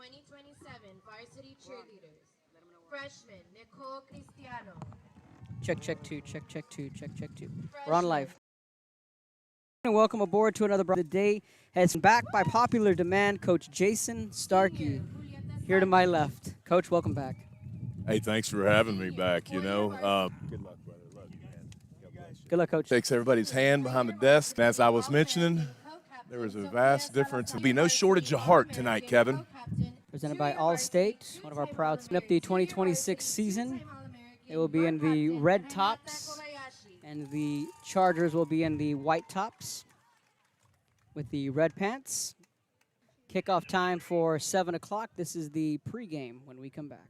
2027 varsity cheerleaders. Freshman Nicole Cristiano. Check two. We're on live. And welcome aboard to another The Day has been back by popular demand. Coach Jason Starkey here to my left. Coach, welcome back. Hey, thanks for having me back. Good luck, brother. Love you, man. God bless you. Good luck, Coach. Takes everybody's hand behind the desk. As I was mentioning, there was a vast difference. There'll be no shortage of heart tonight, Kevin. Presented by Allstate, one of our proud up the 2026 season. It will be in the red tops, and the Chargers will be in the white tops with the red pants. Kickoff time for 7 o'clock. This is the pregame when we come back.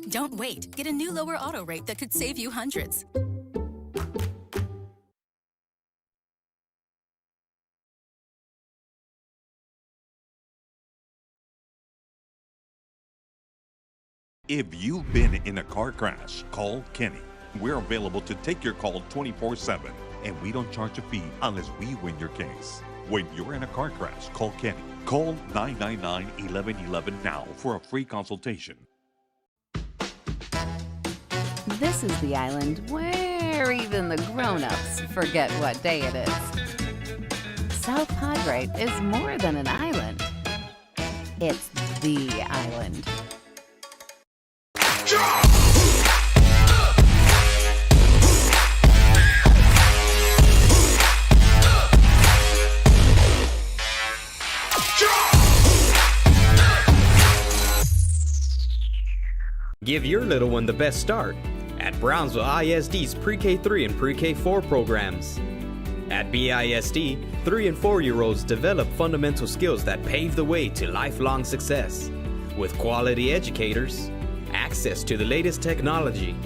Don't wait. Get a new lower auto rate that could save you hundreds. If you've been in a car crash, call Kenny. We're available to take your call 24/7, and we don't charge a fee unless we win your case. When you're in a car crash, call Kenny. Call 999-1111 now for a free consultation. This is the island where even the grown-ups forget what day it is. South Padre is more than an island. It's the island. Give your little one the best start at Brownsville ISD's Pre-K3 and Pre-K4 programs. At BISD, 3 and 4-year-olds develop fundamental skills that pave the way to lifelong success. With quality educators, access to the latest technology,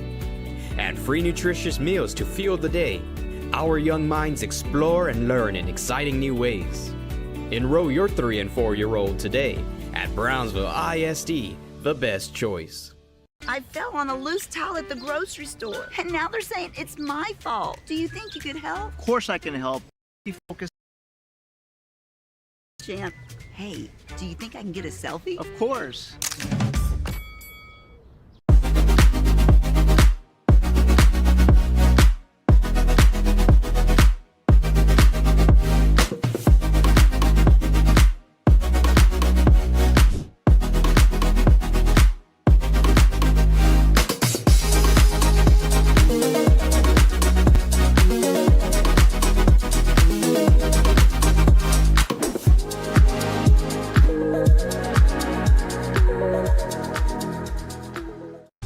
and free nutritious meals to fuel the day, our young minds explore and learn in exciting new ways. Enroll your 3 and 4-year-old today at Brownsville ISD, the best choice. I fell on a loose towel at the grocery store, and now they're saying it's my fault. Do you think you could help? Of course I can help. You focus. Jan, hey, do you think I can get a selfie? Of course.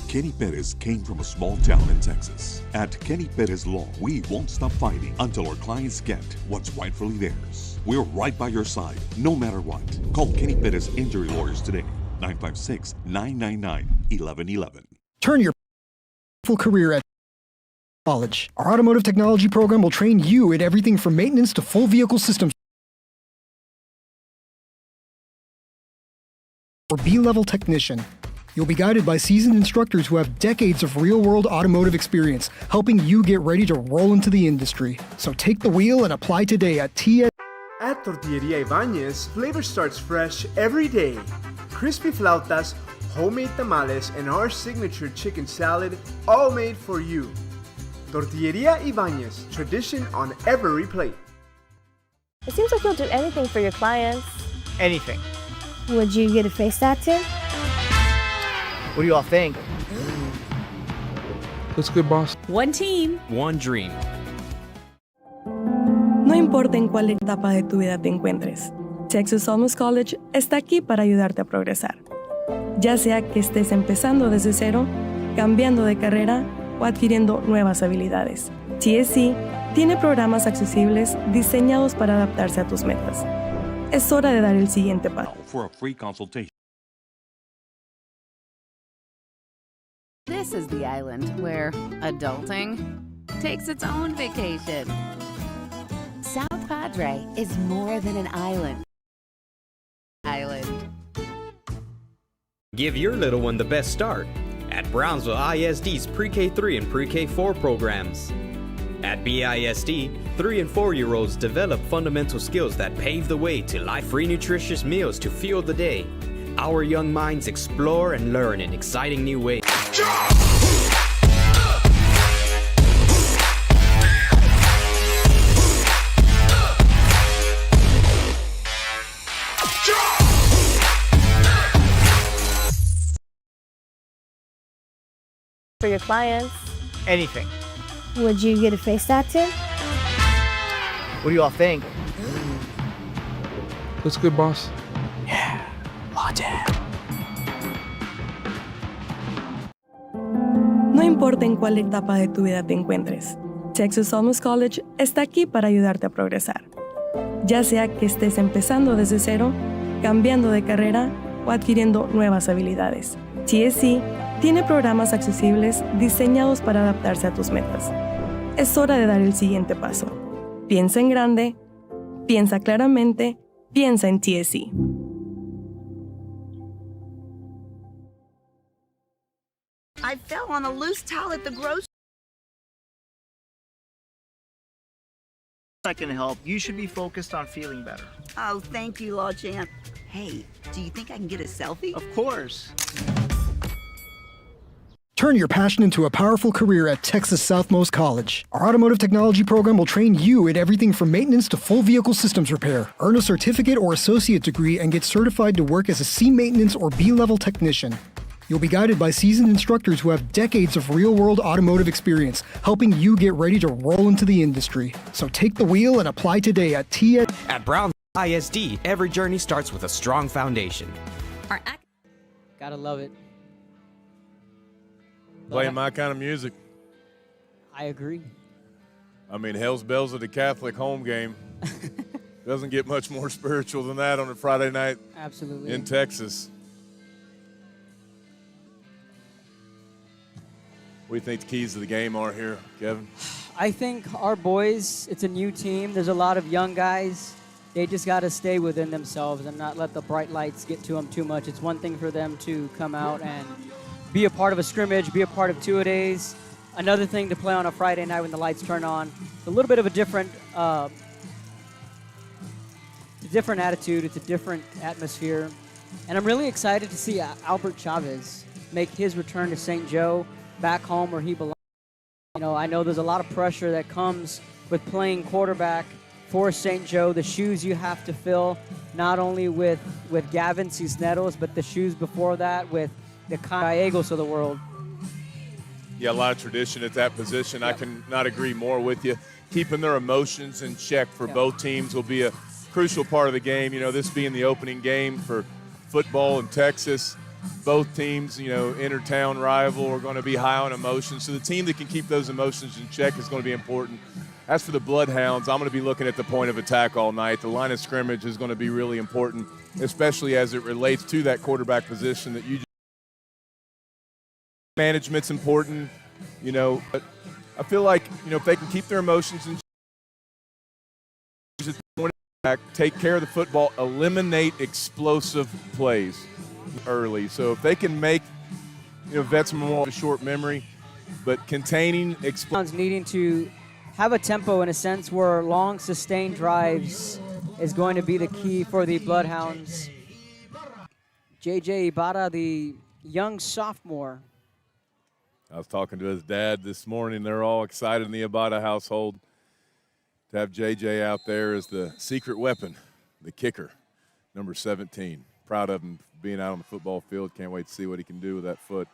Kenny Perez came from a small town in Texas. At Kenny Perez Law, we won't stop fighting until our clients get what's rightfully theirs. We're right by your side, no matter what. Call Kenny Perez Injury Lawyers today, 956-999-1111. Turn your full career at college. Our automotive technology program will train you in everything from maintenance to full vehicle systems. For B-level technician. You'll be guided by seasoned instructors who have decades of real-world automotive experience, helping you get ready to roll into the industry. So take the wheel and apply today at TS. At Tortilleria Ibañez, flavor starts fresh every day. Crispy flautas, homemade tamales, and our signature chicken salad, all made for you. Tortilleria Ibañez, tradition on every plate. It seems like you'll do anything for your clients. Anything. Would you get a face tattoo? What do you all think? That's good, boss. One team. One dream. No importa en cuál etapa de tu vida te encuentres, Texas Almus College está aquí para ayudarte a progresar. Ya sea que estés empezando desde cero, cambiando de carrera o adquiriendo nuevas habilidades. TSC tiene programas accesibles diseñados para adaptarse a tus metas. Es hora de dar el siguiente paso. For a free consultation. This is the island where adulting takes its own vacation. South Padre Padre is more than an island. Give your little one the best start at Brownsville ISD's Pre-K 3 and Pre-K 4 programs. At BISD, 3 and 4-year-olds develop fundamental skills that pave the way to life-free nutritious meals to fuel the day. Our young minds explore and learn in exciting new ways. For your clients. Anything. Would you get a face tattoo? What do you all think? Looks good, boss. Yeah. Law Jam. No importa en cuál etapa de tu vida te encuentres, Texas Almus College está aquí para ayudarte a progresar. Ya sea que estés empezando desde cero, cambiando de carrera o adquiriendo nuevas habilidades, TSC tiene programas accesibles diseñados para adaptarse a tus metas. Es hora de dar el siguiente paso. Piensa en grande, piensa claramente, piensa en TSC. I fell on a loose towel at the grocery. I can help. You should be focused on feeling better. Oh, thank you, Law Champ. Hey, do you think I can get a selfie? Of course. Turn your passion into a powerful career at Texas Southmost College. Our automotive technology program will train you in everything from maintenance to full vehicle systems repair. Earn a certificate or associate degree and get certified to work as a C maintenance or B-level technician. You'll be guided by seasoned instructors who have decades of real-world automotive experience, helping you get ready to roll into the industry. So take the wheel and apply today at At Brownsville ISD, every journey starts with a strong foundation. Gotta love it. Playing my kind of music. I agree. I mean, Hell's Bells at the Catholic home game. Doesn't get much more spiritual than that on a Friday night. Absolutely. In Texas. What do you think the keys to the game are here, Kevin? I think our boys, it's a new team. There's a lot of young guys. They just got to stay within themselves and not let the bright lights get to them too much. It's one thing for them to come out and be a part of a scrimmage, be a part of two-a-days. Another thing to play on a Friday night when the lights turn on. It's a little bit of a different attitude. It's a different atmosphere. And I'm really excited to see Albert Chavez make his return to St. Joe, back home where he belongs. You know, I know there's a lot of pressure that comes with playing quarterback for St. Joe, the shoes you have to fill, not only with Gavin Cisneros, but the shoes before that with the Gallegos of the world. Yeah, a lot of tradition at that position. Yep. I can not agree more with you. Keeping their emotions in check for both teams will be a crucial part of the game. You know, this being the opening game for football in Texas, both teams, you know, inter-town rival are going to be high on emotions. So the team that can keep those emotions in check is going to be important. As for the Bloodhounds, I'm going to be looking at the point of attack all night. The line of scrimmage is going to be really important, especially as it relates to that quarterback position that you just management's important, you know, but I feel like, you know, if they can keep their emotions in check, take care of the football, eliminate explosive plays early. So if they can make, you know, vets more of a short memory, but containing explosives, needing to have a tempo in a sense where long sustained drives is going to be the key for the Bloodhounds. JJ Ibarra, the young sophomore. I was talking to his dad this morning. They're all excited in the Ibarra household to have JJ out there as the secret weapon, the kicker, number 17. Proud of him being out on the football field. Can't wait to see what he can do with that foot.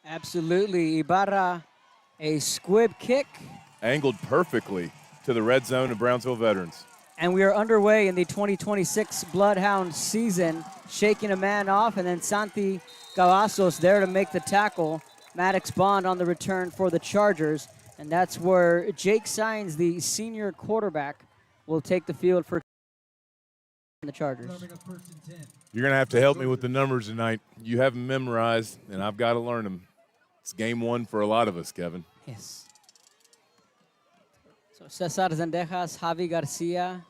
Absolutely. Ibarra, a squib kick. Angled perfectly to the red zone of Brownsville Veterans. And we are underway in the 2026 Bloodhound season, shaking a man off, and then Santi Cavazos there to make the tackle. Maddox Bond on the return for the Chargers, and that's where Jake Sines, the senior quarterback, will take the field for the Chargers. You're going to have to help me with the numbers tonight. You have them memorized, and I've got to learn them. It's game one for a lot of us, Kevin. Yes. So So Cesar Zendejas, Javi Garcia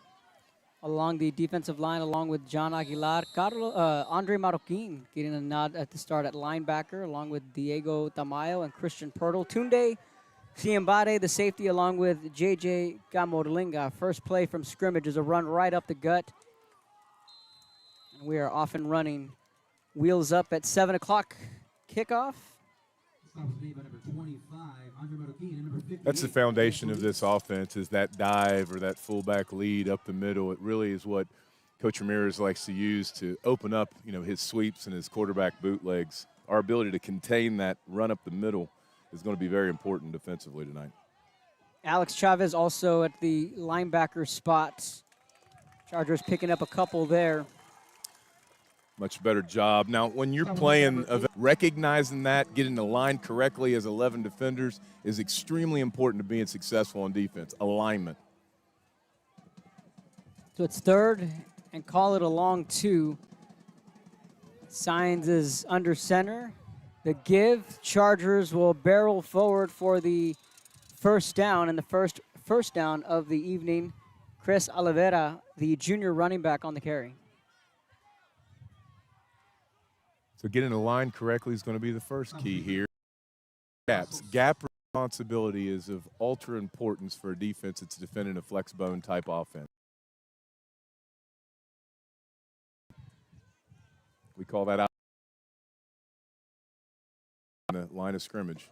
along the defensive line, along with John Aguilar. Andre Marroquin getting a nod at the start at linebacker, along with Diego Tamayo and Christian Pirtle. Tunde Siembade, the safety, along with JJ Gamorlinga. First play from scrimmage is a run right up the gut. And we are off and running. Wheels up at 7 o'clock kickoff. That's the foundation of this offense, is that dive or that fullback lead up the middle. It really is what Coach Ramirez likes to use to open up, his sweeps and his quarterback bootlegs. Our ability to contain that run up the middle is going to be very important defensively tonight. Alex Chavez also at the linebacker spot. Chargers picking up a couple there. Much better job. Now, when you're playing, recognizing that, getting the line correctly as 11 defenders is extremely important to being successful on defense. Alignment. So it's third and call it a long 2. Signs is under center. The give, Chargers will barrel forward for the first down, and the first down of the evening. Chris Oliveira, the junior running back, on the carry. So getting the line correctly is going to be the first key here. Gap responsibility is of ultra importance for a defense that's defending a flex bone type offense. We call that out on the line of scrimmage.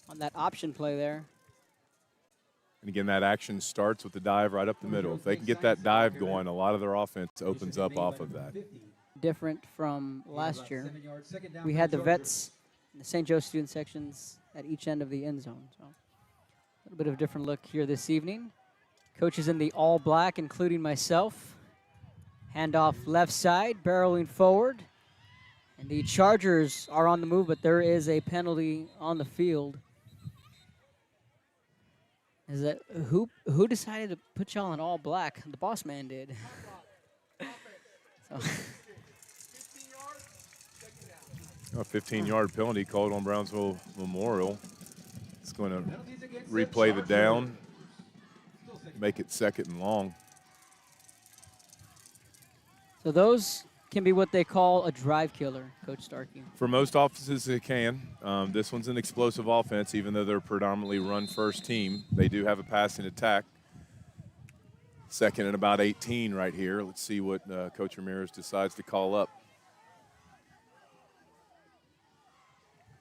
On that option play there. And again, that action starts with the dive right up the middle. If they can get that dive going, a lot of their offense opens up off of that. Different from last year. We had the vets and the St. Joe student sections at each end of the end zone. So a little bit of a different look here this evening. Coaches in the all black, including myself. Handoff left side, barreling forward. And the Chargers are on the move, but there is a penalty on the field. Is that who decided to put y'all in all black? The boss man did. So. A 15-yard penalty called on Brownsville Memorial. It's going to replay the down, make it second and long. So those can be what they call a drive killer, Coach Starkey. For most offenses, it can. This one's an explosive offense, even though they're predominantly run-first team. They do have a passing attack. Second and about 18 right here. Let's see what Coach Ramirez decides to call up.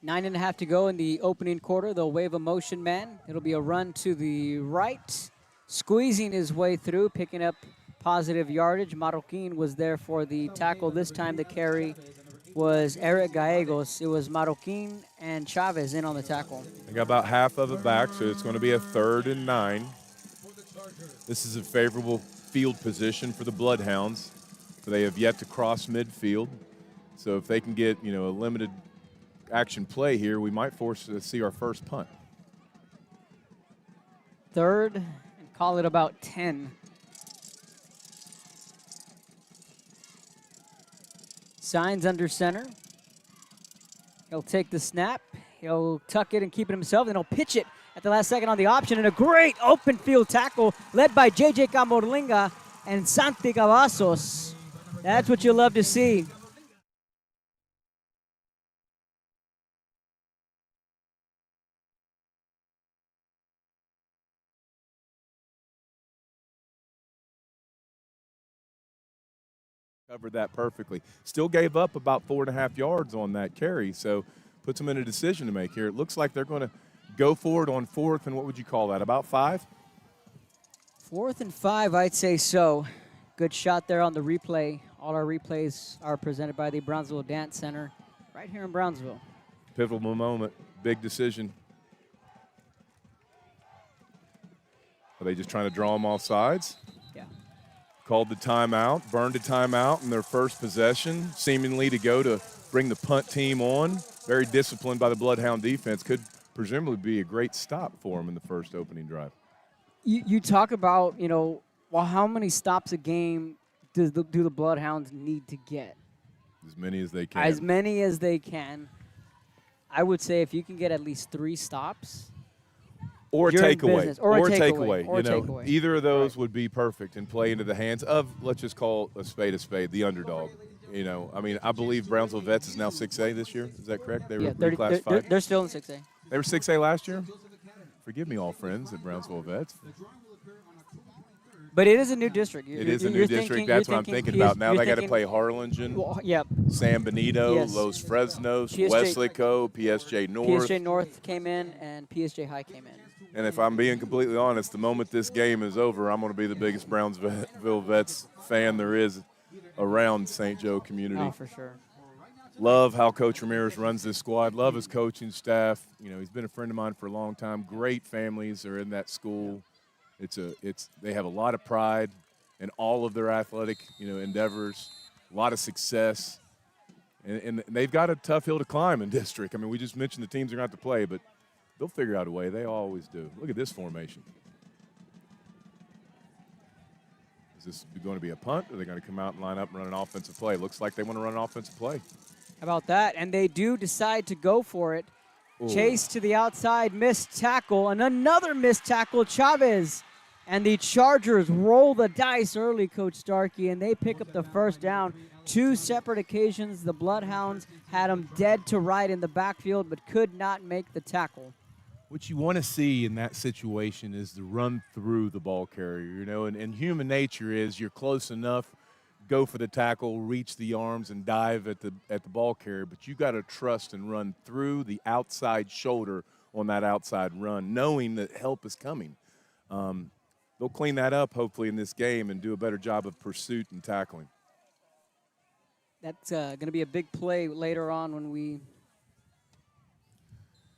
9.5 to go in the opening quarter. They'll wave a motion man. It'll be a run to the right, squeezing his way through, picking up positive yardage. Marroquin was there for the tackle. This time the carry was Eric Gallegos. It was Marroquin and Chavez in on the tackle. They got about half of it back, so it's going to be a 3rd and 9. This is a favorable field position for the Bloodhounds. They have yet to cross midfield. So if they can get, a limited action play here, we might force to see our first punt. 3rd and call it about 10. Signs under center. He'll take the snap. He'll tuck it and keep it himself. Then he'll pitch it at the last second on the option. And a great open field tackle led by JJ Gamorlinga and Santi Cavazos. That's what you love to see. Covered that perfectly. Still gave up about 4.5 yards on that carry, so puts them in a decision to make here. It looks like they're going to go forward on 4th, and what would you call that, about 5? 4th and 5, I'd say so. Good shot there on the replay. All our replays are presented by the Brownsville Dance Center right here in Brownsville. Pivotal moment, big decision. Are they just trying to draw them off sides? Yeah. Called the timeout, burned a timeout in their first possession, seemingly to go to bring the punt team on. Very disciplined by the Bloodhound defense. Could presumably be a great stop for them in the first opening drive. You talk about, well, how many stops a game do the Bloodhounds need to get? As many as they can. As many as they can. I would say if you can get at least 3 stops, Or a you're in takeaway. business. Or a takeaway. Or You a know, takeaway. either of those would be perfect and play into the hands of, let's just call a spade, the underdog. You know, I mean, I believe Brownsville Vets is now 6A this year. Is that correct? They were reclassified. They're still in 6A. They were 6A last year? Forgive me, all friends at Brownsville Vets. But it is a new district. It is a new district. That's what I'm thinking about. Now they got to play Harlingen, San Benito, Los Fresnos, Weslaco, PSJ North. PSJ North came in, and PSJ High came in. And if I'm being completely honest, the moment this game is over, I'm going to be the biggest Brownsville Vets fan there is around St. Joe community. Oh, for sure. Love how Coach Ramirez runs this squad. Love his coaching staff. You know, he's been a friend of mine for a long time. Great families are in that school. They have a lot of pride in all of their athletic, endeavors. A lot of success, and they've got a tough hill to climb in district. I mean, we just mentioned the teams are going to have to play, but they'll figure out a way. They always do. Look at this formation. Is this going to be a punt, or are they going to come out and line up and run an offensive play? Looks like they want to run an offensive play. How about that? And they do decide to go for it. Ooh. Chase to the outside, missed tackle, and another missed tackle, Chavez. And the Chargers roll the dice early, Coach Starkey, and they pick up the first down. 2 separate occasions, the Bloodhounds had them dead to right in the backfield, but could not make the tackle. What you want to see in that situation is the run through the ball carrier, and human nature is you're close enough, go for the tackle, reach the arms, and dive at the ball carrier, but you got to trust and run through the outside shoulder on that outside run, knowing that help is coming. They'll clean that up, hopefully, in this game and do a better job of pursuit and tackling. That's going to be a big play later on when we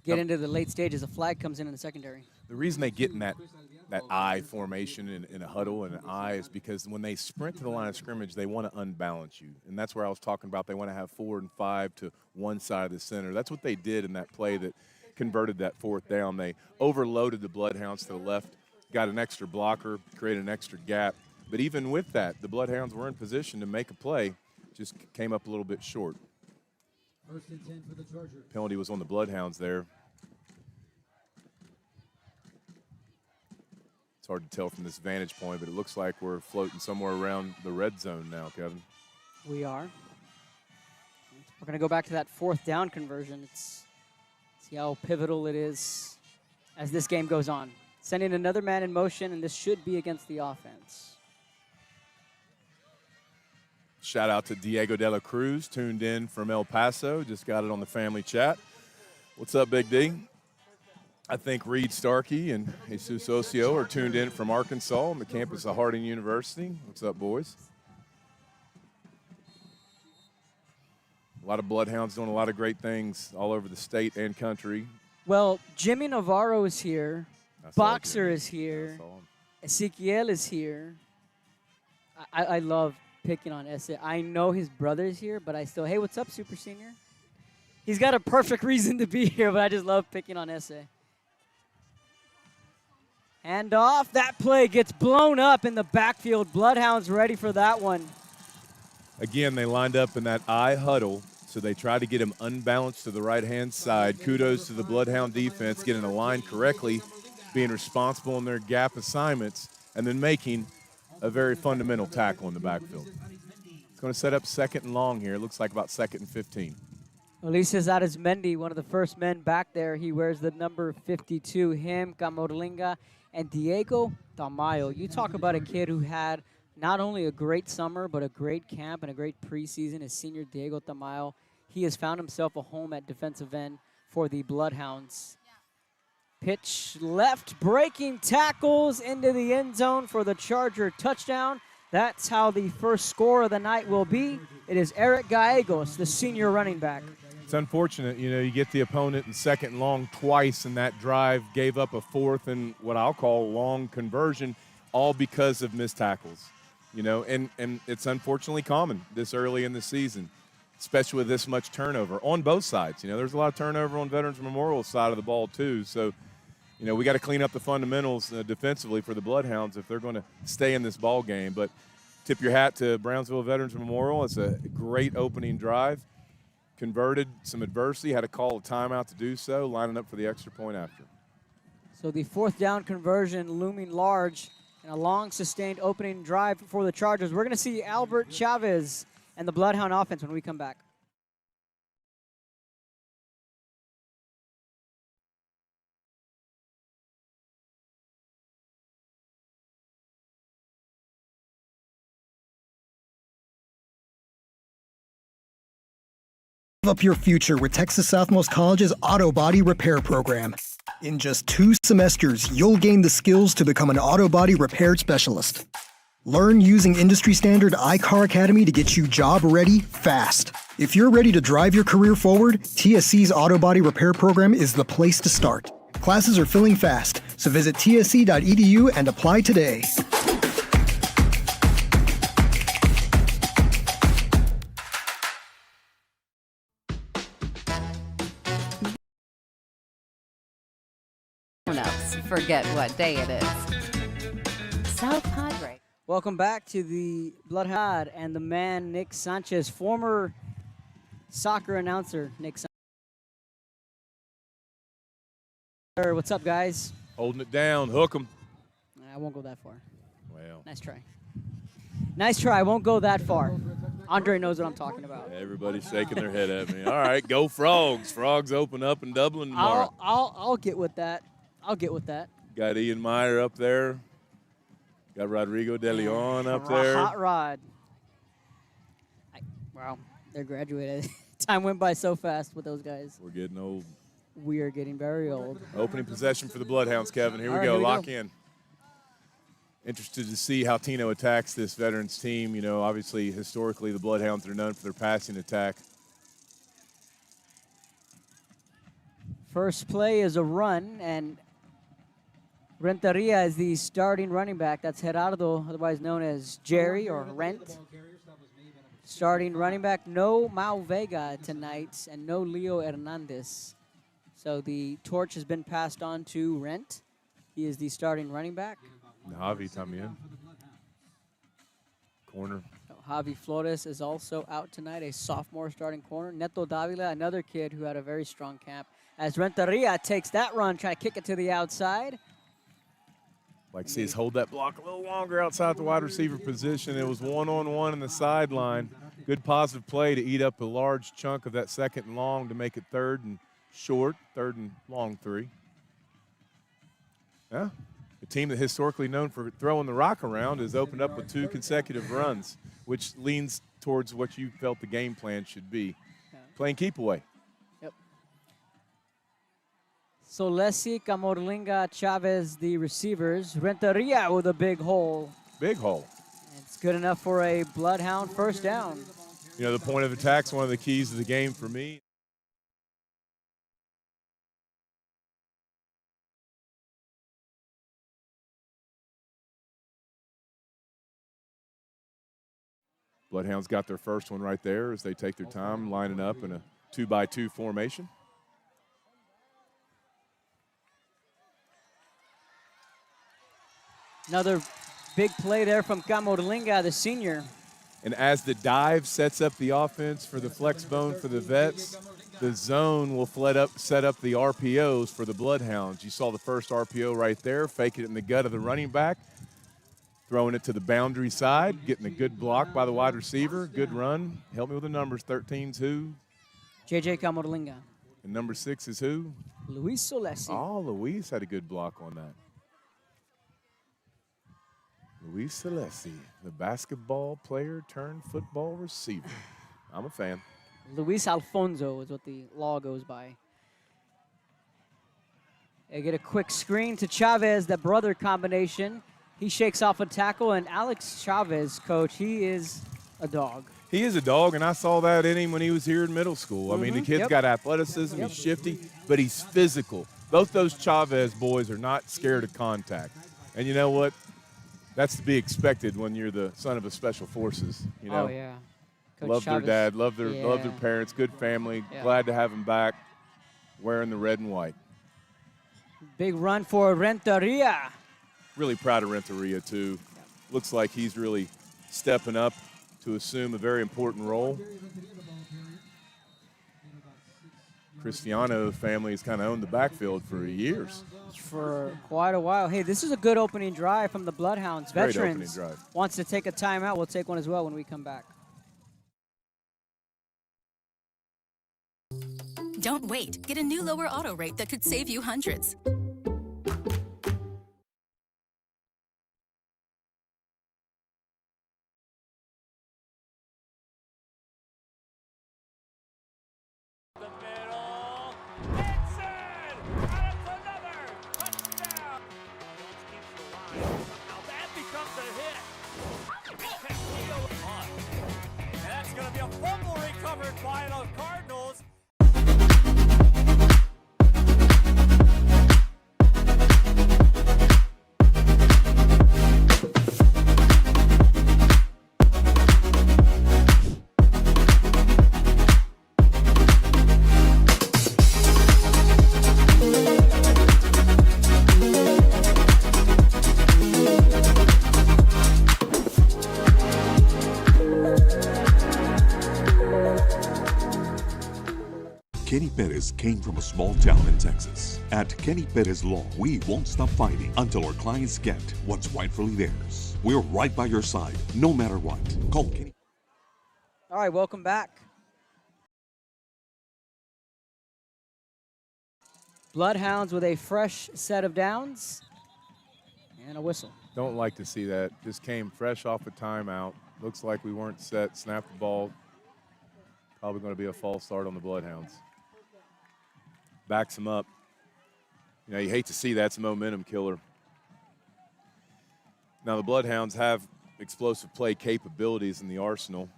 get into the late stages. A flag comes in the secondary. The reason they get in that I formation in a huddle and an I is because when they sprint to the line of scrimmage, they want to unbalance you. And that's where I was talking about they want to have 4 and 5 to one side of the center. That's what they did in that play that converted that 4th down. They overloaded the Bloodhounds to the left, got an extra blocker, created an extra gap. But even with that, the Bloodhounds were in position to make a play, just came up a little bit short. 1st and 10 for the Chargers. Penalty was on the Bloodhounds there. It's hard to tell from this vantage point, but it looks like we're floating somewhere around the red zone now, Kevin. We are. We're going to go back to that 4th down conversion. See how pivotal it is as this game goes on. Sending another man in motion, and this should be against the offense. Shout out to Diego De La Cruz, tuned in from El Paso. Just got it on the family chat. What's up, Big D? I think Reed Starkey and Jesus Ocio are tuned in from Arkansas on the campus of Harding University. What's up, boys? A lot of Bloodhounds doing a lot of great things all over the state and country. Well, Jimmy Navarro is here. Boxer is here. Ezekiel is here. I love picking on Esse. I know his brother is here, but I still, hey, what's up, Super Senior? He's got a perfect reason to be here, but I just love picking on Esse. Hand off. That play gets blown up in the backfield. Bloodhounds ready for that one. Again, they lined up in that I huddle, so they tried to get him unbalanced to the right-hand side. Kudos to the Bloodhound defense getting aligned correctly, being responsible in their gap assignments, and then making a very fundamental tackle in the backfield. It's going to set up 2nd and long here. It looks like about 2nd and 15. Ulises Arizmendi, one of the first men back there. He wears the number 52. Him, Camorlinga, and Diego Tamayo. You talk about a kid who had not only a great summer, but a great camp and a great preseason. His senior, Diego Tamayo, he has found himself a home at defensive end for the Bloodhounds. Pitch left, breaking tackles into the end zone for the Charger touchdown. That's how the first score of the night will be. It is Eric Gallegos, the senior running back. It's unfortunate, you get the opponent in 2nd and long twice in that drive, gave up a 4th and what I'll call long conversion, all because of missed tackles. And it's unfortunately common this early in the season, especially with this much turnover on both sides. There's a lot of turnover on Veterans Memorial side of the ball too. So, we got to clean up the fundamentals defensively for the Bloodhounds if they're going to stay in this ball game. But tip your hat to Brownsville Veterans Memorial. It's a great opening drive. Converted some adversity, had to call a timeout to do so, lining up for the extra point after. So the fourth down conversion looming large and a long sustained opening drive for the Chargers. We're going to see Albert Chavez and the Bloodhound offense when we come back. Up your future with Texas Southmost College's Auto Body Repair Program. In just 2 semesters, you'll gain the skills to become an auto body repair specialist. Learn using industry standard iCar Academy to get you job ready fast. If you're ready to drive your career forward, TSC's Auto Body Repair Program is the place to start. Classes are filling fast, so visit tsc.edu and apply today. Grown-ups forget what day it is. South Padre. Welcome back to the Bloodhound and the man, Nick Sanchez, former soccer announcer, Nick Sanchez. What's up, guys? Holding it down, hook 'em. I won't go that far. Well. Nice try. Nice try. I won't go that far. Andre knows what I'm talking about. Everybody's shaking their head at me. All right, go Frogs. Frogs open up in Dublin tomorrow. I'll get with that. I'll get with that. Got Ian Meyer up there. Got Rodrigo De Leon up there. Hot Rod. Wow, they're graduated. Time went by so fast with those guys. We're getting old. We are getting very old. Opening possession for the Bloodhounds, Kevin. Here we go. Lock in. Interested to see how Tino attacks this veterans team. You know, obviously, historically, the Bloodhounds are known for their passing attack. First play is a run, and Renteria is the starting running back. That's Gerardo, otherwise known as Jerry or Rent. Starting running back, no Mau Vega tonight, and no Leo Hernandez. So the torch has been passed on to Rent. He is the starting running back. Javi también. Corner. Javi Flores is also out tonight, a sophomore starting corner. Neto Davila, another kid who had a very strong camp. As Renteria takes that run, trying to kick it to the outside. Like, see us hold that block a little longer outside the wide receiver position. It was one-on-one in the sideline. Good positive play to eat up a large chunk of that second and long to make it third and short, third and long 3. Yeah, a team that historically known for throwing the rock around has opened up with 2 consecutive runs, which leans towards what you felt the game plan should be. Playing keep away. Solesi, Camorlinga, Chavez, the receivers. Renteria with a big hole. Big hole. It's good enough for a Bloodhound first down. You know, the point of attack is one of the keys to the game for me. Bloodhounds got their first one right there as they take their time lining up in a 2-by-2 formation. Another big play there from Camorlinga, the senior. And as the dive sets up the offense for the flex bone for the Vets, the zone will set up the RPOs for the Bloodhounds. You saw the first RPO right there, faking it in the gut of the running back, throwing it to the boundary side, getting a good block by the wide receiver, good run. Help me with the numbers. 13's who? JJ Camorlinga. And number 6 is who? Luis Solesi. Oh, Luis had a good block on that. Luis Solesi, the basketball player turned football receiver. I'm a fan. Luis Alfonso is what the law goes by. They get a quick screen to Chavez, that brother combination. He shakes off a tackle, and Alex Chavez, coach, he is a dog. He is a dog, and I saw that in him when he was here in middle school. I mean, the kid's got athleticism, he's shifty, but he's physical. Both those Chavez boys are not scared of contact. And you know what? That's to be expected when you're the son of a special forces. You know? Oh, yeah. Coach Love Chavez. their dad, love their parents, good family. Yeah. Glad to have him back wearing the red and white. Big run for Renteria. Really proud of Renteria, too. Looks like he's really stepping up to assume a very important role. Cristiano family has kind of owned the backfield for years. For quite a while. Hey, this is a good opening drive from the Bloodhounds. Great Veterans opening drive. wants to take a timeout. We'll take one as well when we come back. Don't wait. Get a new lower auto rate that could save you hundreds. Kenny Perez came from a small town in Texas. At Kenny Perez Law, we won't stop fighting until our clients get what's rightfully theirs. We're right by your side, no matter what. Call Kenny. All right, welcome back. Bloodhounds with a fresh set of downs and a whistle. Don't like to see that. Just came fresh off a timeout. Looks like we weren't set. Snapped the ball. Probably going to be a false start on the Bloodhounds. Backs them up. You know, you hate to see that's a momentum killer. Now, the Bloodhounds have explosive play capabilities in the arsenal.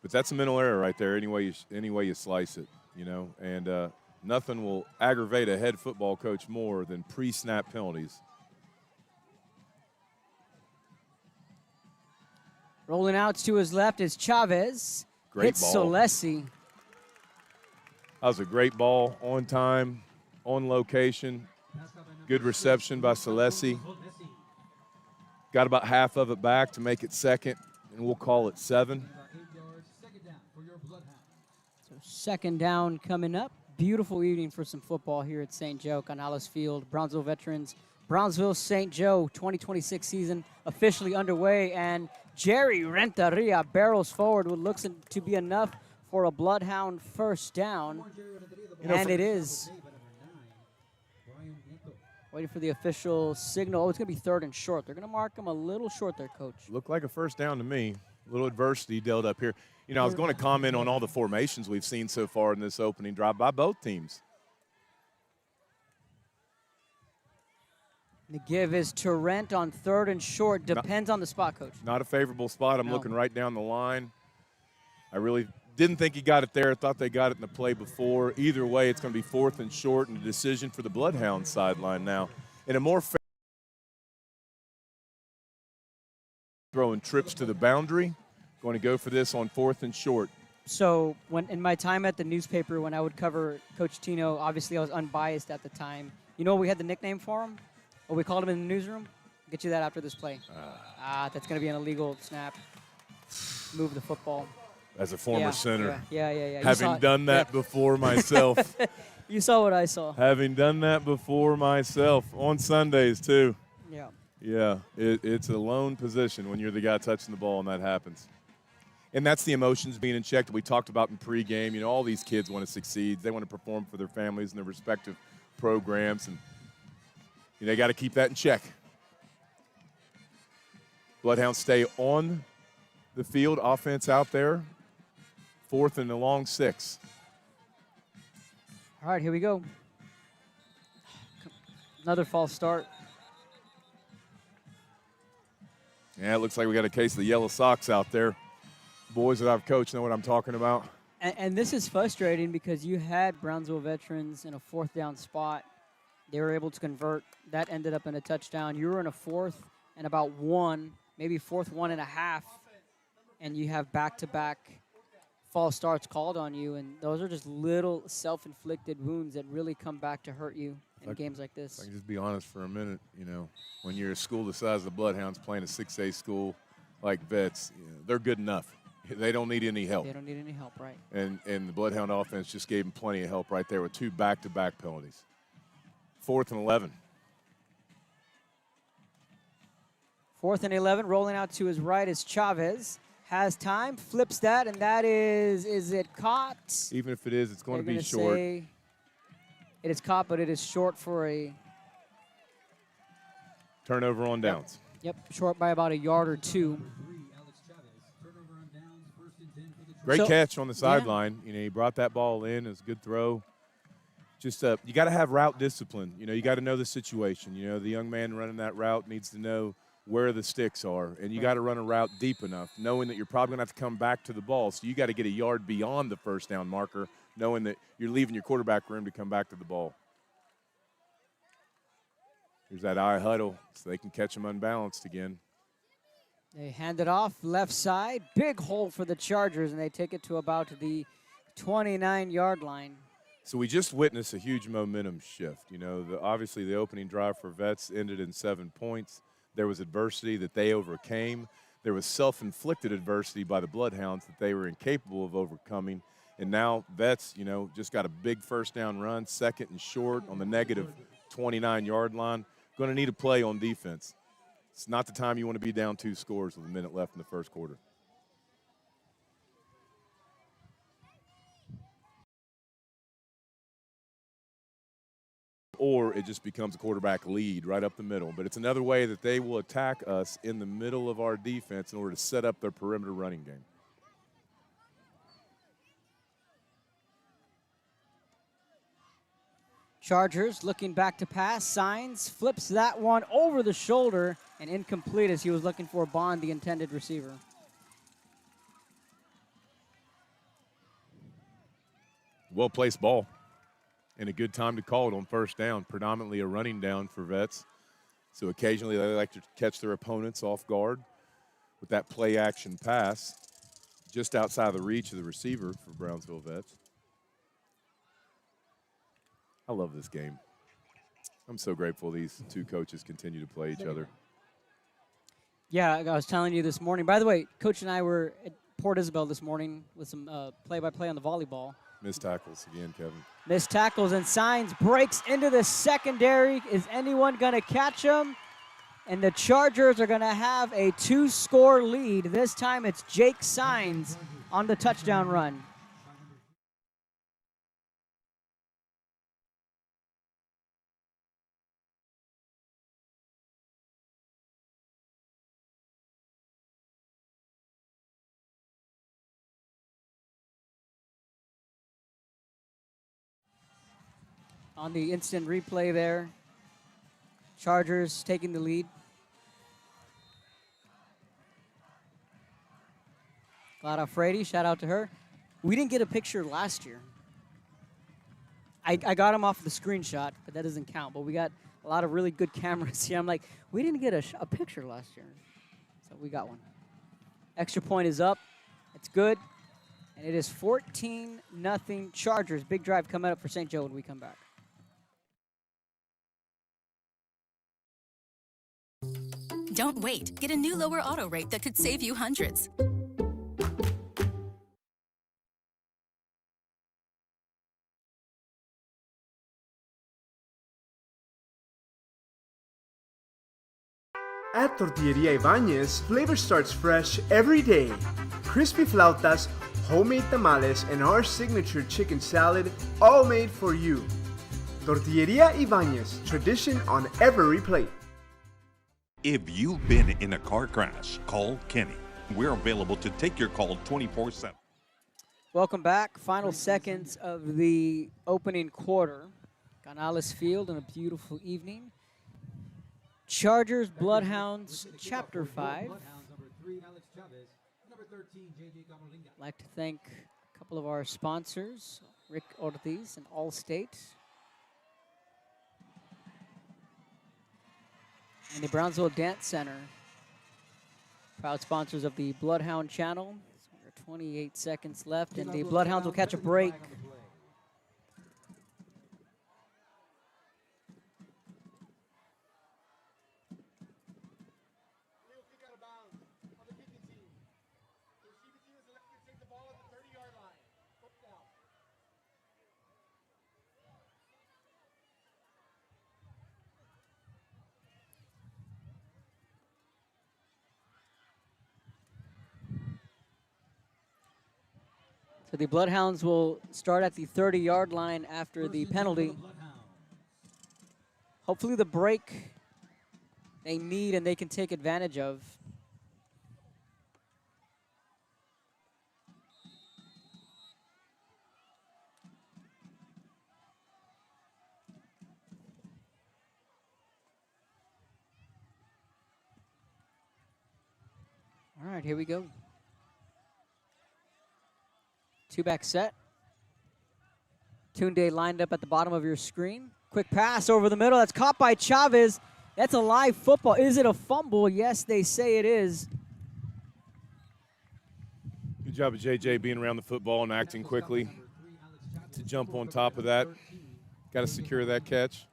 But that's a mental error right there, any way you slice it, you know. And nothing will aggravate a head football coach more than pre-snap penalties. Rolling out to his left is Chavez. Great Hits ball. Solesi. That was a great ball, on time, on location. Good reception by Solesi. Got about half of it back to make it second, and we'll call it 7. So second down coming up. Beautiful evening for some football here at St. Joe, Canales Field. Brownsville Veterans, Brownsville St. Joe 2026 season officially underway, and Jerry Renteria barrels forward what looks to be enough for a Bloodhound first down, and it is. Waiting for the official signal. Oh, it's going to be 3rd and short. They're going to mark him a little short there, Coach. Looked like a first down to me. A little adversity dealt up here. You know, I was going to comment on all the formations we've seen so far in this opening drive by both teams. The give is to Rent on 3rd and short. Depends on the spot, Coach. Not a favorable spot. I'm looking right down the line. I really didn't think he got it there. I thought they got it in the play before. Either way, it's going to be 4th and short, and a decision for the Bloodhound sideline now. In a more fair throwing trips to the boundary, going to go for this on 4th and short. So when in my time at the newspaper, when I would cover Coach Tino, obviously I was unbiased at the time. You know what we had the nickname for him? What we called him in the newsroom? I'll get you that after this play. That's going to be an illegal snap. Move the football. As a former center. Yeah. Having done that before myself. You saw what I saw. Having done that before myself on Sundays, too. Yeah. Yeah, it's a lone position when you're the guy touching the ball and that happens. And that's the emotions being in check that we talked about in pregame. You know, all these kids want to succeed. They want to perform for their families and their respective programs. And you know, they got to keep that in check. Bloodhounds stay on the field. Offense out there. 4th and a long 6. All right, here we go. Another false start. Yeah, it looks like we got a case of the yellow socks out there. Boys that I've coached know what I'm talking about. And this is frustrating because you had Brownsville Veterans in a 4th down spot. They were able to convert. That ended up in a touchdown. You were in a 4th and about 1, maybe 4th 1.5, and you have back-to-back false starts called on you, and those are just little self-inflicted wounds that really come back to hurt you in games like this. I can just be honest for a minute. You know, when you're a school the size of the Bloodhounds playing a 6A school like Vets, you know, they're good enough. They don't need any help. They don't need any help, right? And the Bloodhound offense just gave them plenty of help right there with 2 back-to-back penalties. 4th and 11. 4th and 11, rolling out to his right is Chavez. Has time, flips that, and that is it caught? Even if it is, it's going to be short. It is caught, but it is short for a turnover on downs. Yep, short by about a yard or 2. Great catch on the sideline. You know, he brought that ball in. It was a good throw. Just you got to have route discipline. You know, you got to know the situation. You know, the young man running that route needs to know where the sticks are, and you got to run a route deep enough, knowing that you're probably going to have to come back to the ball. So you got to get a yard beyond the first down marker, knowing that you're leaving your quarterback room to come back to the ball. Here's that eye huddle so they can catch him unbalanced again. They hand it off left side. Big hole for the Chargers, and they take it to about the 29-yard line. So we just witnessed a huge momentum shift. You know, obviously the opening drive for Vets ended in 7 points. There was adversity that they overcame. There was self-inflicted adversity by the Bloodhounds that they were incapable of overcoming. And now Vets, you know, just got a big first down run, 2nd and short on the negative 29-yard line. Going to need a play on defense. It's not the time you want to be down 2 scores with a minute left in the first quarter. Or it just becomes a quarterback lead right up the middle. But it's another way that they will attack us in the middle of our defense in order to set up their perimeter running game. Chargers looking back to pass. Signs, flips that one over the shoulder and incomplete as he was looking for Bond, the intended receiver. Well-placed ball. And a good time to call it on first down, predominantly a running down for Vets. So occasionally they like to catch their opponents off guard with that play-action pass just outside the reach of the receiver for Brownsville Vets. I love this game. I'm so grateful these 2 coaches continue to play each other. Yeah, I was telling you this morning. By the way, Coach and I were at Port Isabel this morning with some play-by-play on the volleyball. Missed tackles again, Kevin. Missed tackles and Signs breaks into the secondary. Is anyone going to catch him? And the Chargers are going to have a 2-score lead. This time it's Jake Signs on the touchdown run. On the instant replay there, Chargers taking the lead. Clara Frady, shout out to her. We didn't get a picture last year. I got him off the screenshot, but that doesn't count. But we got a lot of really good cameras here. I'm like, we didn't get a picture last year. So we got one. Extra point is up. It's good. And it is 14-0 Chargers. Big drive coming up for St. Joe when we come back. Don't wait. Get a new lower auto rate that could save you hundreds. At Tortilleria Ibañez, flavor starts fresh every day. Crispy flautas, homemade tamales, and our signature chicken salad, all made for you. Tortilleria Ibañez, tradition on every plate. If you've been in a car crash, call Kenny. We're available to take your call 24/7. Welcome back. Final seconds of the opening quarter. Canales Field on a beautiful evening. Chargers, Bloodhounds, Chapter 5. I'd like to thank a couple of our sponsors, Rick Ortiz and Allstate. And the Brownsville Dance Center, proud sponsors of the Bloodhound channel. So there are 28 seconds left, and the Bloodhounds will catch a break. So the Bloodhounds will start at the 30-yard line after the penalty. Hopefully the break they need and they can take advantage of. All right, here we go. Two-back set. Tunde lined up at the bottom of your screen. Quick pass over the middle. That's caught by Chavez. That's a live football. Is it a fumble? Yes, they say it is. Good job of JJ being around the football and acting quickly to jump on top of that. Got to secure that catch.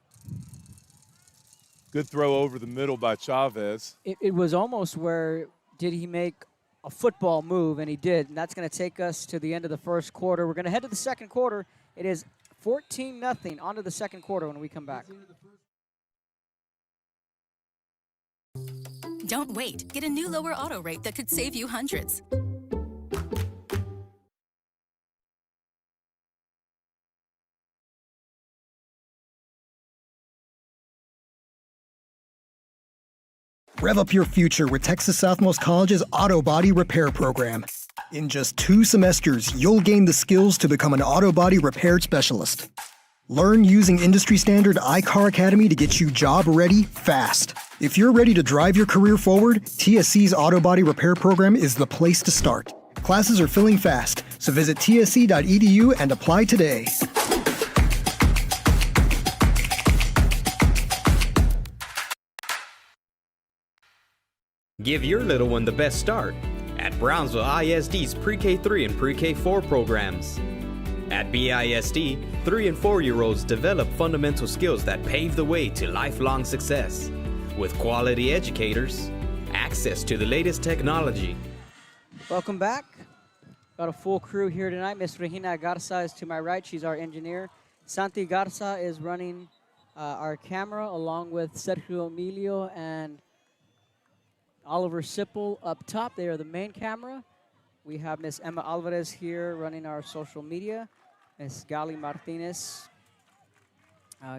Good throw over the middle by Chavez. It was almost where did he make a football move, and he did. And that's going to take us to the end of the first quarter. We're going to head to the second quarter. It is 14-0 on to the second quarter when we come back. Don't wait. Get a new lower auto rate that could save you hundreds. Rev up your future with Texas Southmost College's Auto Body Repair Program. In just 2 semesters, you'll gain the skills to become an auto body repair specialist. Learn using industry standard iCar Academy to get you job ready fast. If you're ready to drive your career forward, TSC's Auto Body Repair Program is the place to start. Classes are filling fast, so visit tsc.edu and apply today. Give your little one the best start at Brownsville ISD's Pre-K3 and Pre-K4 programs. At BISD, 3 and 4-year-olds develop fundamental skills that pave the way to lifelong success. With quality educators, access to the latest technology. Welcome back. Got a full crew here tonight. Miss Regina Garza is to my right. She's our engineer. Santi Garza is running our camera along with Sergio Emilio and Oliver Sipple up top. They are the main camera. We have Miss Emma Alvarez here running our social media. Miss Gali Martinez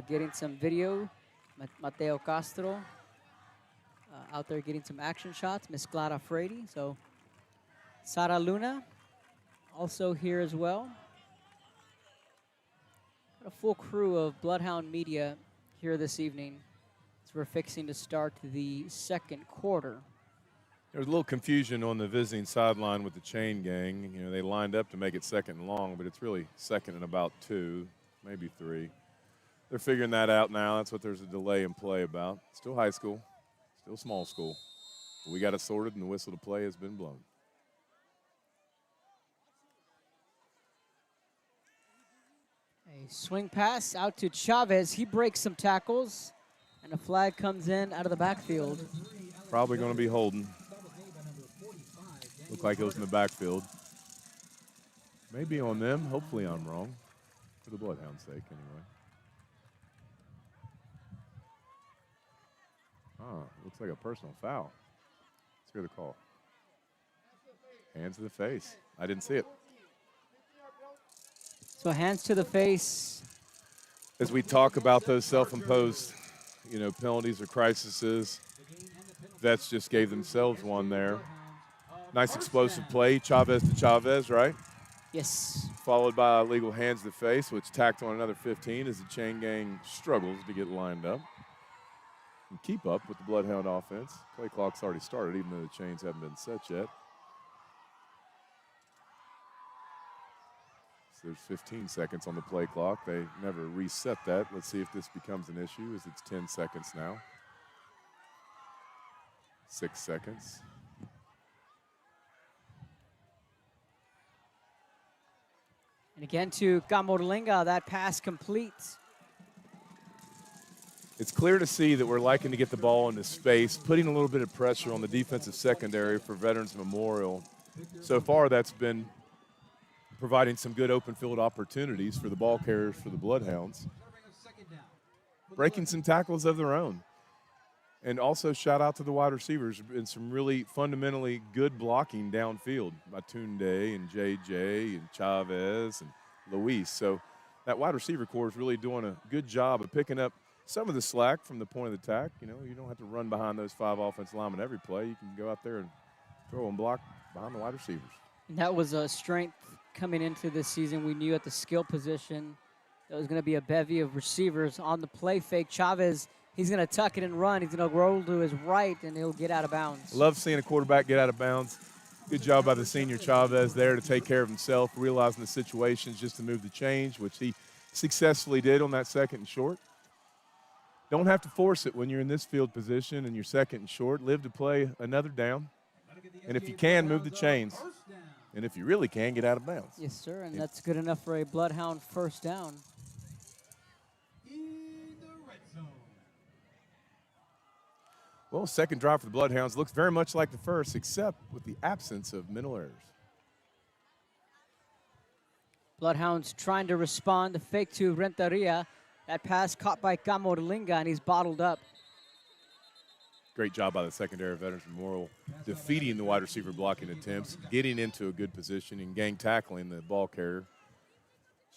getting some video. Mateo Castro out there getting some action shots. Miss Clara Frady. So Sara Luna also here as well. Got a full crew of Bloodhound Media here this evening as we're fixing to start the second quarter. There was a little confusion on the visiting sideline with the chain gang. You know, they lined up to make it second and long, but it's really second and about 2, maybe 3. They're figuring that out now. That's what there's a delay in play about. Still high school, still small school. But we got it sorted, and the whistle to play has been blown. A swing pass out to Chavez. He breaks some tackles, and a flag comes in out of the backfield. Probably going to be holding. Looked like it was in the backfield. Maybe on them. Hopefully I'm wrong. For the Bloodhound's sake, anyway. Looks like a personal foul. Let's hear the call. Hands to the face. I didn't see it. So hands to the face. As we talk about those self-imposed, penalties or crises, vets just gave themselves one there. Nice explosive play, Chavez to Chavez, right? Yes. Followed by a legal hands to the face, which tacked on another 15 as the chain gang struggles to get lined up and keep up with the Bloodhound offense. Play clock's already started, even though the chains haven't been set yet. So there's 15 seconds on the play clock. They never reset that. Let's see if this becomes an issue, as it's 10 seconds now. 6 seconds. And again to Gamorlinga, that pass complete. It's clear to see that we're liking to get the ball into space, putting a little bit of pressure on the defensive secondary for Veterans Memorial. So far, that's been providing some good open field opportunities for the ball carriers for the Bloodhounds. Breaking some tackles of their own. And also shout out to the wide receivers and some really fundamentally good blocking downfield by Tunde and JJ and Chavez and Luis. So that wide receiver core is really doing a good job of picking up some of the slack from the point of attack. You know, you don't have to run behind those 5 offensive linemen every play. You can go out there and throw and block behind the wide receivers. And that was a strength coming into this season. We knew at the skill position there was going to be a bevy of receivers on the play fake. Chavez, he's going to tuck it and run. He's going to roll to his right, and he'll get out of bounds. Love seeing a quarterback get out of bounds. Good job by the senior Chavez there to take care of himself, realizing the situations just to move the change, which he successfully did on that 2nd and short. Don't have to force it when you're in this field position and you're 2nd and short. Live to play another down. And if you can, move the chains. And if you really can, get out of bounds. Yes, sir, and that's good enough for a Bloodhound first down. Well, 2nd drive for the Bloodhounds looks very much like the first, except with the absence of mental errors. Bloodhounds trying to respond. The fake to Renteria. That pass caught by Camoringa, and he's bottled up. Great job by the secondary veterans from Morrill, defeating the wide receiver blocking attempts, getting into a good position, and gang tackling the ball carrier.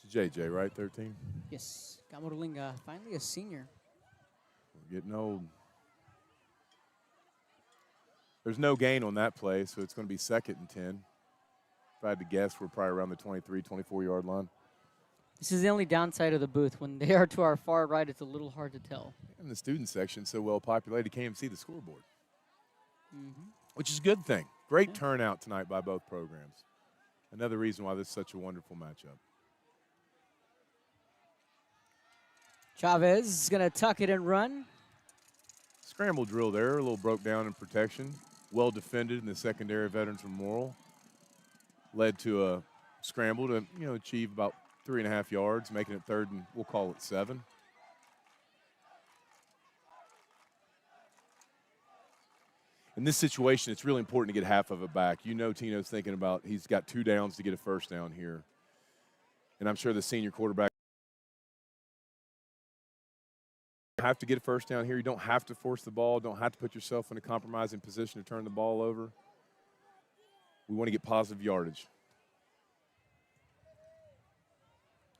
It's JJ, right, 13? Yes, Camoringa, finally a senior. We're getting old. There's no gain on that play, so it's going to be 2nd and 10. If I had to guess, we're probably around the 23, 24-yard line. This is the only downside of the booth. When they are to our far right, it's a little hard to tell. And the student section so well populated, can't even see the scoreboard, which is a good thing. Great turnout tonight by both programs. Another reason why this is such a wonderful matchup. Chavez is going to tuck it and run. Scramble drill there, a little broke down in protection. Well defended in the secondary veterans from Morrill. Led to a scramble to, achieve about 3.5 yards, making it 3rd and we'll call it 7. In this situation, it's really important to get half of it back. Tino's thinking about he's got 2 downs to get a first down here. And I'm sure the senior quarterback have to get a first down here. You don't have to force the ball. Don't have to put yourself in a compromising position to turn the ball over. We want to get positive yardage.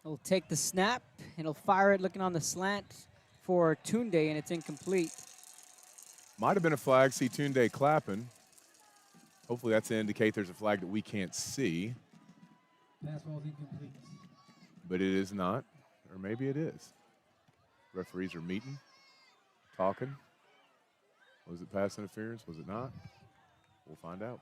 He'll take the snap, and he'll fire it looking on the slant for Tunde, and it's incomplete. Might have been a flag. See Tunde clapping. Hopefully that's to indicate there's a flag that we can't see. Pass ball is incomplete. But it is not, or maybe it is. Referees are meeting, talking. Was it pass interference? Was it not? We'll find out.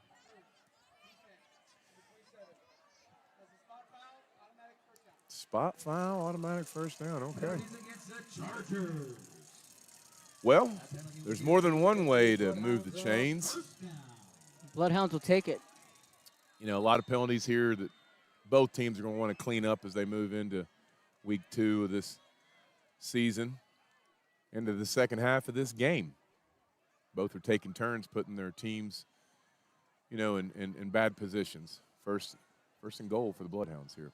Spot foul, automatic first down. Okay. Well, there's more than one way to move the chains. Bloodhounds will take it. A lot of penalties here that both teams are going to want to clean up as they move into week 2 of this season, into the second half of this game. Both are taking turns putting their teams, in bad positions. First and goal for the Bloodhounds here.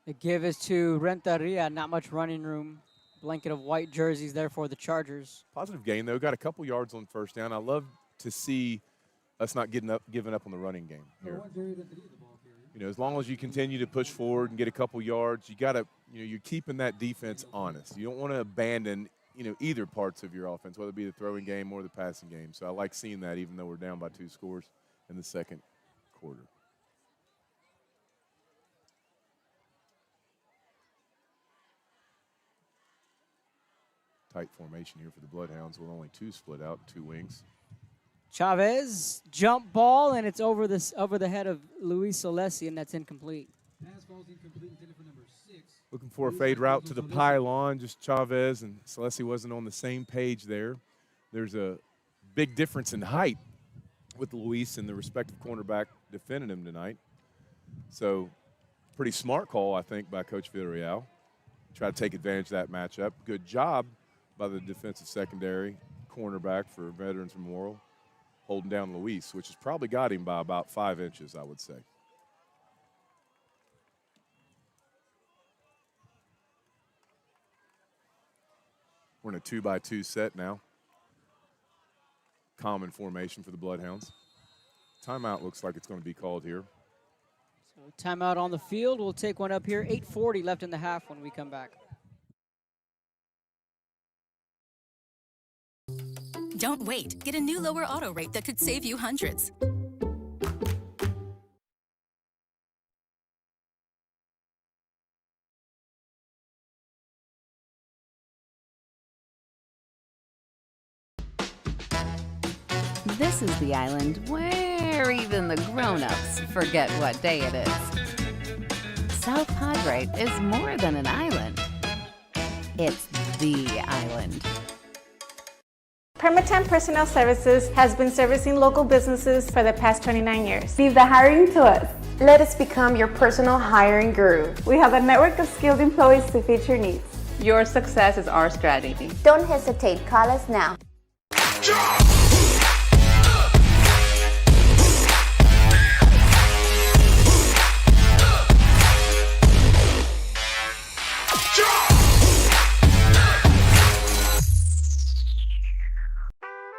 The give is to Renteria, not much running room. Blanket of white jerseys there for the Chargers. Positive gain, though. Got a couple yards on first down. I love to see us not giving up on the running game here. As long as you continue to push forward and get a couple yards, you got to, you're keeping that defense honest. You don't want to abandon, either parts of your offense, whether it be the throwing game or the passing game. So I like seeing that, even though we're down by 2 scores in the second quarter. Tight formation here for the Bloodhounds with only 2 split out, 2 wings. Chavez, jump ball, and it's over the head of Luis Solesi, and that's incomplete. Pass ball is incomplete, intended for number 6. Looking for a fade route to the pylon, just Chavez and Solesi wasn't on the same page there. There's a big difference in height with Luis and the respective cornerback defending him tonight. So pretty smart call, I think, by Coach Villarreal. Try to take advantage of that matchup. Good job by the defensive secondary cornerback for veterans from Morrill, holding down Luis, which has probably got him by about 5 inches, I would say. We're in a 2-by-2 set now. Common formation for the Bloodhounds. Timeout looks like it's going to be called here. So timeout on the field. We'll take one up here. 8:40 left in the half when we come back. Don't wait. Get a new lower auto rate that could save you hundreds. This is the island where even the grown-ups forget what day it is. South Padre is more than an island. It's the island. Permatemp Personnel Services has been servicing local businesses for the past 29 years. Leave the hiring to us. Let us become your personal hiring guru. We have a network of skilled employees to fit your needs. Your success is our strategy. Don't hesitate, call us now.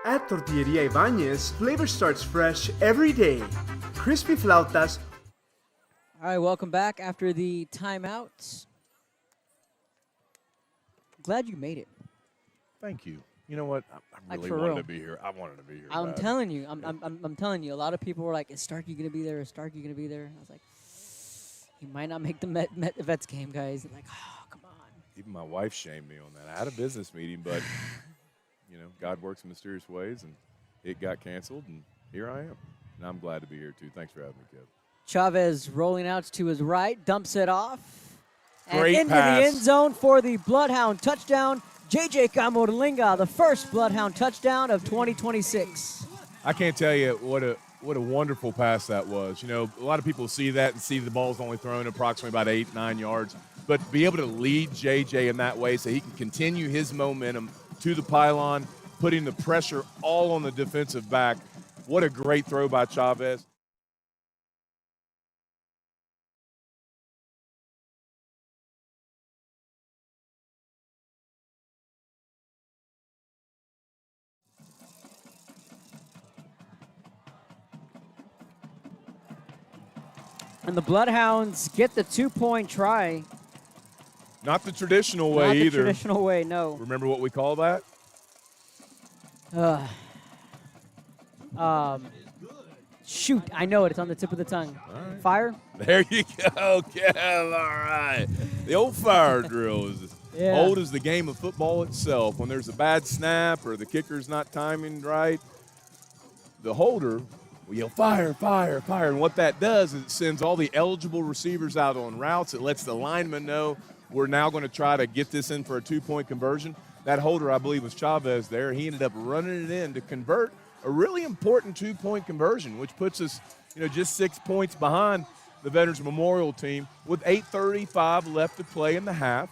At Tortilleria Ibañez, flavor starts fresh every day. Crispy flautas. All right, welcome back after the timeout. Glad you made it. Thank you. You know what? I really for wanted real. to be here. I wanted to be here. I'm bad. telling you. I'm telling you. A lot of people were like, "Is Starkey gonna be there? Is Starkey gonna be there?" I was like, "He might not make the Vets game, guys." Like, oh, come on. Even my wife shamed me on that. I had a business meeting, but you know, God works in mysterious ways, and it got canceled, and here I am. And I'm glad to be here too. Thanks for having me, Kev. Chavez rolling out to his right, dumps it off. Great and into pass. the end zone for the Bloodhound touchdown. J.J. Camolinga, the first Bloodhound touchdown of 2026. I can't tell you what a wonderful pass that was. You know, a lot of people see that and see the ball's only thrown approximately about 8-9 yards. But be able to lead JJ in that way so he can continue his momentum to the pylon, putting the pressure all on the defensive back. What a great throw by Chavez. And the Bloodhounds get the 2-point try. Not the traditional way Not the either. traditional way, no. Remember what we call that? Shoot, I know it. It's on the tip of the tongue. Right. Fire? There you go, Kev. All right. The old fire drill is as old as the game of football itself. When there's a bad snap or the kicker's not timing right, the holder will yell, fire, fire, fire. And what that does is it sends all the eligible receivers out on routes. It lets the linemen know we're now going to try to get this in for a 2-point conversion. That holder, I believe, was Chavez there. He ended up running it in to convert a really important 2-point conversion, which puts us, just 6 points behind the Veterans Memorial team with 8:35 left to play in the half.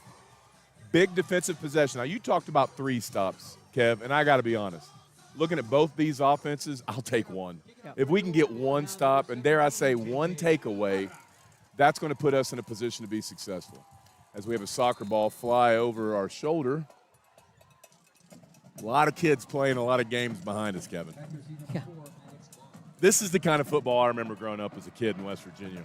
Big defensive possession. Now, you talked about 3 stops, Kev, and I got to be honest. Looking at both these offenses, I'll take one. Yep. If we can get 1 stop, and dare I say 1 takeaway, that's going to put us in a position to be successful. As we have a soccer ball fly over our shoulder. A lot of kids playing a lot of games behind us, Kevin. Yeah. This is the kind of football I remember growing up as a kid in West Virginia.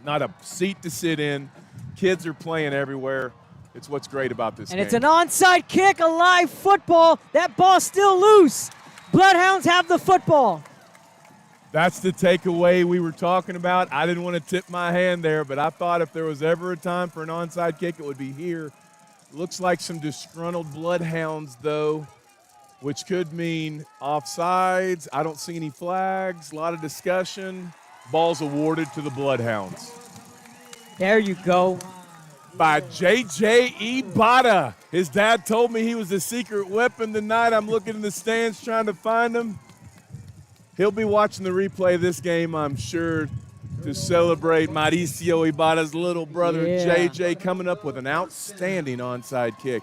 Not a seat to sit in. Kids are playing everywhere. It's what's great about this game. And it's an onside kick, a live football. That ball's still loose. Bloodhounds have the football. That's the takeaway we were talking about. I didn't want to tip my hand there, but I thought if there was ever a time for an onside kick, it would be here. Looks like some disgruntled Bloodhounds, though, which could mean offsides. I don't see any flags. A lot of discussion. Ball's awarded to the Bloodhounds. There you go. By J.J. Ibata. His dad told me he was a secret weapon tonight. I'm looking in the stands trying to find him. He'll be watching the replay of this game, I'm sure, to celebrate Mauricio Ibata's little brother, J.J., coming up with an outstanding onside kick.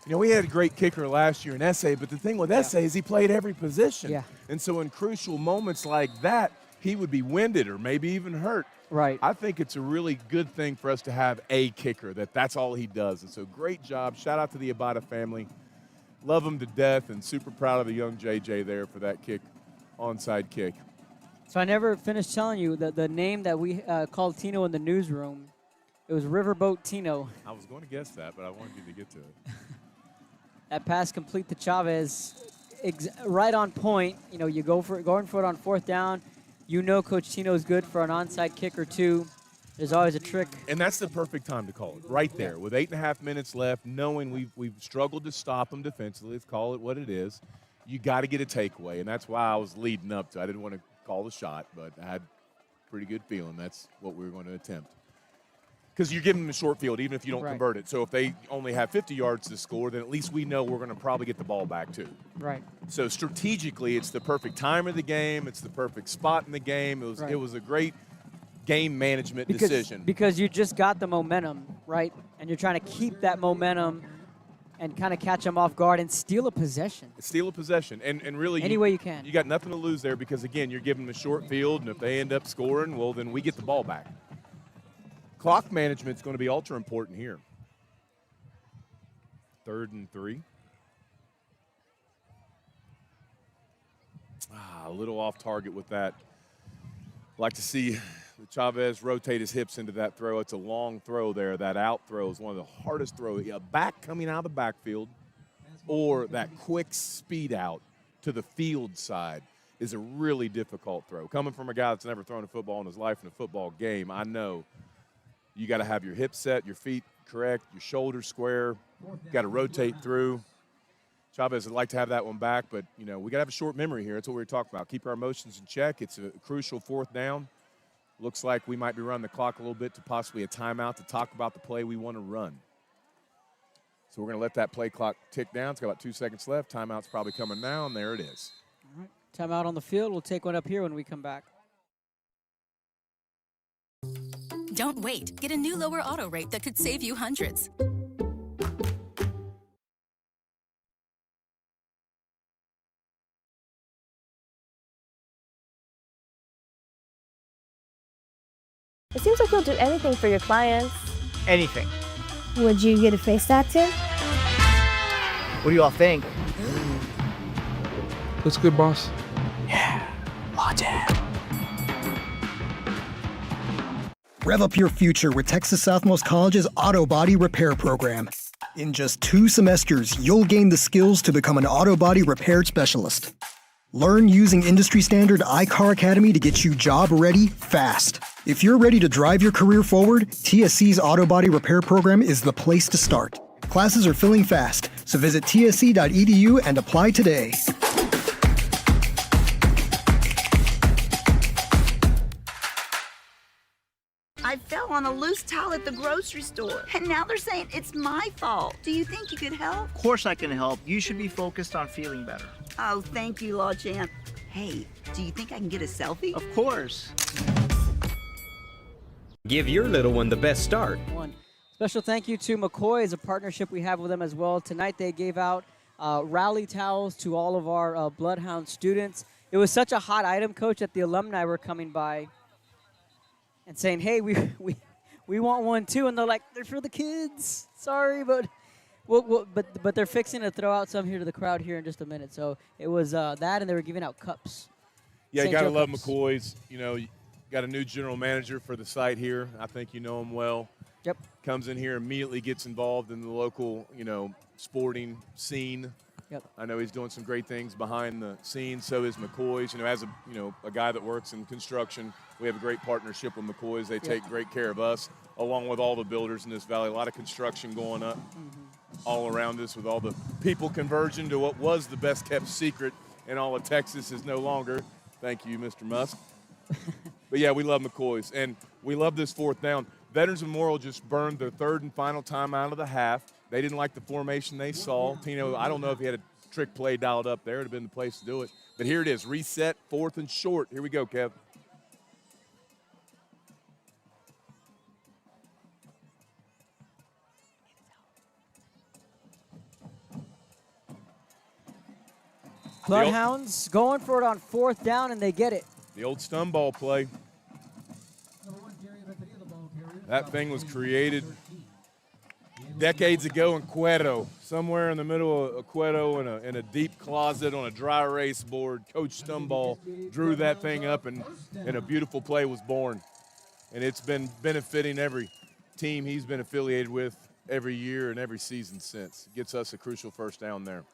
We had a great kicker last year in SA, but the thing with SA is he played every position. Yeah. And so in crucial moments like that, he would be winded or maybe even hurt. Right. I think it's a really good thing for us to have a kicker, that's all he does. And so great job. Shout out to the Abada family. Love him to death and super proud of the young JJ there for that kick, onside kick. So I never finished telling you the name that we called Tino in the newsroom. It was Riverboat Tino. I was going to guess that, but I wanted you to get to it. That pass complete to Chavez, right on point. You know, you going for it on 4th down. You know Coach Tino is good for an onside kick or two. There's always a trick. And that's the perfect time to call it, right there. With 8.5 minutes left, knowing we've struggled to stop them defensively, let's call it what it is, you got to get a takeaway. And that's why I was leading up to it. I didn't want to call the shot, but I had a pretty good feeling that's what we were going to attempt. Because you're giving them a short field, even if you don't convert it. So if they only have 50 yards to score, then at least we know we're going to probably get the ball back too. Right. So strategically, it's the perfect time of the game. It's the perfect spot in the game. It was a great game management decision. Because you just got the momentum, right? And you're trying to keep that momentum and kind of catch them off guard and steal a possession. Steal a possession. And really, any way you can. You got nothing to lose there because, again, you're giving them a short field, and if they end up scoring, well, then we get the ball back. Clock management is going to be ultra important here. 3rd and 3. A little off target with that. Like to see Chavez rotate his hips into that throw. It's a long throw there. That out throw is one of the hardest throws. A back coming out of the backfield or that quick speed out to the field side is a really difficult throw. Coming from a guy that's never thrown a football in his life in a football game, I know you got to have your hips set, your feet correct, your shoulders square. You got to rotate through. Chavez would like to have that one back, but, you know, we got to have a short memory here. That's what we were talking about. Keep our emotions in check. It's a crucial 4th down. Looks like we might be running the clock a little bit to possibly a timeout to talk about the play we want to run. So we're going to let that play clock tick down. It's got about 2 seconds left. Timeout's probably coming now, and there it is. All right. Timeout on the field. We'll take one up here when we come back. Don't wait. Get a new lower auto rate that could save you hundreds. It seems like you'll do anything for your clients. Anything. Would you get a face tattoo? What do you all think? Looks good, boss. Yeah, latte. Rev up your future with Texas Southmost College's Auto Body Repair Program. In just 2 semesters, you'll gain the skills to become an auto body repair specialist. Learn using industry-standard iCar Academy to get you job-ready fast. If you're ready to drive your career forward, TSC's Auto Body Repair Program is the place to start. Classes are filling fast, so visit tsc.edu and apply today. I fell on a loose towel at the grocery store, and now they're saying it's my fault. Do you think you could help? Of course I can help. You should be focused on feeling better. Oh, thank you, Law Champ. Hey, do you think I can get a selfie? Of course. Give your little one the best start. Special thank you to McCoy. It's a partnership we have with them as well. Tonight they gave out rally towels to all of our Bloodhound students. It was such a hot item, Coach, that the alumni were coming by and saying, hey, we want one too. And they're like, they're for the kids. Sorry, but but they're fixing to throw out some here to the crowd here in just a minute. So it was that, and they were giving out cups. Yeah, you St. got to Joe love cups. McCoy's. You know, you got a new general manager for the site here. I think you know him well. Yep. Comes in here, immediately gets involved in the local, you know, sporting scene. Yep. I know he's doing some great things behind the scenes. So is McCoy's. You know, as a guy that works in construction, we have a great partnership with McCoy's. They take great care of us, along with all the builders in this valley. A lot of construction going up all around us with all the people converging to what was the best kept secret in all of Texas is no longer. Thank you, Mr. Musk. But yeah, we love McCoy's, and we love this 4th down. Veterans Memorial just burned their 3rd and final time out of the half. They didn't like the formation they saw. Tino, I don't know if he had a trick play dialed up there. It would have been the place to do it. But here it is, reset, 4th and short. Here we go, Kev. Bloodhounds going for it on 4th down, and they get it. The old stun ball play. That thing was created decades ago in Cuero, somewhere in the middle of Cuero in a deep closet on a dry erase board. Coach Stumball drew that thing up, and a beautiful play was born. And it's been benefiting every team he's been affiliated with every year and every season since. Gets us a crucial first down there.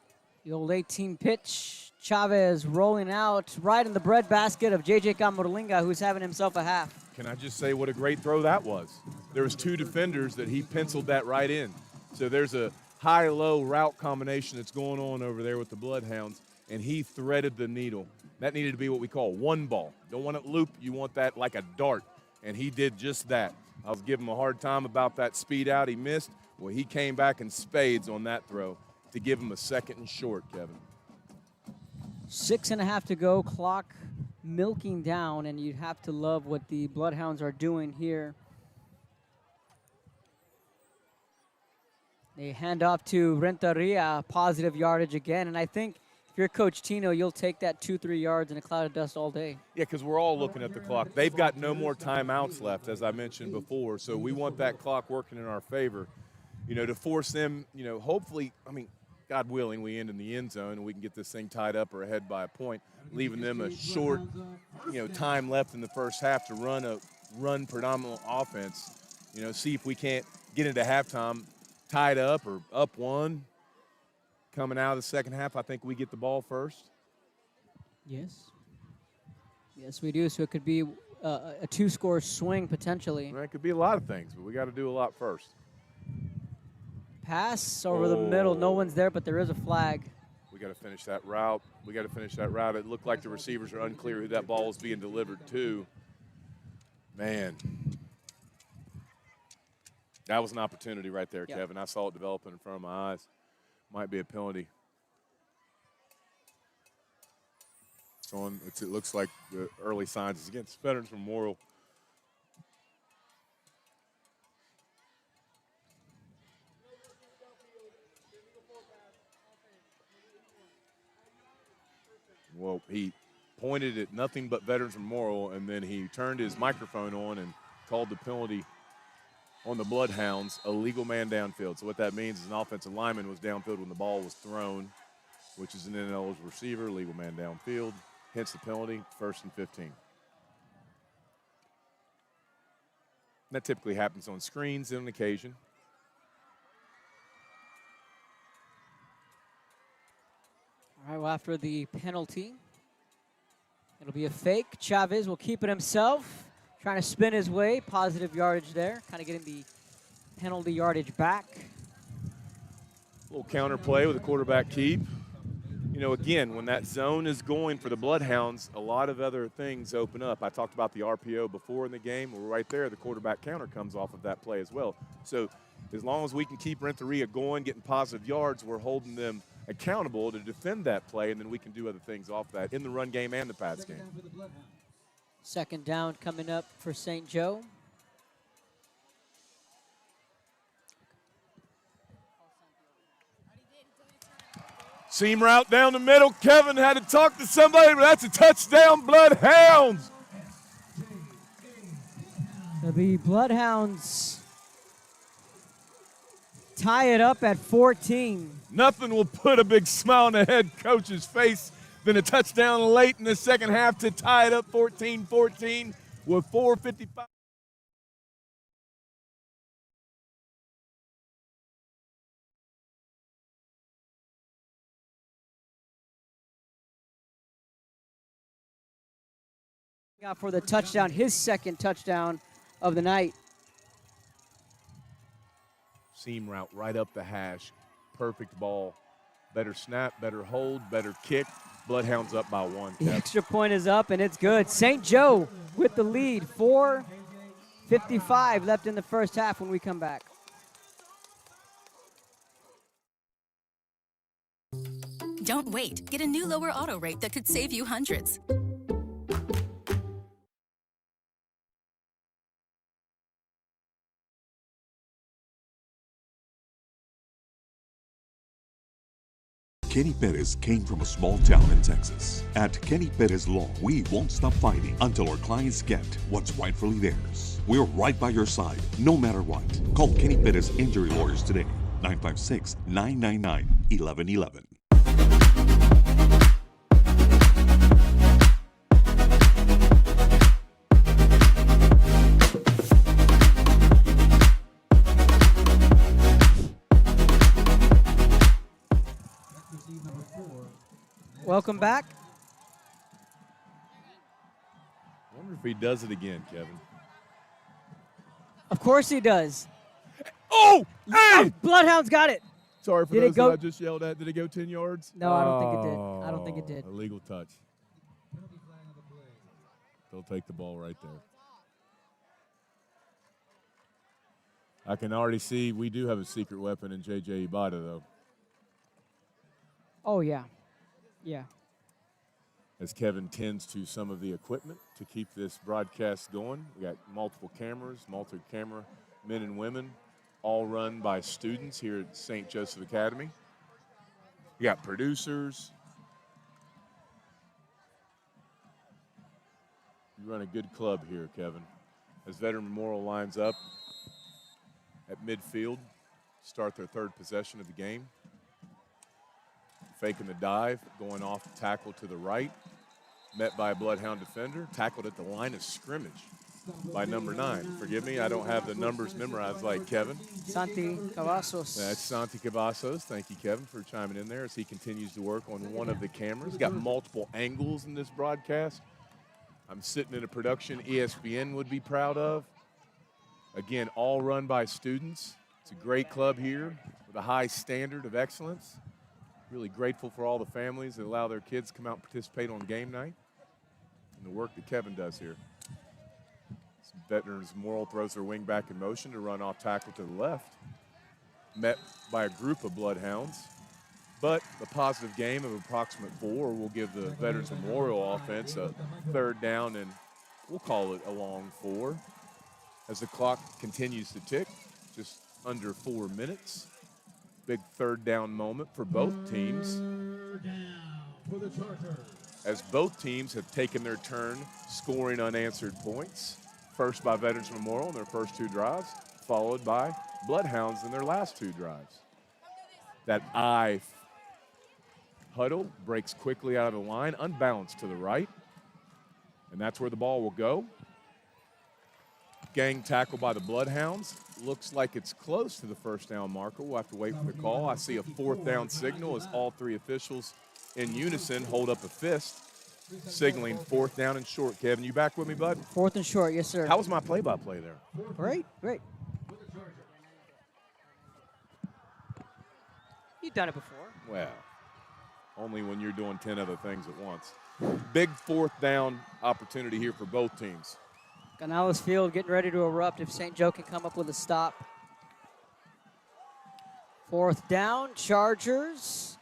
The old 18 pitch. Chavez rolling out right in the breadbasket of J.J. Camurlinga, who's having himself a half. Can I just say what a great throw that was? There was 2 defenders that he penciled that right in. So there's a high-low route combination that's going on over there with the Bloodhounds, and he threaded the needle. That needed to be what we call one ball. Don't want it loop. You want that like a dart, and he did just that. I was giving him a hard time about that speed out he missed. Well, he came back in spades on that throw to give him a second and short, Kevin. 6.5 to go, clock milking down, and you'd have to love what the Bloodhounds are doing here. They hand off to Renteria, positive yardage again, and I think if you're Coach Tino, you'll take that 2-3 yards in a cloud of dust all day. Yeah, because we're all looking at the clock. They've got no more timeouts left, as I mentioned before, so we want that clock working in our favor, you know, to force them, you know, hopefully, I mean, God willing, we end in the end zone and we can get this thing tied up or ahead by a point, leaving them a short, you know, time left in the first half to run predominant offense. You know, see if we can't get into halftime tied up or up one. Coming out of the second half, I think we get the ball first. Yes. Yes, we do. So it could be a 2-score swing potentially. Well, it could be a lot of things, but we got to do a lot first. Pass over the middle. No one's there, but there is a flag. We got to finish that route. It looked like the receivers are unclear who that ball is being delivered to. Man. That was an opportunity right there, yep. Kevin. I saw it developing in front of my eyes. Might be a penalty. It looks like the early signs is against Veterans Memorial. Well, he pointed at nothing but Veterans Memorial, and then he turned his microphone on and called the penalty on the Bloodhounds, a legal man downfield. So what that means is an offensive lineman was downfield when the ball was thrown, which is an ineligible receiver, legal man downfield, hence the penalty, 1st and 15. That typically happens on screens on occasion. All right, well, after the penalty, it'll be a fake. Chavez will keep it himself, trying to spin his way. Positive yardage there, kind of getting the penalty yardage back. A little counter play with a quarterback keep. You know, again, when that zone is going for the Bloodhounds, a lot of other things open up. I talked about the RPO before in the game. Well, right there, the quarterback counter comes off of that play as well. So as long as we can keep Renteria going, getting positive yards, we're holding them accountable to defend that play, and then we can do other things off that in the run game and the pass game. Second down coming up for St. Joe. Seam route down the middle. Kevin had to talk to somebody, but that's a touchdown, Bloodhounds. So the Bloodhounds tie it up at 14. Nothing will put a big smile on the head coach's face than a touchdown late in the second half to tie it up 14-14 with 4:55. For the touchdown, his second touchdown of the night. Seam route right up the hash. Perfect ball. Better snap, better hold, better kick. Bloodhounds up by 1. The extra point is up, and it's good. St. Joe with the lead. 4:55 left in the first half when we come back. Don't wait. Get a new lower auto rate that could save you hundreds. Kenny Perez came from a small town in Texas. At Kenny Perez Law, we won't stop fighting until our clients get what's rightfully theirs. We're right by your side, no matter what. Call Kenny Perez Injury Lawyers today, 956-999-1111. Welcome back. I wonder if he does it again, Kevin. Of course he does. Oh! Hey! Bloodhounds got it. Sorry for Did it those go? that I just yelled at. Did it go 10 yards? No, I don't think it did. I don't think it did. Illegal touch. They'll take the ball right there. I can already see we do have a secret weapon in J.J. Ibata, though. Oh, yeah. Yeah. As Kevin tends to some of the equipment to keep this broadcast going. We got multiple cameras, multi-camera men and women, all run by students here at St. Joseph Academy. We got producers. You run a good club here, Kevin. As Veteran Memorial lines up at midfield, start their third possession of the game. Faking the dive, going off tackle to the right. Met by a Bloodhound defender, tackled at the line of scrimmage by number 9. Forgive me, I don't have the numbers memorized like Kevin. Santi Cavazos. That's Santi Cavazos. Thank you, Kevin, for chiming in there as he continues to work on one of the cameras. He's got multiple angles in this broadcast. I'm sitting in a production ESPN would be proud of. Again, all run by students. It's a great club here with a high standard of excellence. Really grateful for all the families that allow their kids to come out and participate on game night and the work that Kevin does here. Veterans Memorial throws their wing back in motion to run off tackle to the left. Met by a group of Bloodhounds. But the positive game of approximate 4 will give the Veterans Memorial offense a third down, and we'll call it a long 4. As the clock continues to tick, just under 4 minutes. Big third down moment for both teams. As both teams have taken their turn scoring unanswered points. First by Veterans Memorial in their first 2 drives, followed by Bloodhounds in their last 2 drives. That I huddle breaks quickly out of the line, unbalanced to the right. And that's where the ball will go. Gang tackle by the Bloodhounds. Looks like it's close to the first down marker. We'll have to wait for the call. I see a 4th down signal as all 3 officials in unison hold up a fist, signaling 4th down and short. Kevin, you back with me, bud? 4th and short, yes, sir. How was my play-by-play there? Great, great. You've done it before. Well, only when you're doing 10 other things at once. Big 4th down opportunity here for both teams. Canales Field getting ready to erupt if St. Joe can come up with a stop. 4th down, Chargers.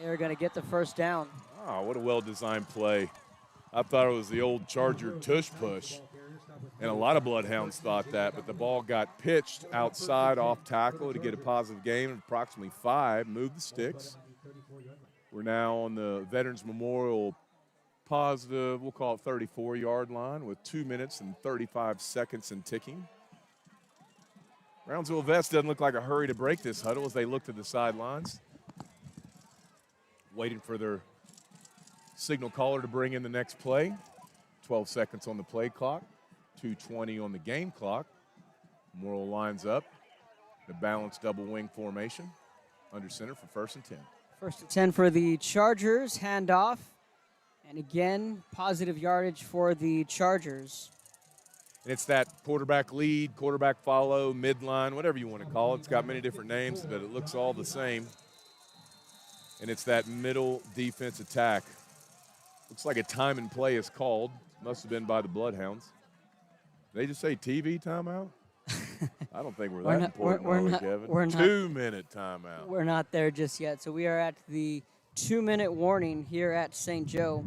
They're going to get the first down. Oh, what a well-designed play. I thought it was the old Charger tush push. And a lot of Bloodhounds thought that, but the ball got pitched outside off tackle to get a positive gain of approximately 5. Move the sticks. We're now on the Veterans Memorial positive, we'll call it 34-yard line with 2 minutes and 35 seconds and ticking. Brownsville Vets doesn't look like a hurry to break this huddle as they look to the sidelines. Waiting for their signal caller to bring in the next play. 12 seconds on the play clock, 2:20 on the game clock. Memorial lines up, the balanced double wing formation under center for 1st and 10. 1st and 10 for the Chargers, handoff. And again, positive yardage for the Chargers. And it's that quarterback lead, quarterback follow, midline, whatever you want to call it. It's got many different names, but it looks all the same. And it's that middle defense attack. Looks like a time and play is called. Must have been by the Bloodhounds. Did they just say TV timeout? I don't think we're that important, are we, Kevin? 2-minute timeout. We're not there just yet. So we are at the 2-minute warning here at St. Joe.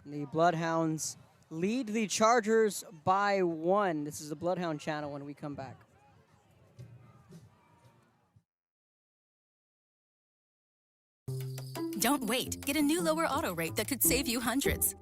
The Bloodhounds lead the Chargers by 1. This is the Bloodhound Channel when we come back. Don't wait. Get a new lower auto rate that could save you hundreds.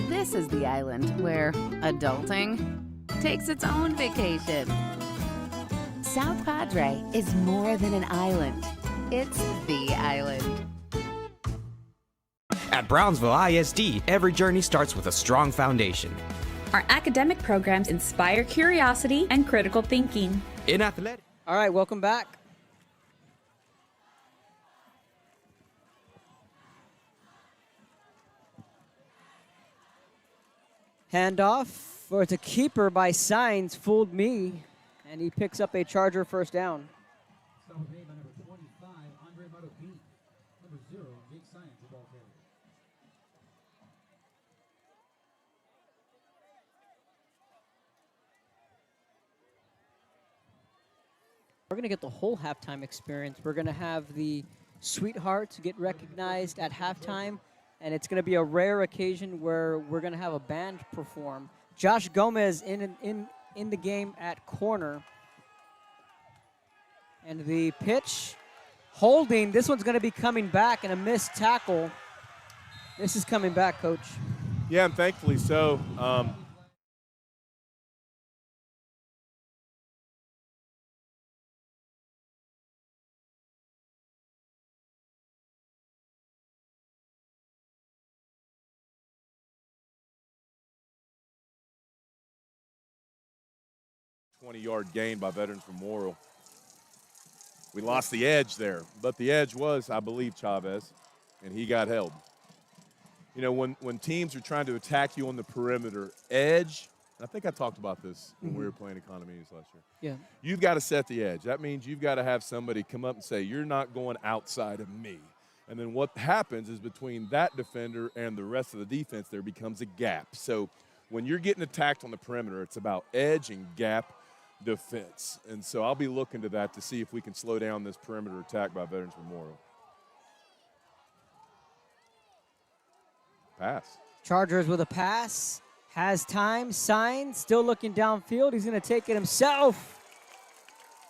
This is the island where adulting takes its own vacation. South Padre is more than an island. It's the island. At Brownsville ISD, every journey starts with a strong foundation. Our academic programs inspire curiosity and critical thinking. In athletics. All right, welcome back. Handoff for it's a keeper by Signs, fooled me, and he picks up a Charger first down. Start with name by number 25, Andre Madopi. Number 0, Jake Science, the ball carrier. We're going to get the whole halftime experience. We're going to have the Sweethearts get recognized at halftime, and it's going to be a rare occasion where we're going to have a band perform. Josh Gomez in the game at corner. And the pitch, holding. This one's going to be coming back, and a missed tackle. This is coming back, Coach. Yeah, and thankfully so. 20-yard gain by Veterans Memorial. We lost the edge there, but the edge was, I believe, Chavez, and he got held. You know, when teams are trying to attack you on the perimeter, edge, and I think I talked about this when we were playing Economies last year. Yeah. You've got to set the edge. That means you've got to have somebody come up and say, you're not going outside of me. And then what happens is between that defender and the rest of the defense, there becomes a gap. So when you're getting attacked on the perimeter, it's about edge and gap defense. And so I'll be looking to that to see if we can slow down this perimeter attack by Veterans Memorial. Pass. Chargers with a pass. Has time. Signs. Still looking downfield. He's going to take it himself.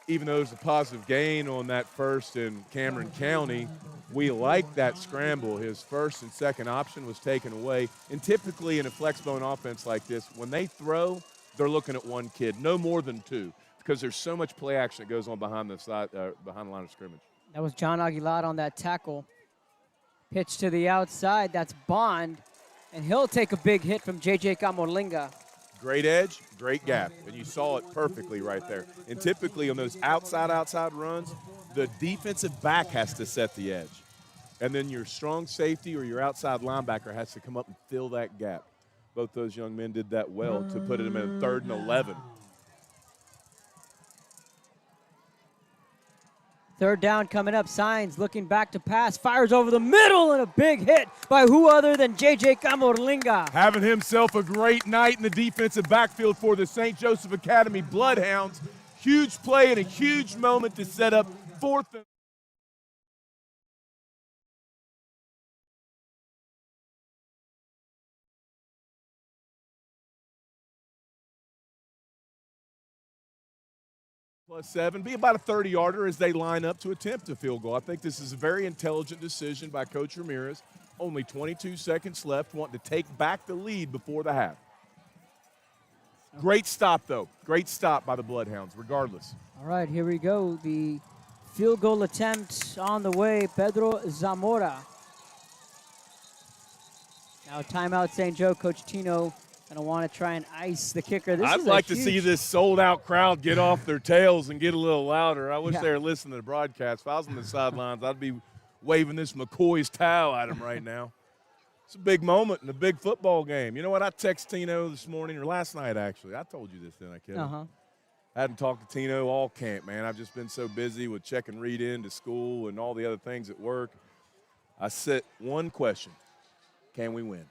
Even though there's a positive gain on that first in Cameron County, we like that scramble. His first and second option was taken away. And typically in a flex bone offense like this, when they throw, they're looking at one kid, no more than two, because there's so much play action that goes on behind the side, behind the line of scrimmage. That was John Aguilar on that tackle. Pitch to the outside. That's Bond, and he'll take a big hit from J.J. Camolinga. Great edge, great gap, and you saw it perfectly right there. And typically on those outside runs, the defensive back has to set the edge. And then your strong safety or your outside linebacker has to come up and fill that gap. Both those young men did that well to put him in 3rd and 11. 3rd down coming up. Signs looking back to pass. Fires over the middle, and a big hit by who other than J.J. Camolinga. Having himself a great night in the defensive backfield for the St. Joseph Academy Bloodhounds. Huge play and a huge moment to set up 4th and +7, be about a 30-yarder as they line up to attempt a field goal. I think this is a very intelligent decision by Coach Ramirez. Only 22 seconds left, wanting to take back the lead before the half. Great stop, though. Great stop by the Bloodhounds, regardless. All right, here we go. The field goal attempt on the way. Pedro Zamora. Now timeout St. Joe. Coach Tino going to want to try and ice the kicker. I'd like to see this sold-out crowd get off their tails and get a little louder. I wish they were listening to the broadcast. If I was on the sidelines, I'd be waving this McCoy's towel at them right now. It's a big moment in a big football game. You know what? I texted Tino this morning, or last night, actually. I told you this, didn't I, Kevin? Uh-huh. I hadn't talked to Tino all camp, man. I've just been so busy with checking Reed into school and all the other things at work. I set one question: can we win?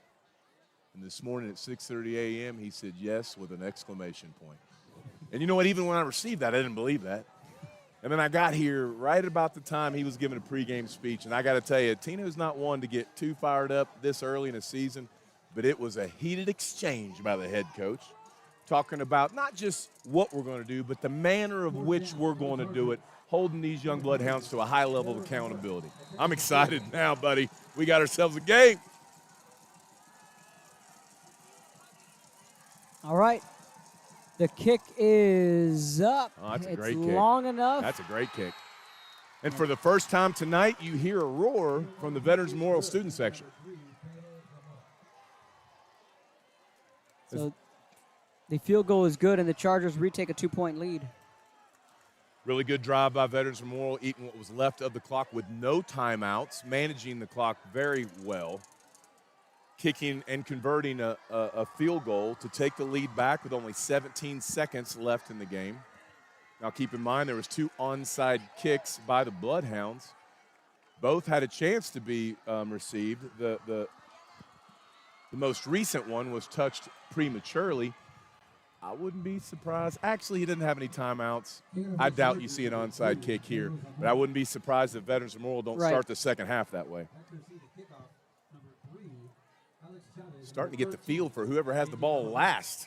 And this morning at 6:30 a.m., he said yes with an exclamation point. And you know what? Even when I received that, I didn't believe that. And then I got here right about the time he was giving a pregame speech. And I got to tell you, Tino's not one to get too fired up this early in the season, but it was a heated exchange by the head coach, talking about not just what we're going to do, but the manner of which we're going to do it, holding these young bloodhounds to a high level of accountability. I'm excited now, buddy. We got ourselves a game. All right. The kick is up. Oh, that's a it's great kick. Long enough. That's a great kick. And for the first time tonight, you hear a roar from the Veterans Memorial student section. So the field goal is good, and the Chargers retake a 2-point lead. Really good drive by Veterans Memorial, eating what was left of the clock with no timeouts, managing the clock very well, kicking and converting a field goal to take the lead back with only 17 seconds left in the game. Now keep in mind there was 2 onside kicks by the Bloodhounds. Both had a chance to be received. The most recent one was touched prematurely. I wouldn't be surprised. Actually, he didn't have any timeouts. I doubt you see an onside kick here, but I wouldn't be surprised if Veterans Memorial don't start the second half that way. Starting to get the feel for whoever has the ball last.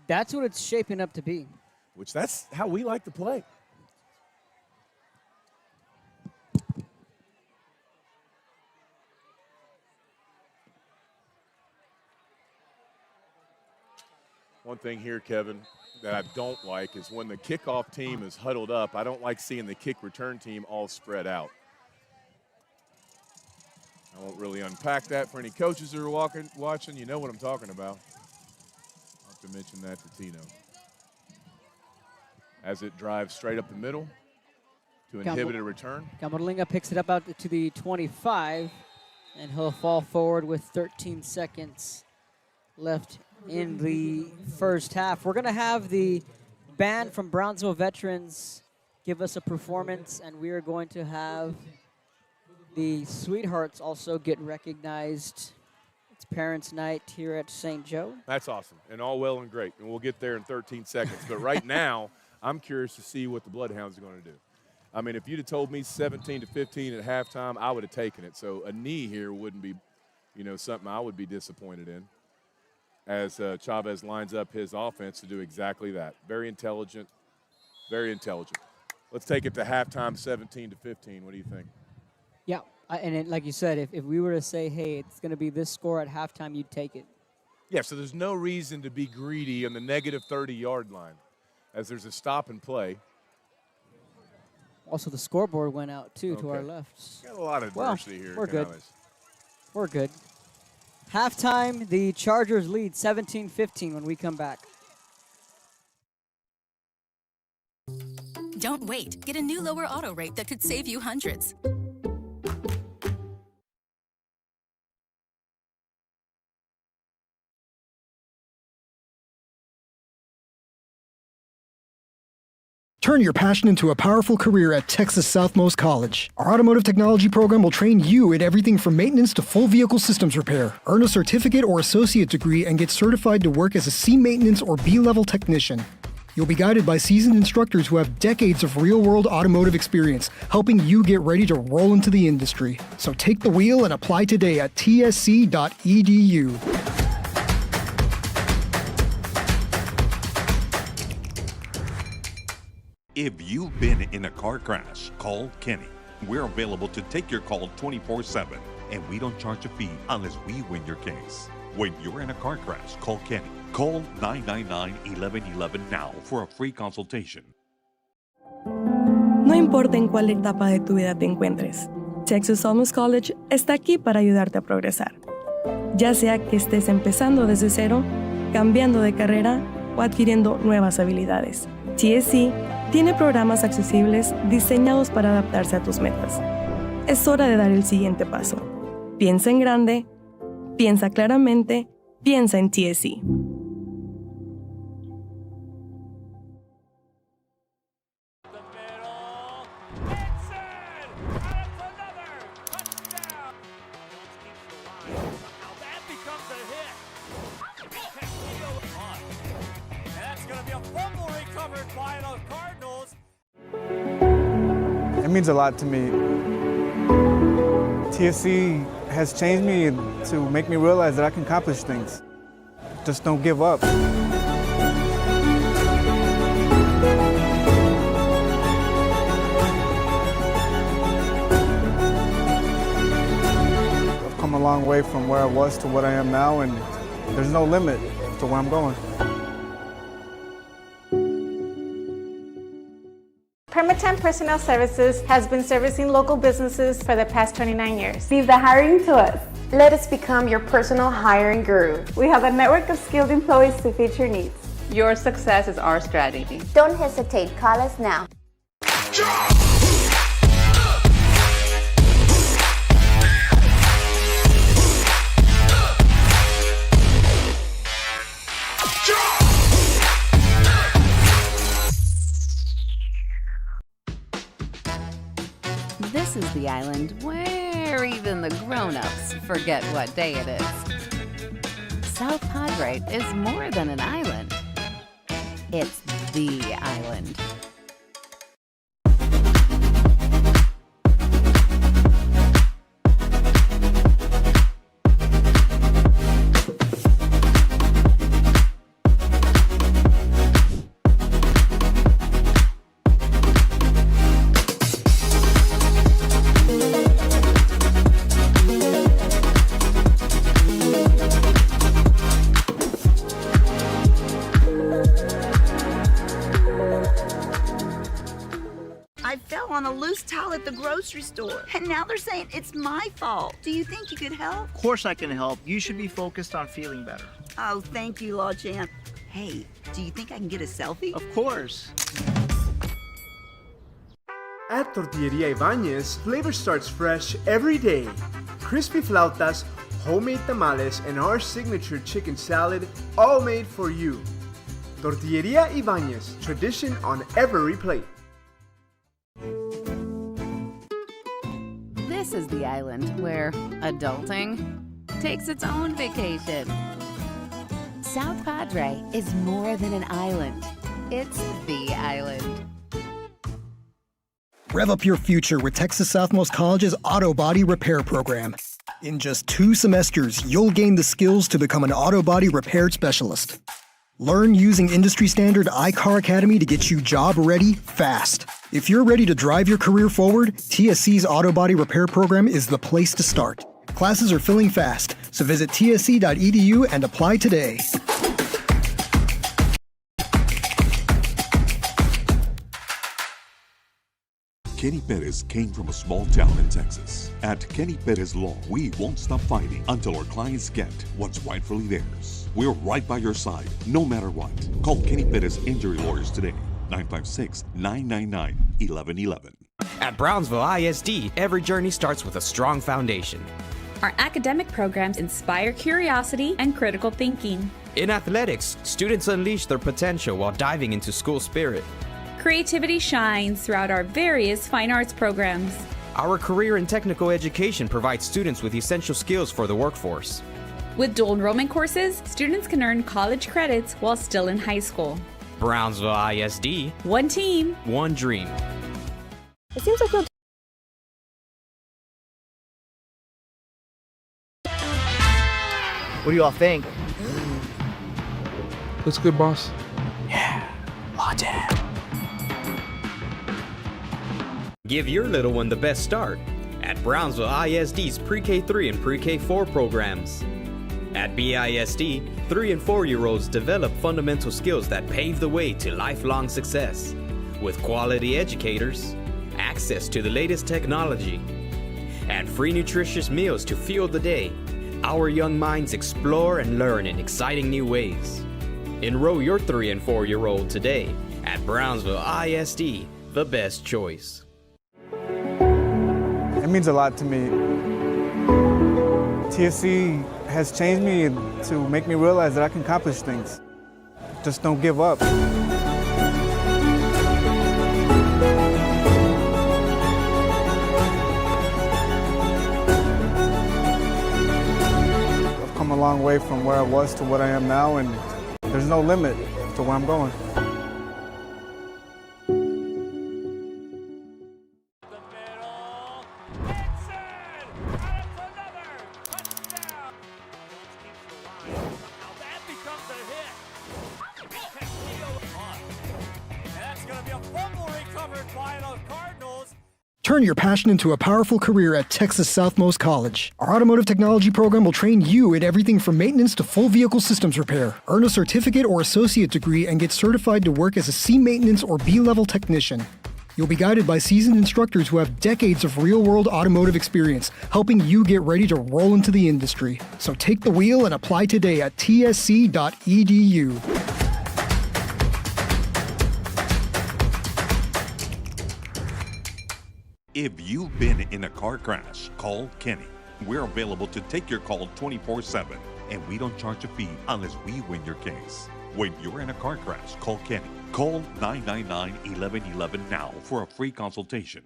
That's what it's shaping up to be. Which that's how we like to play. One thing here, Kevin, that I don't like is when the kickoff team is huddled up, I don't like seeing the kick return team all spread out. I won't really unpack that for any coaches who are watching. You know what I'm talking about. I'll have to mention that to Tino. As it drives straight up the middle to inhibit a return. Camarillo picks it up out to the 25, and he'll fall forward with 13 seconds left in the first half. We're going to have the band from Brownsville Veterans give us a performance, and we are going to have the Sweethearts also get recognized. It's Parents' Night here at St. Joe. That's awesome, and all well and great, and we'll get there in 13 seconds. But right now, I'm curious to see what the Bloodhounds are going to do. I mean, if you'd have told me 17-15 at halftime, I would have taken it. So a knee here wouldn't be, something I would be disappointed in, as Chavez lines up his offense to do exactly that. Very intelligent, very intelligent. Let's take it to halftime, 17-15. What do you think? Yeah, like you said, if we were to say, hey, it's going to be this score at halftime, you'd take it. Yeah, so there's no reason to be greedy on the negative 30-yard line, as there's a stop and play. Also, the scoreboard went out, too, to our left. Got a lot of diversity here. We're good. We're good. Halftime, the Chargers lead 17-15 when we come back. Don't wait. Get a new lower auto rate that could save you hundreds. Turn your passion into a powerful career at Texas Southmost College. Our automotive technology program will train you in everything from maintenance to full vehicle systems repair. Earn a certificate or associate degree and get certified to work as a C maintenance or B-level technician. You'll be guided by seasoned instructors who have decades of real-world automotive experience, helping you get ready to roll into the industry. So take the wheel and apply today at tsc.edu. If you've been in a car crash, call Kenny. We're available to take your call 24/7, and we don't charge a fee unless we win your case. When you're in a car crash, call Kenny. Call 999-1111 now for a free consultation. No importa en cuál etapa de tu vida te encuentres, Texas Southmost College está aquí para ayudarte a progresar. Ya sea que estés empezando desde cero, cambiando de carrera o adquiriendo nuevas habilidades, TSC tiene programas accesibles diseñados para adaptarse a tus metas. Es hora de dar el siguiente paso. Piensa en grande, piensa claramente, piensa en TSC. That's going to be a fumble recovered by the Cardinals. means a lot to me. TSC has changed me to make me realize that I can accomplish things. Just don't give up. I've come a long way from where I was to what I am now, and there's no limit to where I'm going. Permatemp Personnel Services has been servicing local businesses for the past 29 years. Leave the hiring to us. Let us become your personal hiring guru. We have a network of skilled employees to fit your needs. Your success is our strategy. Don't hesitate, call us now. This is the island where even the grown-ups forget what day it is. South Padre is more than an island. It's the island. I fell on a loose towel at the grocery store, and now they're saying it's my fault. Do you think you could help? Of course I can help. You should be focused on feeling better. Oh, thank you, Law Champ. Hey, do you think I can get a selfie? Of course. At Tortilleria Ibañez, flavor starts fresh every day. Crispy flautas, homemade tamales, and our signature chicken salad, all made for you. Tortilleria Ibañez, tradition on every plate. This is the island where adulting takes its own vacation. South Padre is more than an island. It's the island. Rev up your future with Texas Southmost College's Auto Body Repair Program. In just 2 semesters, you'll gain the skills to become an auto body repair specialist. Learn using industry standard iCar Academy to get you job ready fast. If you're ready to drive your career forward, TSC's Auto Body Repair Program is the place to start. Classes are filling fast, so visit tsc.edu and apply today. Kenny Perez came from a small town in Texas. At Kenny Perez Law, we won't stop fighting until our clients get what's rightfully theirs. We're right by your side, no matter what. Call Kenny Perez Injury Lawyers today, 956-999-1111. At Brownsville ISD, every journey starts with a strong foundation. Our academic programs inspire curiosity and critical thinking. In athletics, students unleash their potential while diving into school spirit. Creativity shines throughout our various fine arts programs. Our career and technical education provides students with essential skills for the workforce. With dual enrollment courses, students can earn college credits while still in high school. Brownsville ISD. One team. One dream. It seems like you'll What do you all think? Looks good, boss. Yeah, Latte. Give your little one the best start at Brownsville ISD's Pre-K3 and Pre-K4 programs. At BISD, 3 and 4-year-olds develop fundamental skills that pave the way to lifelong success. With quality educators, access to the latest technology, and free nutritious meals to fuel the day, our young minds explore and learn in exciting new ways. Enroll your 3 and 4-year-old today at Brownsville ISD, the best choice. It means a lot to me. TSC has changed me to make me realize that I can accomplish things. Just don't give up. I've come a long way from where I was to what I am now, and there's no limit to where I'm going. Turn your passion into a powerful career at Texas Southmost College. Our automotive technology program will train you in everything from maintenance to full vehicle systems repair. Earn a certificate or associate degree and get certified to work as a C maintenance or B-level technician. You'll be guided by seasoned instructors who have decades of real-world automotive experience, helping you get ready to roll into the industry. So take the wheel and apply today at tsc.edu. If you've been in a car crash, call Kenny. We're available to take your call 24/7, and we don't charge a fee unless we win your case. When you're in a car crash, call Kenny. Call 999-1111 now for a free consultation.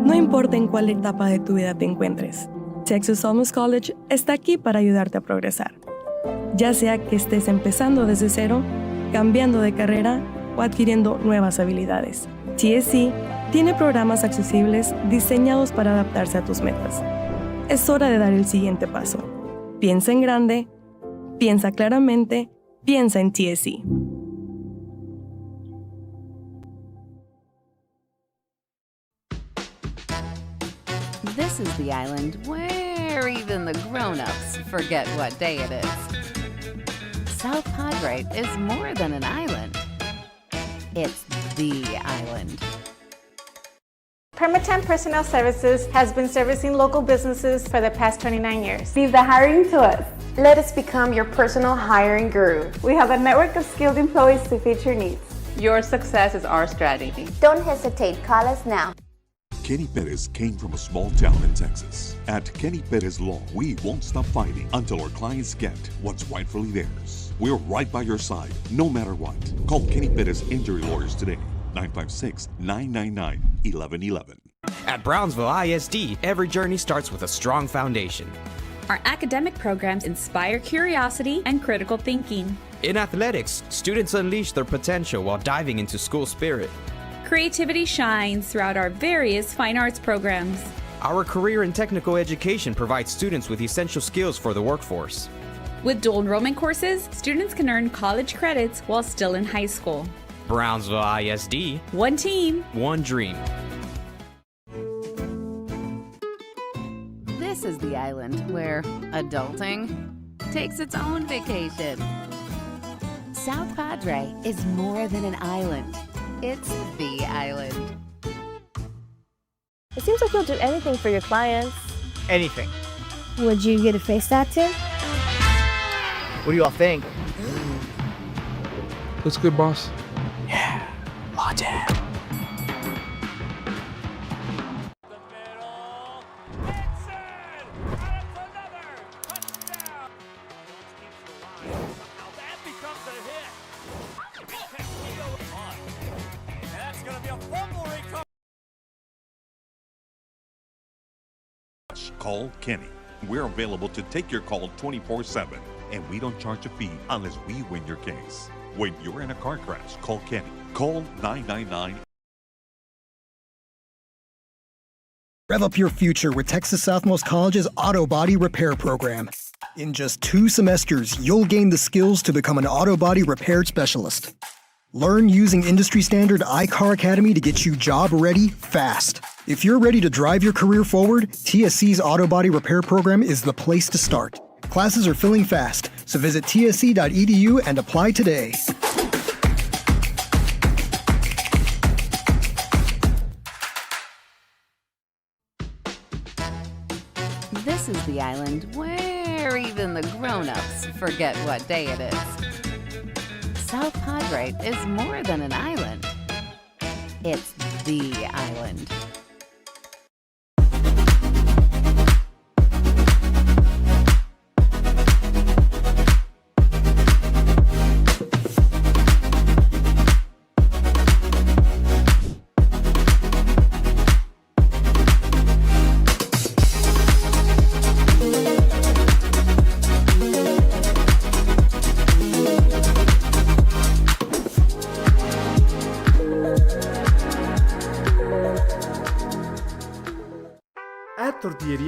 No importa en cuál etapa de tu vida te encuentres, Texas Southmost College está aquí para ayudarte a progresar. Ya sea que estés empezando desde cero, cambiando de carrera o adquiriendo nuevas habilidades, TSC tiene programas accesibles diseñados para adaptarse a tus metas. Es hora de dar el siguiente paso. Piensa en grande, piensa claramente, piensa en TSC. This is the island where even the grown-ups forget what day it is. South Padre is more than an island. It's the island. Permatemp Personnel Services has been servicing local businesses for the past 29 years. Leave the hiring to us. Let us become your personal hiring guru. We have a network of skilled employees to fit your needs. Your success is our strategy. Don't hesitate, call us now. Kenny Perez came from a small town in Texas. At Kenny Perez Law, we won't stop fighting until our clients get what's rightfully theirs. We're right by your side, no matter what. Call Kenny Perez Injury Lawyers today, 956-999-1111. At Brownsville ISD, every journey starts with a strong foundation. Our academic programs inspire curiosity and critical thinking. In athletics, students unleash their potential while diving into school spirit. Creativity shines throughout our various fine arts programs. Our career and technical education provides students with essential skills for the workforce. With dual enrollment courses, students can earn college credits while still in high school. Brownsville ISD. One team. One dream. This is the island where adulting takes its own vacation. South Padre is more than an island. It's the island. It seems like you'll do anything for your clients. Anything. Would you get a face tattoo? What do you all think? Looks good, boss. Yeah, Latte. Call Kenny. We're available to take your call 24/7, and we don't charge a fee unless we win your case. When you're in a car crash, call Kenny. Call 999. Rev up your future with Texas Southmost College's Auto Body Repair Program. In just 2 semesters, you'll gain the skills to become an auto body repair specialist. Learn using industry standard iCar Academy to get you job ready fast. If you're ready to drive your career forward, TSC's Auto Body Repair Program is the place to start. Classes are filling fast, so visit tsc.edu and apply today. This is the island where even the grown-ups forget what day it is. South Padre is more than an island. It's the island.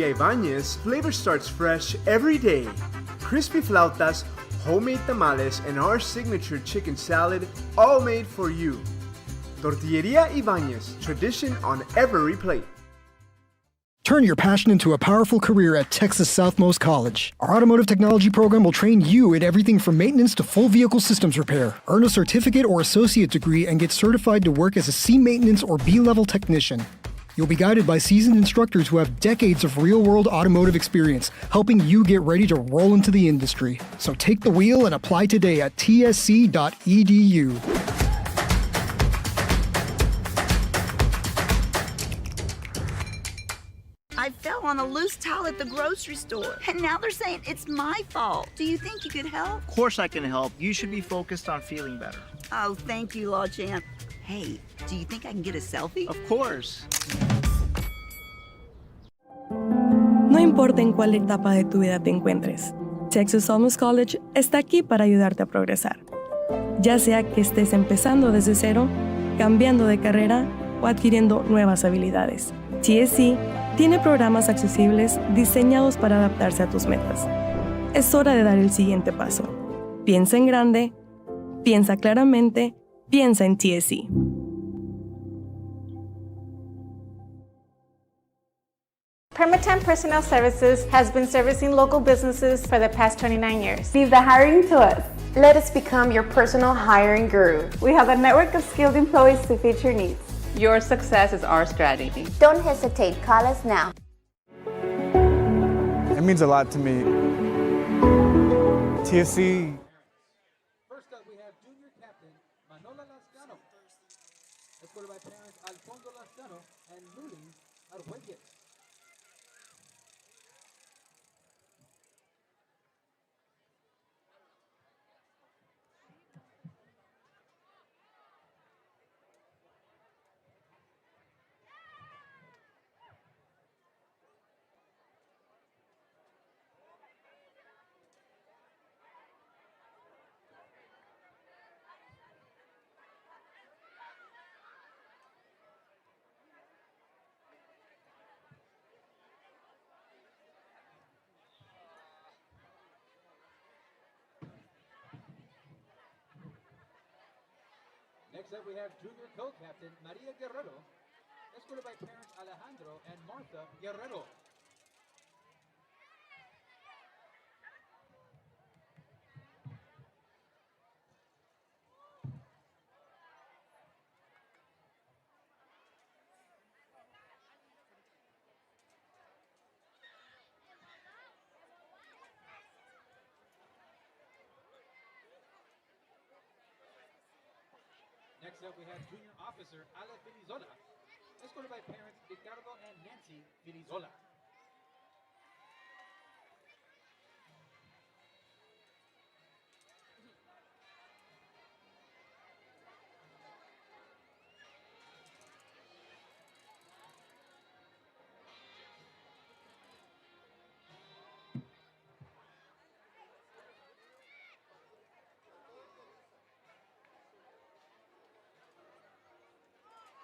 Tortilla Ibanez, flavor starts fresh every day. Crispy flautas, homemade tamales, and our signature chicken salad, all made for you. Tortilleria Ibanez, tradition on every plate. Turn your passion into a powerful career at Texas Southmost College. Our automotive technology program will train you in everything from maintenance to full vehicle systems repair. Earn a certificate or associate degree and get certified to work as a C maintenance or B level technician. You'll be guided by seasoned instructors who have decades of real-world automotive experience, helping you get ready to roll into the industry. So take the wheel and apply today at tsc.edu. I fell on a loose towel at the grocery store, and now they're saying it's my fault. Do you think you could help? Of course I can help. You should be focused on feeling better. Oh, thank you, Law Champ. Hey, do you think I can get a selfie? Of course. No importa en cuál etapa de tu vida te encuentres, Texas Almost College está aquí para ayudarte a progresar. Ya sea que estés empezando desde cero, cambiando de carrera o adquiriendo nuevas habilidades, TSC tiene programas accesibles diseñados para adaptarse a tus metas. Es hora de dar el siguiente paso. Piensa en grande, piensa claramente, piensa en TSC. Permatemp Personnel Services has been servicing local businesses for the past 29 years. Leave the hiring to us. Let us become your personal hiring guru. We have a network of skilled employees to fit your needs. Your success is our strategy. Don't hesitate, call us now. It means a lot to me. TSC. First up, we have junior captain Manola Lascano, escorted by parents Alfonso Lascano and Luli Arguelles. Next up, we have junior co-captain Maria Guerrero, escorted by parents Alejandro and Martha Guerrero. Next up, we have junior officer Ale Filizola, escorted by parents Ricardo and Nancy Filizola.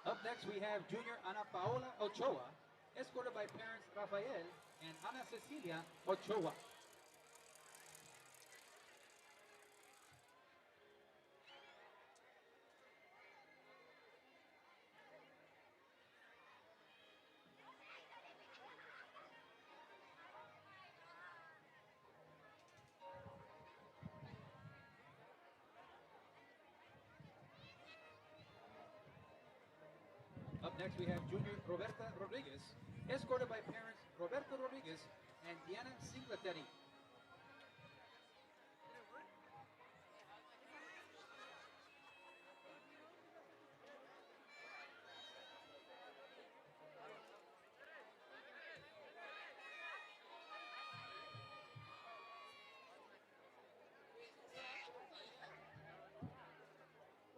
Up next, we have junior Ana Paola Ochoa, escorted by parents Rafael and Ana Cecilia Ochoa. Up next, we have junior Roberta Rodriguez, escorted by parents Roberto Rodriguez and Diana Singletary.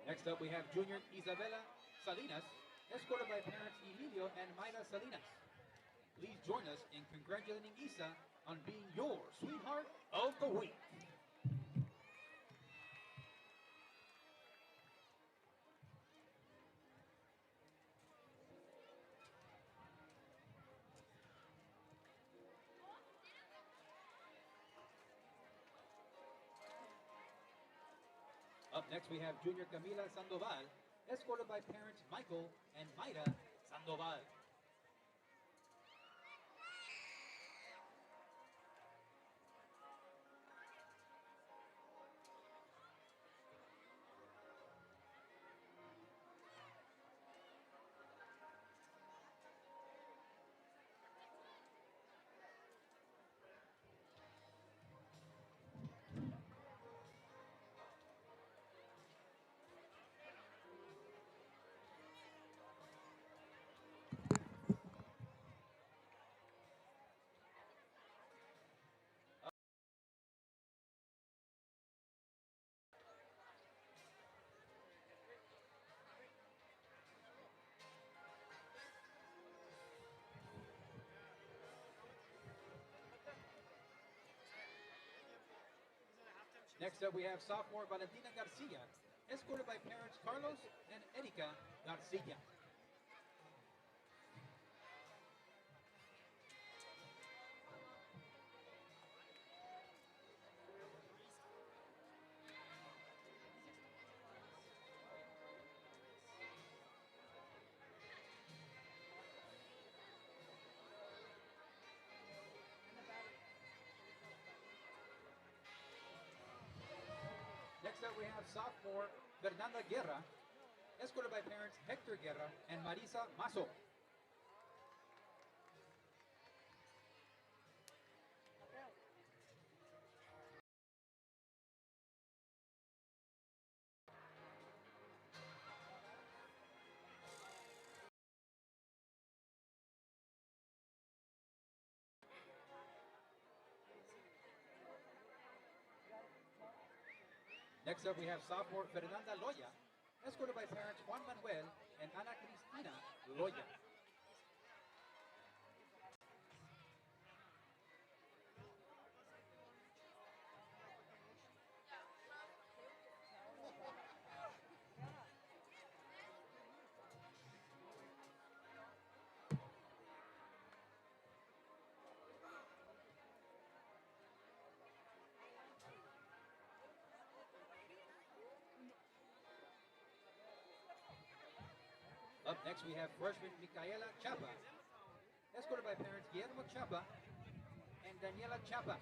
Next up, we have junior Isabela Salinas, escorted by parents Emilio and Mayra Salinas. Please join us in congratulating Isa on being your sweetheart of the week. Up next, we have Junior Camila Sandoval, escorted by parents Michael and Mayra Sandoval. Next up, we have sophomore Valentina Garcia, escorted by parents Carlos and Erika Garcia. Next up, we have sophomore Fernanda Guerra, escorted by parents Hector Guerra and Marisa Mazo. Next up, we have sophomore Fernanda Loya, escorted by parents Juan Manuel and Ana Cristina Loya. Up next, we have freshman Micaela Chapa, escorted by parents Guillermo Chapa and Daniela Chapa.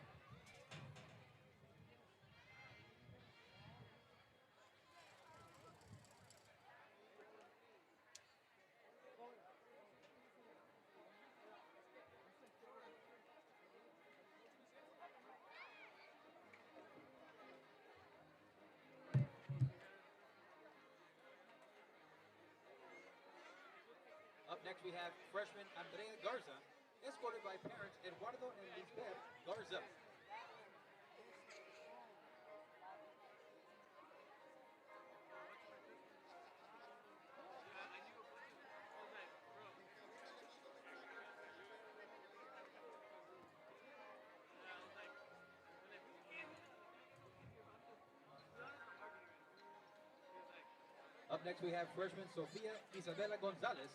Up next, we have freshman Andrea Garza, escorted by parents Eduardo and Lisbeth Garza. Up next, we have freshman Sofia Isabela Gonzalez,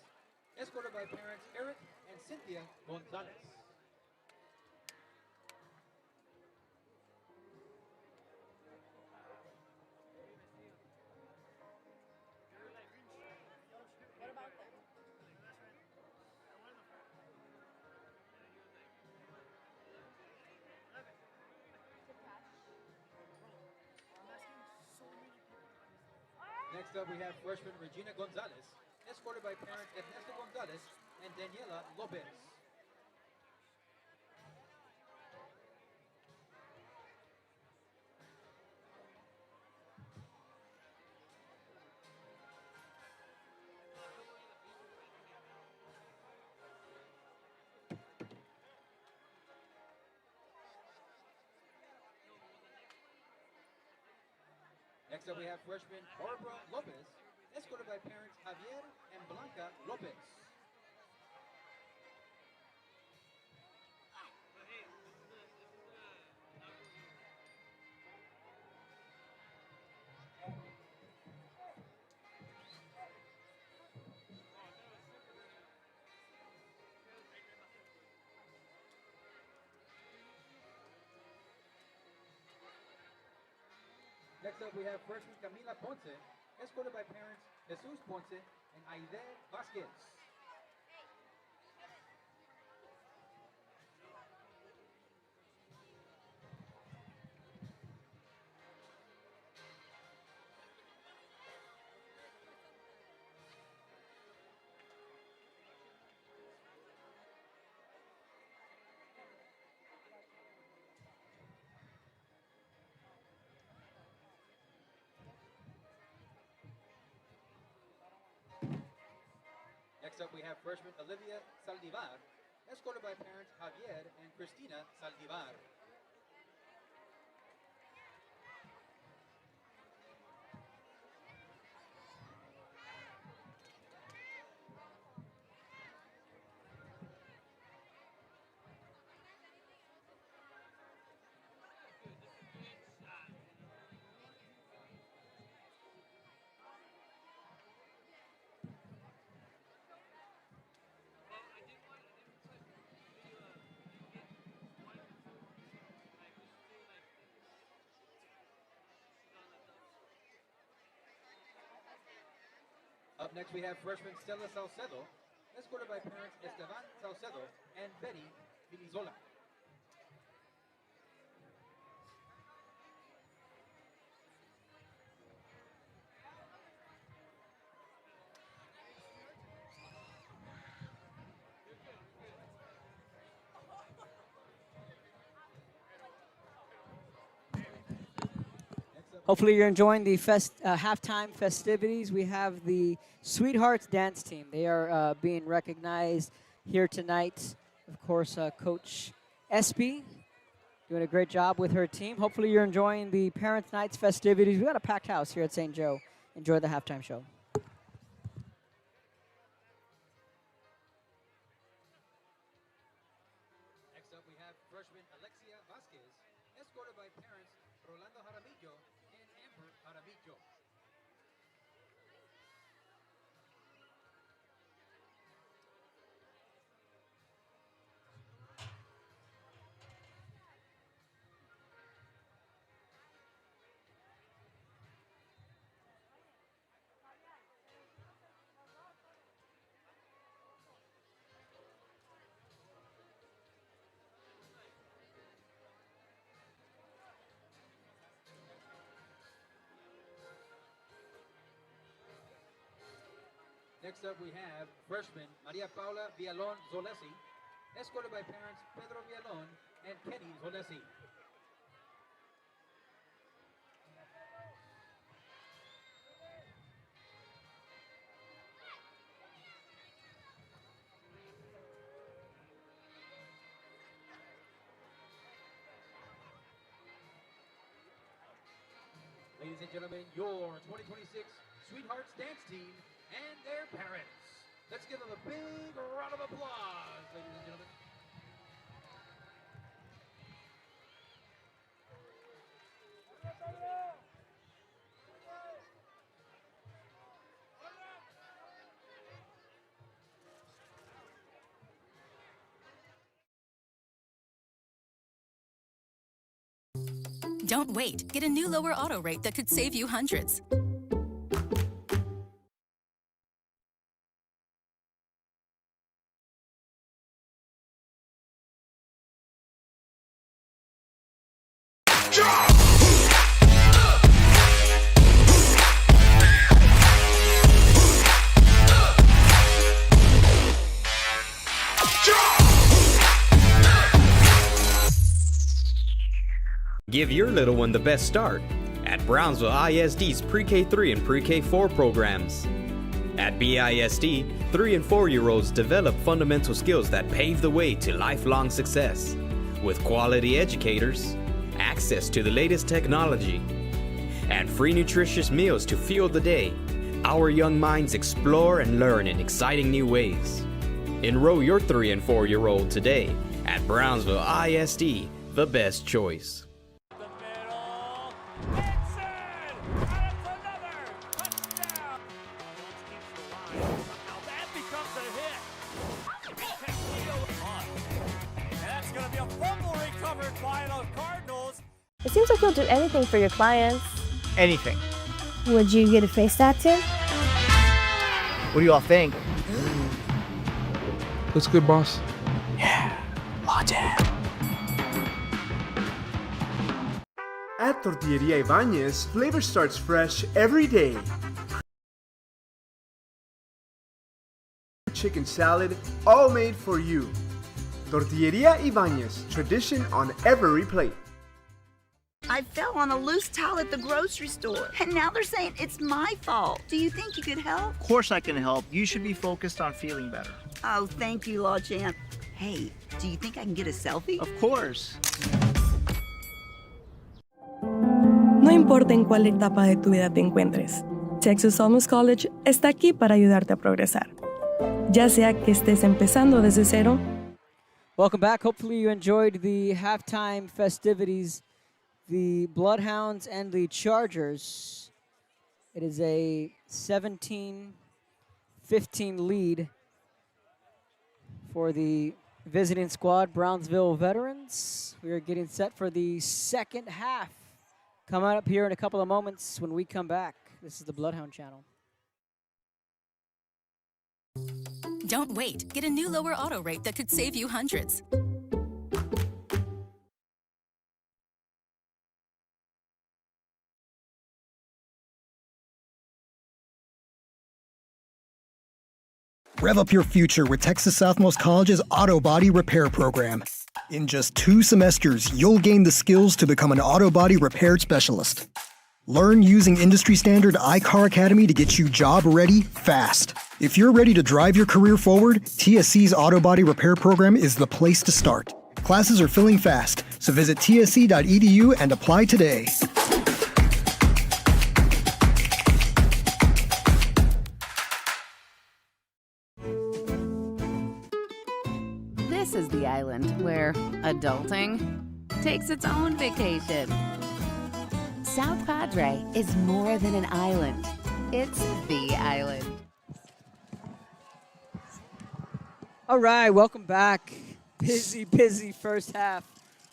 escorted by parents Eric and Cynthia Gonzalez. Next up, we have freshman Regina Gonzalez, escorted by parents Ernesto Gonzalez and Daniela Lopez. Next up, we have freshman Barbara Lopez, escorted by parents Javier and Blanca Lopez. Next up, we have freshman Camila Ponce, escorted by parents Jesus Ponce and Aide Vasquez. Next up, we have freshman Olivia Saldivar, escorted by parents Javier and Cristina Saldivar. Up next, we have freshman Stella Salcedo, escorted by parents Esteban Salcedo and Betty Vilizola. Hopefully you're enjoying the halftime festivities. We have the Sweethearts dance team. They are being recognized here tonight. Of course, Coach Espy doing a great job with her team. Hopefully you're enjoying the Parents' Nights festivities. We got a packed house here at St. Joe. Enjoy the halftime show. Next up, we have freshman Alexia Vasquez, escorted by parents Rolando Jaramillo and Amber Jaramillo. Next up, we have freshman Maria Paula Villalon Zolesi, escorted by parents Pedro Villalon and Kenny Zolesi. Ladies and gentlemen, your 2026 Sweethearts Dance Team and their parents. Let's give them a big round of applause, ladies and gentlemen. Don't wait. Get a new lower auto rate that could save you hundreds. Give your little one the best start at Brownsville ISD's Pre-K3 and Pre-K4 programs. At BISD, 3 and 4-year-olds develop fundamental skills that pave the way to lifelong success. With quality educators, access to the latest technology, and free nutritious meals to fuel the day, our young minds explore and learn in exciting new ways. Enroll your 3 and 4-year-old today at Brownsville ISD, the best choice. It seems like you'll do anything for your clients. Anything. Would you get a face tattoo? What do you all think? Looks good, boss. At Tortilleria Ibañez, flavor starts fresh every day. Chicken salad, all made for you. Tortilleria Ibañez, tradition on every plate. I fell on a loose towel at the grocery store, and now they're saying it's my fault. Do you think you could help? Of course I can help. You should be focused on feeling better. Oh, thank you, Law Champ. Hey, do you think I can get a selfie? Of course. No importa en cuál etapa de tu vida te encuentres, Texas Almost College está aquí para ayudarte a progresar. Ya sea que estés empezando desde cero. Welcome back. Hopefully you enjoyed the halftime festivities. The Bloodhounds and the Chargers. It is a 17-15 lead for the visiting squad, Brownsville Veterans. We are getting set for the second half. Coming up here in a couple of moments when we come back. This is the Bloodhound Channel. Don't wait. Get a new lower auto rate that could save you hundreds. Rev up your future with Texas Southmost College's Auto Body Repair Program. In just 2 semesters, you'll gain the skills to become an auto body repair specialist. Learn using industry standard iCar Academy to get you job ready fast. If you're ready to drive your career forward, TSC's Auto Body Repair Program is the place to start. Classes are filling fast, so visit tsc.edu and apply today. This is the island where adulting takes its own vacation. South Padre is more than an island. It's the island. All right, welcome back. Busy first half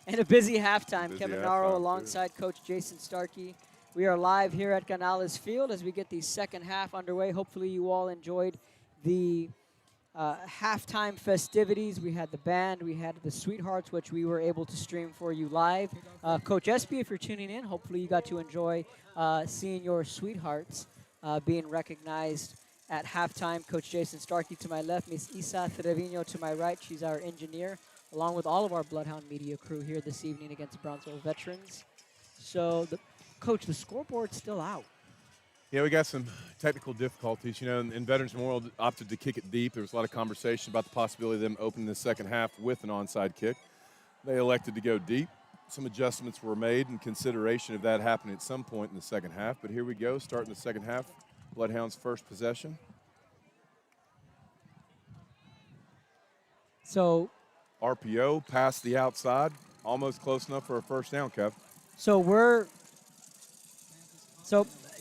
and a busy halftime. Kevin Naro alongside Coach Jason Starkey. We are live here at Canales Field as we get the second half underway. Hopefully you all enjoyed the halftime festivities. We had the band, we had the Sweethearts, which we were able to stream for you live. Coach Espy, if you're tuning in, hopefully you got to enjoy seeing your Sweethearts being recognized at halftime. Coach Jason Starkey to my left, Miss Isa Trevino to my right. She's our engineer, along with all of our Bloodhound media crew here this evening against Brownsville Veterans. So, Coach, the scoreboard's still out. Yeah, we got some technical difficulties. You know, and Veterans Memorial opted to kick it deep. There was a lot of conversation about the possibility of them opening the second half with an onside kick. They elected to go deep. Some adjustments were made in consideration of that happening at some point in the second half. But here we go, starting the second half. Bloodhounds' first possession. So, RPO past the outside, almost close enough for a first down, Kev. So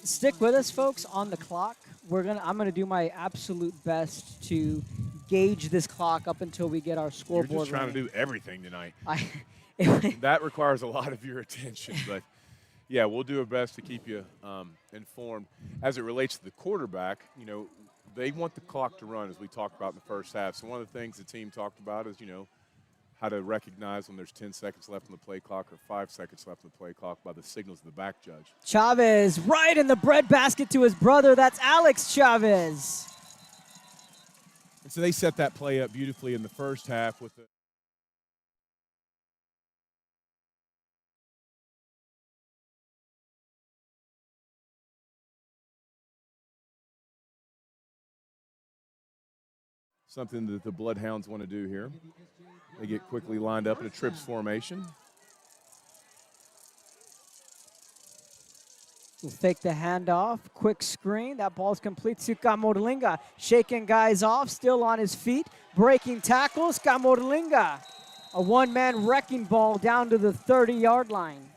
stick with us, folks, on the clock. I'm gonna do my absolute best to gauge this clock up until we get our scoreboard. You're just trying running. to do everything tonight. That requires a lot of your attention, but yeah, we'll do our best to keep you informed. As it relates to the quarterback, you know, they want the clock to run, as we talked about in the first half. So one of the things the team talked about is, you know, how to recognize when there's 10 seconds left on the play clock or 5 seconds left on the play clock by the signals of the back judge. Chavez right in the breadbasket to his brother. That's Alex Chavez. And so they set that play up beautifully in the first half with the something that the Bloodhounds want to do here. They get quickly lined up in a trips formation. We'll fake the handoff, quick screen. That ball's complete to Camorlinga. Shaking guys off, still on his feet. Breaking tackles, Camorlinga. A one-man wrecking ball down to the 30-yard line.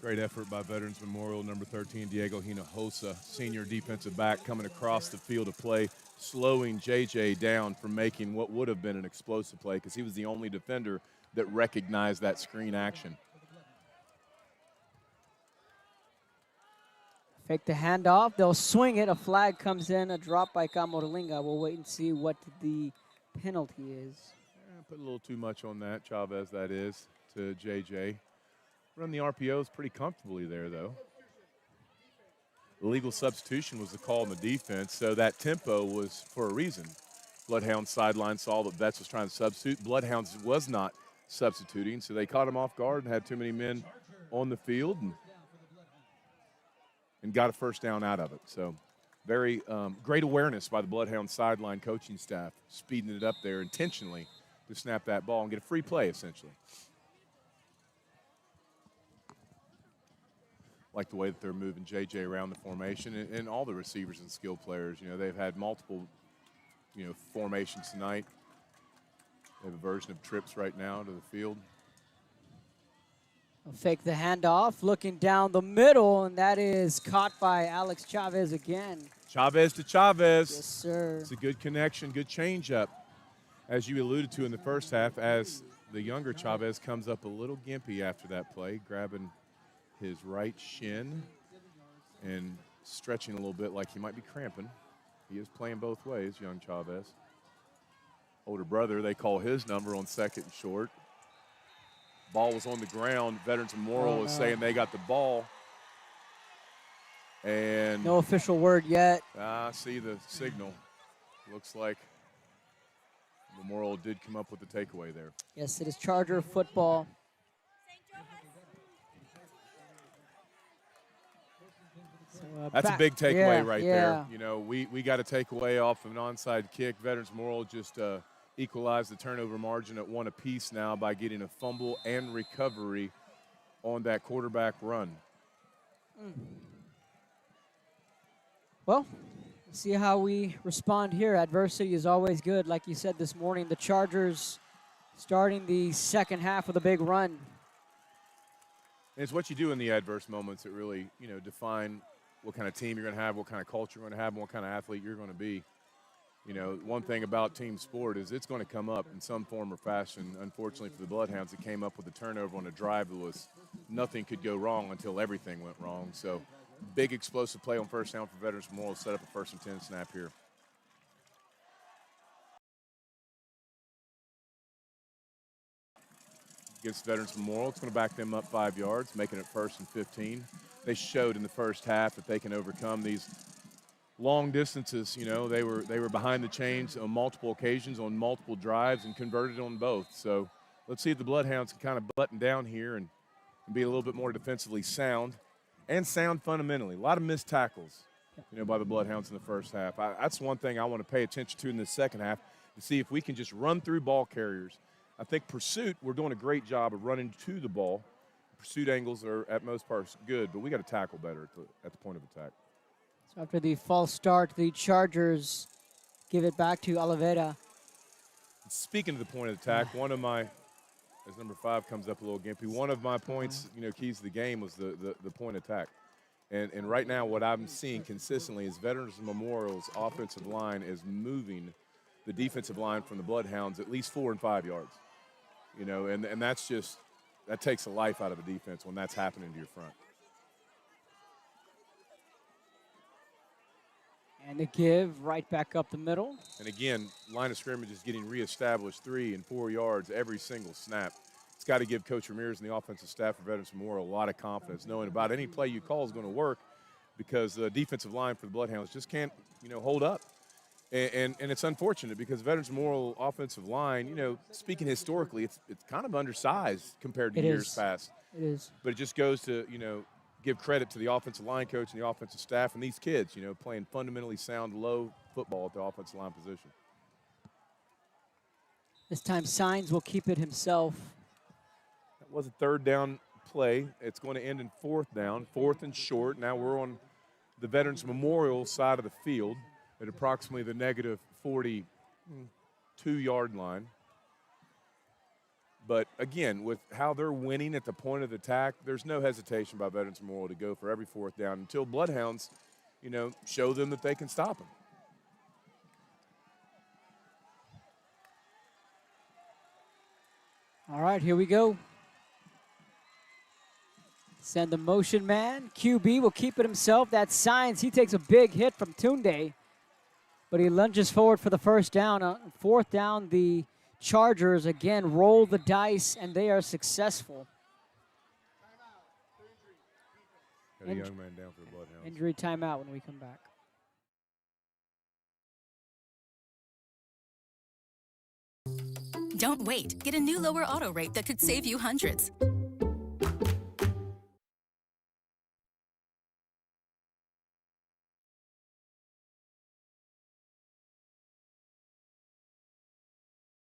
Great effort by Veterans Memorial, number 13, Diego Hinojosa, senior defensive back, coming across the field of play, slowing JJ down from making what would have been an explosive play because he was the only defender that recognized that screen action. Fake the handoff. They'll swing it. A flag comes in. A drop by Camoralinga. We'll wait and see what the penalty is. Put a little too much on that, Chavez, that is, to JJ. Run the RPOs pretty comfortably there, though. Illegal substitution was the call in the defense, so that tempo was for a reason. Bloodhounds sideline saw that Betts was trying to substitute. Bloodhounds was not substituting, so they caught him off guard and had too many men on the field and got a first down out of it. So very great awareness by the Bloodhound sideline coaching staff, speeding it up there intentionally to snap that ball and get a free play, essentially. Like the way that they're moving JJ around the formation and all the receivers and skill players. You know, they've had multiple, formations tonight. They have a version of trips right now to the field. They'll fake the handoff, looking down the middle, and that is caught by Alex Chavez again. Chavez to Chavez. Yes, sir. It's a good connection, good changeup. As you alluded to in the first half, as the younger Chavez comes up a little gimpy after that play, grabbing his right shin and stretching a little bit like he might be cramping. He is playing both ways, young Chavez. Older brother, they call his number on second and short. Ball was on the ground. Veterans Memorial is saying they got the ball. And no official word yet. I see the signal. Looks like Memorial did come up with the takeaway there. Yes, it is Charger football. So, that's a big takeaway right there. You know, we got a takeaway off of an onside kick. Veterans Memorial just equalized the turnover margin at 1 apiece now by getting a fumble and recovery on that quarterback run. Well, let's see how we respond here. Adversity is always good. Like you said this morning, the Chargers starting the second half with a big run. And it's what you do in the adverse moments that really, define what kind of team you're going to have, what kind of culture you're going to have, and what kind of athlete you're going to be. One thing about team sport is it's going to come up in some form or fashion. Unfortunately for the Bloodhounds, it came up with a turnover on a drive that was nothing could go wrong until everything went wrong. So big explosive play on first down for Veterans Memorial, set up a 1st and 10 snap here. Against Veterans Memorial, it's going to back them up 5 yards, making it 1st and 15. They showed in the first half that they can overcome these long distances. They were behind the chains on multiple occasions, on multiple drives, and converted on both. So let's see if the Bloodhounds can kind of button down here and be a little bit more defensively sound and sound fundamentally. A lot of missed tackles, by the Bloodhounds in the first half. That's one thing I want to pay attention to in the second half, to see if we can just run through ball carriers. I think pursuit, we're doing a great job of running to the ball. Pursuit angles are, at most parts, good, but we got to tackle better at the point of attack. So after the false start, the Chargers give it back to Oliveira. Speaking of the point of attack, one of my, as number 5 comes up a little gimpy, one of my points, keys to the game was the point attack. And right now what I'm seeing consistently is Veterans Memorial's offensive line is moving the defensive line from the Bloodhounds at least 4 and 5 yards. And that's just, that takes the life out of a defense when that's happening to your front. And the give right back up the middle. And again, line of scrimmage is getting reestablished 3 and 4 yards every single snap. It's got to give Coach Ramirez and the offensive staff for Veterans Memorial a lot of confidence, knowing about any play you call is going to work, because the defensive line for the Bloodhounds just can't, hold up. And it's unfortunate because Veterans Memorial offensive line, speaking historically, it's kind of undersized compared to years past. It is. But it just goes to, give credit to the offensive line coach and the offensive staff and these kids, playing fundamentally sound, low football at the offensive line position. This time Signs will keep it himself. That was a 3rd down play. It's going to end in 4th down, 4th and short. Now we're on the Veterans Memorial side of the field at approximately the negative 42-yard line. But again, with how they're winning at the point of attack, there's no hesitation by Veterans Memorial to go for every 4th down until Bloodhounds, show them that they can stop them. All right, here we go. Send the motion man. QB will keep it himself. That's Signs. He takes a big hit from Tunde, but he lunges forward for the first down. On fourth down, the Chargers again roll the dice, and they are successful. Got a young man down for the Bloodhounds. Injury timeout when we come back. Don't wait. Get a new lower auto rate that could save you hundreds.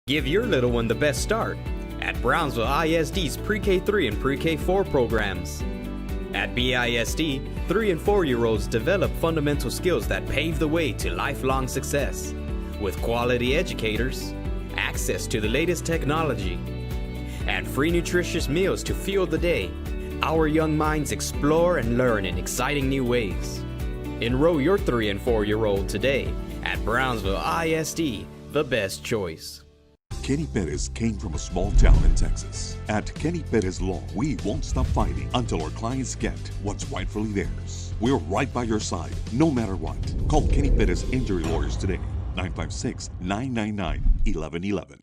Give your little one the best start at Brownsville ISD's Pre-K3 and Pre-K4 programs. At BISD, 3 and 4-year-olds develop fundamental skills that pave the way to lifelong success. With quality educators, access to the latest technology, and free nutritious meals to fuel the day, our young minds explore and learn in exciting new ways. Enroll your 3 and 4-year-old today at Brownsville ISD, the best choice. Kenny Perez came from a small town in Texas. At Kenny Perez Law, we won't stop fighting until our clients get what's rightfully theirs. We're right by your side, no matter what. Call Kenny Perez Injury Lawyers today, 956-999-1111.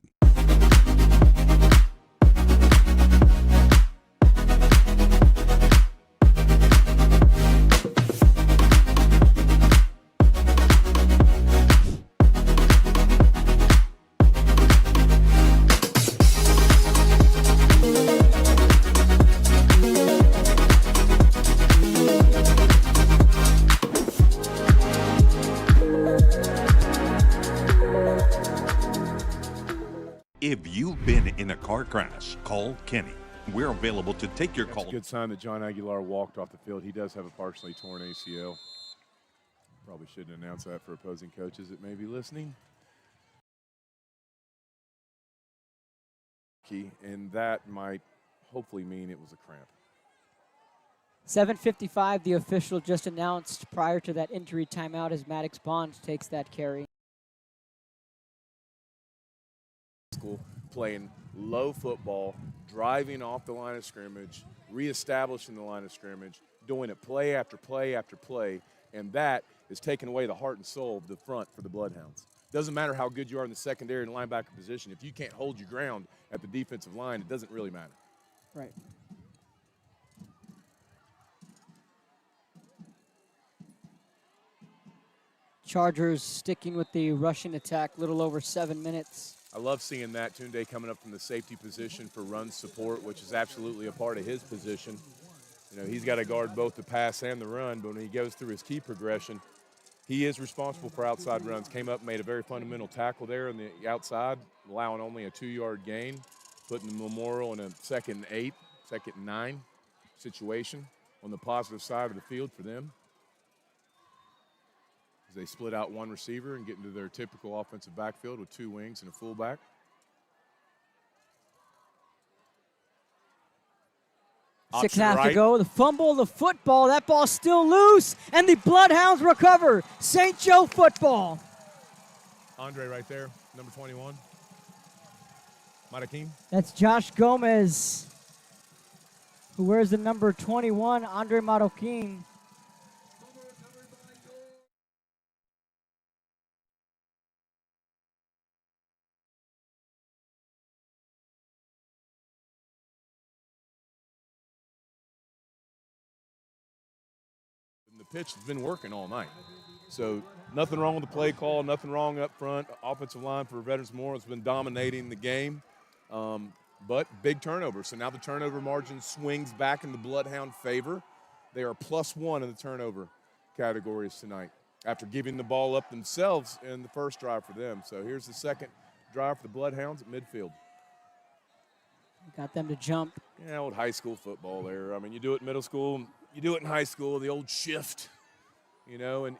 If you've been in a car crash, call Kenny. We're available to take your call. It's a good sign that John Aguilar walked off the field. He does have a partially torn ACL. Probably shouldn't announce that for opposing coaches that may be listening. And that might hopefully mean it was a cramp. 7:55, the official just announced prior to that injury timeout as Maddox Bond takes that carry. Playing low football, driving off the line of scrimmage, reestablishing the line of scrimmage, doing it play after play after play, and that is taking away the heart and soul of the front for the Bloodhounds. Doesn't matter how good you are in the secondary and linebacker position. If you can't hold your ground at the defensive line, it doesn't really matter. Right. Chargers sticking with the rushing attack, little over 7 minutes. I love seeing that. Tunde coming up from the safety position for run support, which is absolutely a part of his position. You know, he's got to guard both the pass and the run, but when he goes through his key progression, he is responsible for outside runs. Came up, made a very fundamental tackle there on the outside, allowing only a 2-yard gain, putting the Memorial in a 2nd and 8, 2nd and 9 situation on the positive side of the field for them. As they split out one receiver and get into their typical offensive backfield with 2 wings and a fullback. Six and a half to go. The fumble, the football. That ball's still loose, and the Bloodhounds recover. St. Joe football. Andre right there, number 21. Madakim. That's Josh Gomez, who wears the number 21, Andre Maroquin. The pitch has been working all night. So nothing wrong with the play call, nothing wrong up front. Offensive line for Veterans Memorial has been dominating the game, but big turnover. So now the turnover margin swings back in the Bloodhound favor. They are +1 in the turnover categories tonight after giving the ball up themselves in the first drive for them. So here's the second drive for the Bloodhounds at midfield. Got them to jump. Yeah, old high school football there. I mean, you do it in middle school, you do it in high school, the old shift, you know, and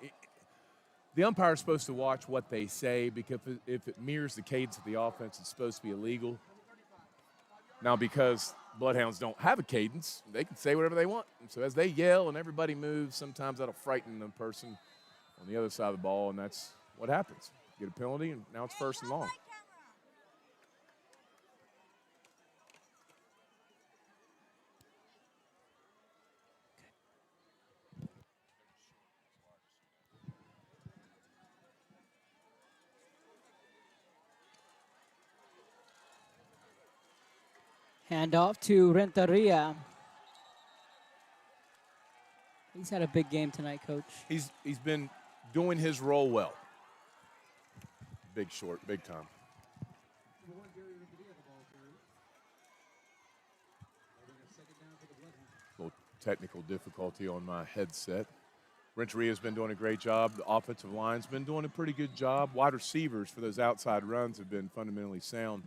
the umpire's supposed to watch what they say because if it mirrors the cadence of the offense, it's supposed to be illegal. Now, because Bloodhounds don't have a cadence, they can say whatever they want. And so as they yell and everybody moves, sometimes that'll frighten the person on the other side of the ball, and that's what happens. Get a penalty, and now it's 1st and long. Handoff to Renteria. He's had a big game tonight, Coach. He's been doing his role well. Big short, big time. A little technical difficulty on my headset. Renteria's been doing a great job. The offensive line's been doing a pretty good job. Wide receivers for those outside runs have been fundamentally sound.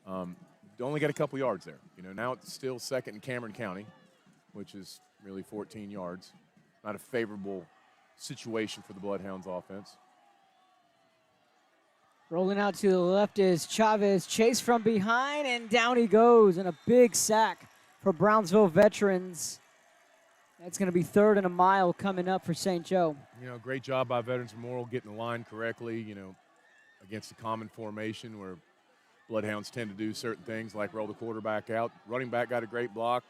Only got a couple yards there. Now it's still second in Cameron County, which is really 14 yards. Not a favorable situation for the Bloodhounds offense. Rolling out to the left is Chavez. Chase from behind, and down he goes. And a big sack for Brownsville Veterans. That's going to be 3rd and a mile coming up for St. Joe. Great job by Veterans Memorial getting the line correctly, against a common formation where Bloodhounds tend to do certain things like roll the quarterback out. Running back got a great block.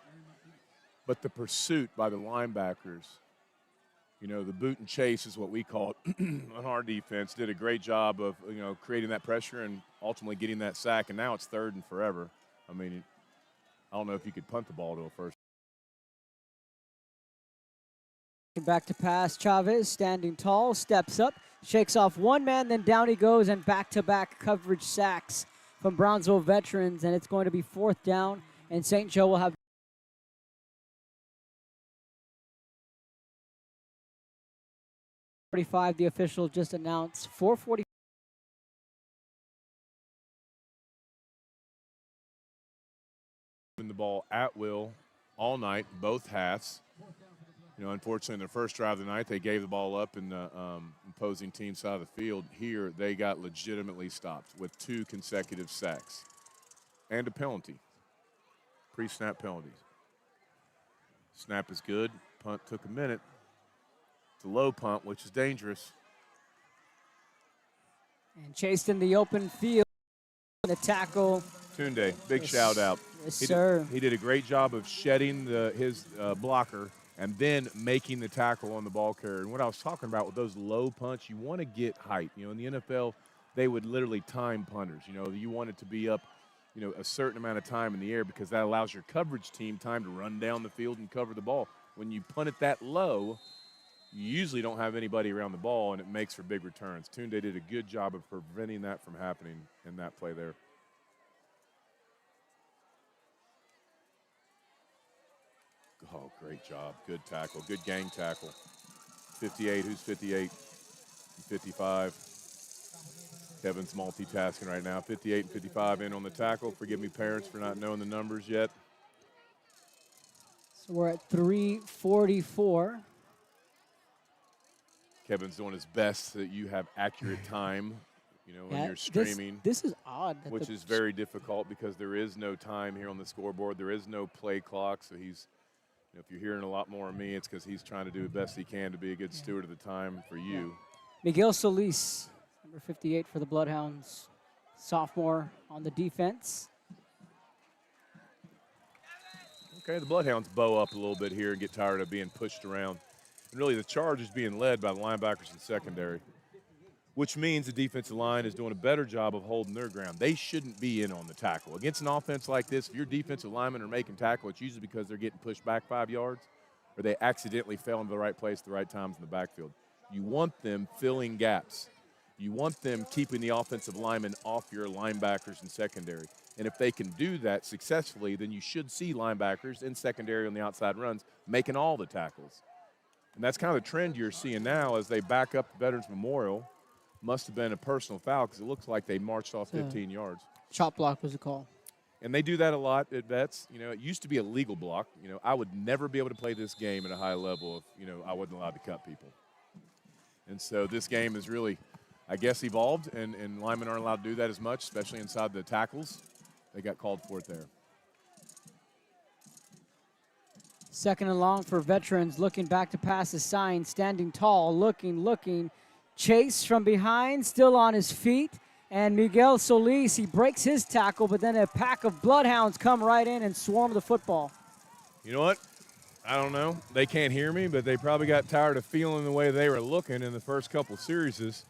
But the pursuit by the linebackers, the boot and chase is what we call it on our defense, did a great job of, creating that pressure and ultimately getting that sack. And now it's 3rd and forever. I mean, I don't know if you could punt the ball to a first. Back to pass, Chavez standing tall, steps up, shakes off one man, then down he goes, and back-to-back coverage sacks from Brownsville Veterans, and it's going to be 4th down, and St. Joe will have 45. The official just announced 4:40. The ball at will all night, both halves. Unfortunately, in their first drive of the night, they gave the ball up in the opposing team side of the field. Here, they got legitimately stopped with 2 consecutive sacks and a penalty, pre-snap penalties. Snap is good. Punt took a minute. It's a low punt, which is dangerous. And chased in the open field. The tackle. Tunde, big shout out. Yes, sir. He did a great job of shedding his blocker and then making the tackle on the ball carrier. And what I was talking about with those low punts, you want to get height. In the NFL, they would literally time punters. You want it to be up, a certain amount of time in the air because that allows your coverage team time to run down the field and cover the ball. When you punt it that low, you usually don't have anybody around the ball, and it makes for big returns. Tunde did a good job of preventing that from happening in that play there. Oh, great job. Good tackle. Good gang tackle. 58. Who's 58? 55. Kevin's multitasking right now. 58 and 55 in on the tackle. Forgive me, parents, for not knowing the numbers yet. So we're at 3:44. Kevin's doing his best so that you have accurate time, when you're streaming. This is odd. Which is very difficult because there is no time here on the scoreboard. There is no play clock, so he's – if you're hearing a lot more of me, it's because he's trying to do the best he can to be a good steward of the time for you. Miguel Solis, number 58 for the Bloodhounds, sophomore on the defense. Okay, the Bloodhounds bow up a little bit here and get tired of being pushed around. And really the charge is being led by the linebackers in secondary, which means the defensive line is doing a better job of holding their ground. They shouldn't be in on the tackle. Against an offense like this, if your defensive linemen are making tackle, it's usually because they're getting pushed back 5 yards or they accidentally fell into the right place at the right times in the backfield. You want them filling gaps. You want them keeping the offensive linemen off your linebackers in secondary. And if they can do that successfully, then you should see linebackers in secondary on the outside runs making all the tackles. And that's kind of the trend you're seeing now as they back up the Veterans Memorial. Must have been a personal foul because it looks like they marched off 15 yards. Chop block was the call. And they do that a lot at Vets. It used to be a legal block. I would never be able to play this game at a high level if, I wasn't allowed to cut people. And so this game is really, I guess, evolved, and linemen aren't allowed to do that as much, especially inside the tackles. They got called for it there. 2nd and long for Veterans, looking back to pass the sign, standing tall, looking. Chase from behind, still on his feet. And Miguel Solis, he breaks his tackle, but then a pack of Bloodhounds come right in and swarm the football. You know what? I don't know. They can't hear me, but they probably got tired of feeling the way they were looking in the first couple series.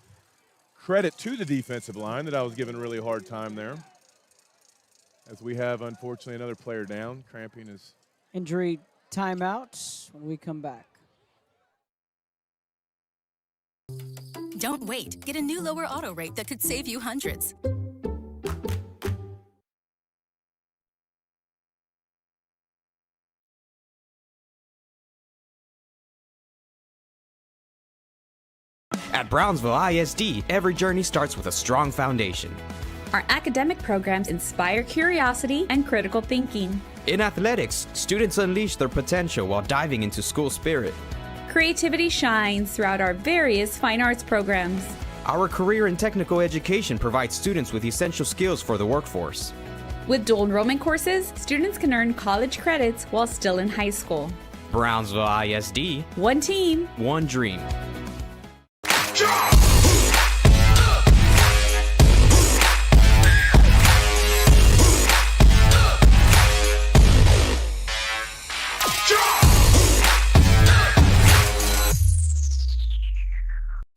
Credit to the defensive line that I was giving a really hard time there. As we have, unfortunately, another player down. Cramping is Injury timeout when we come back. Don't wait. Get a new lower auto rate that could save you hundreds. At Brownsville ISD, every journey starts with a strong foundation. Our academic programs inspire curiosity and critical thinking. In athletics, students unleash their potential while diving into school spirit. Creativity shines throughout our various fine arts programs. Our career and technical education provides students with essential skills for the workforce. With dual enrollment courses, students can earn college credits while still in high school. Brownsville ISD. One team. One dream.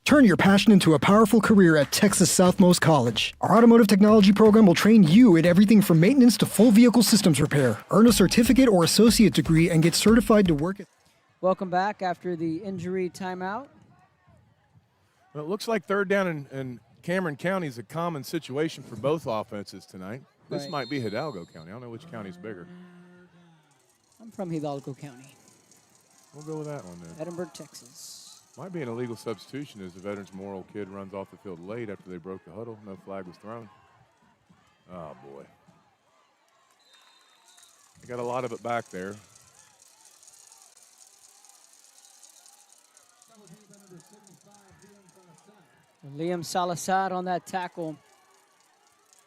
Turn your passion into a powerful career at Texas Southmost College. Our automotive technology program will train you in everything from maintenance to full vehicle systems repair. Earn a certificate or associate degree and get certified to work at... Welcome back after the injury timeout. Well, it looks like third down in Cameron County is a common situation for both offenses tonight. This Right. might be Hidalgo County. I don't know which county's bigger. I'm from Hidalgo County, We'll go with that one then. Edinburgh, Texas. Might be an illegal substitution as the Veterans Memorial kid runs off the field late after they broke the huddle. No flag was thrown. Oh, boy. They got a lot of it back there. Liam Salazar on that tackle.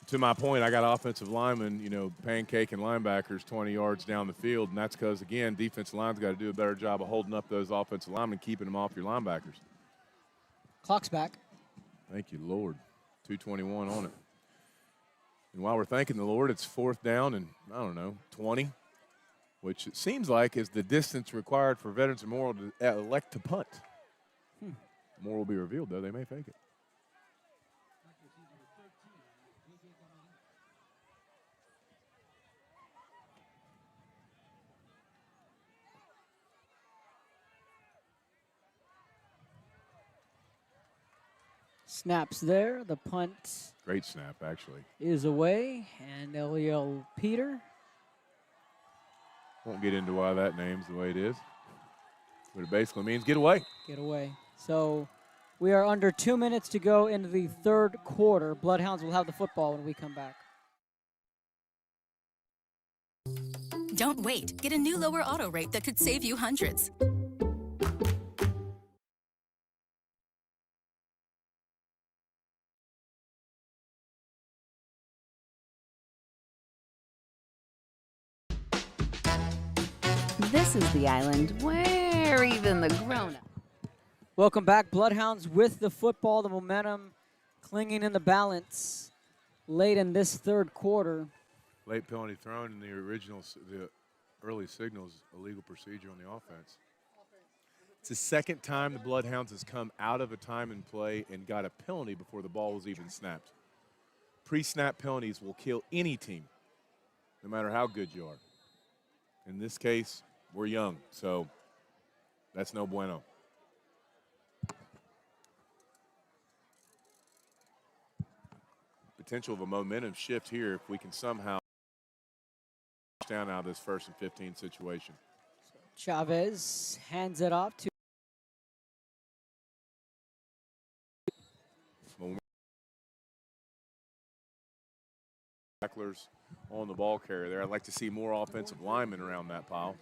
To my point, I got offensive linemen, pancaking linebackers 20 yards down the field, and that's because, again, defensive line's got to do a better job of holding up those offensive linemen, keeping them off your linebackers. Clock's back. Thank you, Lord. 2:21 on it. And while we're thanking the Lord, it's fourth down and, 20, which it seems like is the distance required for Veterans Memorial to elect to punt. More will be revealed, though. They may fake it. Snaps there. The punt Great snap, actually. is away, and they'll yell Peter. Won't get into why that name's the way it is. But it basically means get away. Get away. So we are under 2 minutes to go into the third quarter. Bloodhounds will have the football when we come back. Don't wait. Get a new lower auto rate that could save you hundreds. This is the island where even the grown-ups. Welcome back, Bloodhounds with the football, the momentum clinging in the balance late in this third quarter. Late penalty thrown in the early signals, illegal procedure on the offense. It's the second time the Bloodhounds has come out of a time and play and got a penalty before the ball was even snapped. Pre-snap penalties will kill any team, no matter how good you are. In this case, we're young, so that's no bueno. Potential of a momentum shift here if we can somehow down out of this 1st and 15 situation. Chavez hands it off to tacklers on the ball carrier there. I'd like to see more offensive linemen around that pile.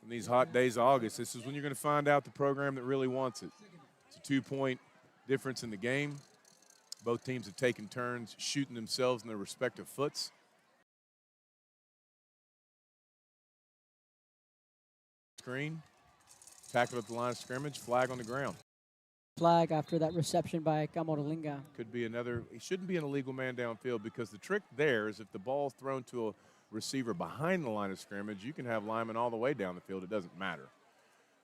In these hot days of August, this is when you're going to find out the program that really wants it. It's a 2-point difference in the game. Both teams have taken turns shooting themselves in their respective foots. Screen, tackle at the line of scrimmage, flag on the ground. flag after that reception by Camoralinga. Could be another, it shouldn't be an illegal man downfield because the trick there is if the ball's thrown to a receiver behind the line of scrimmage, you can have linemen all the way down the field. It doesn't matter.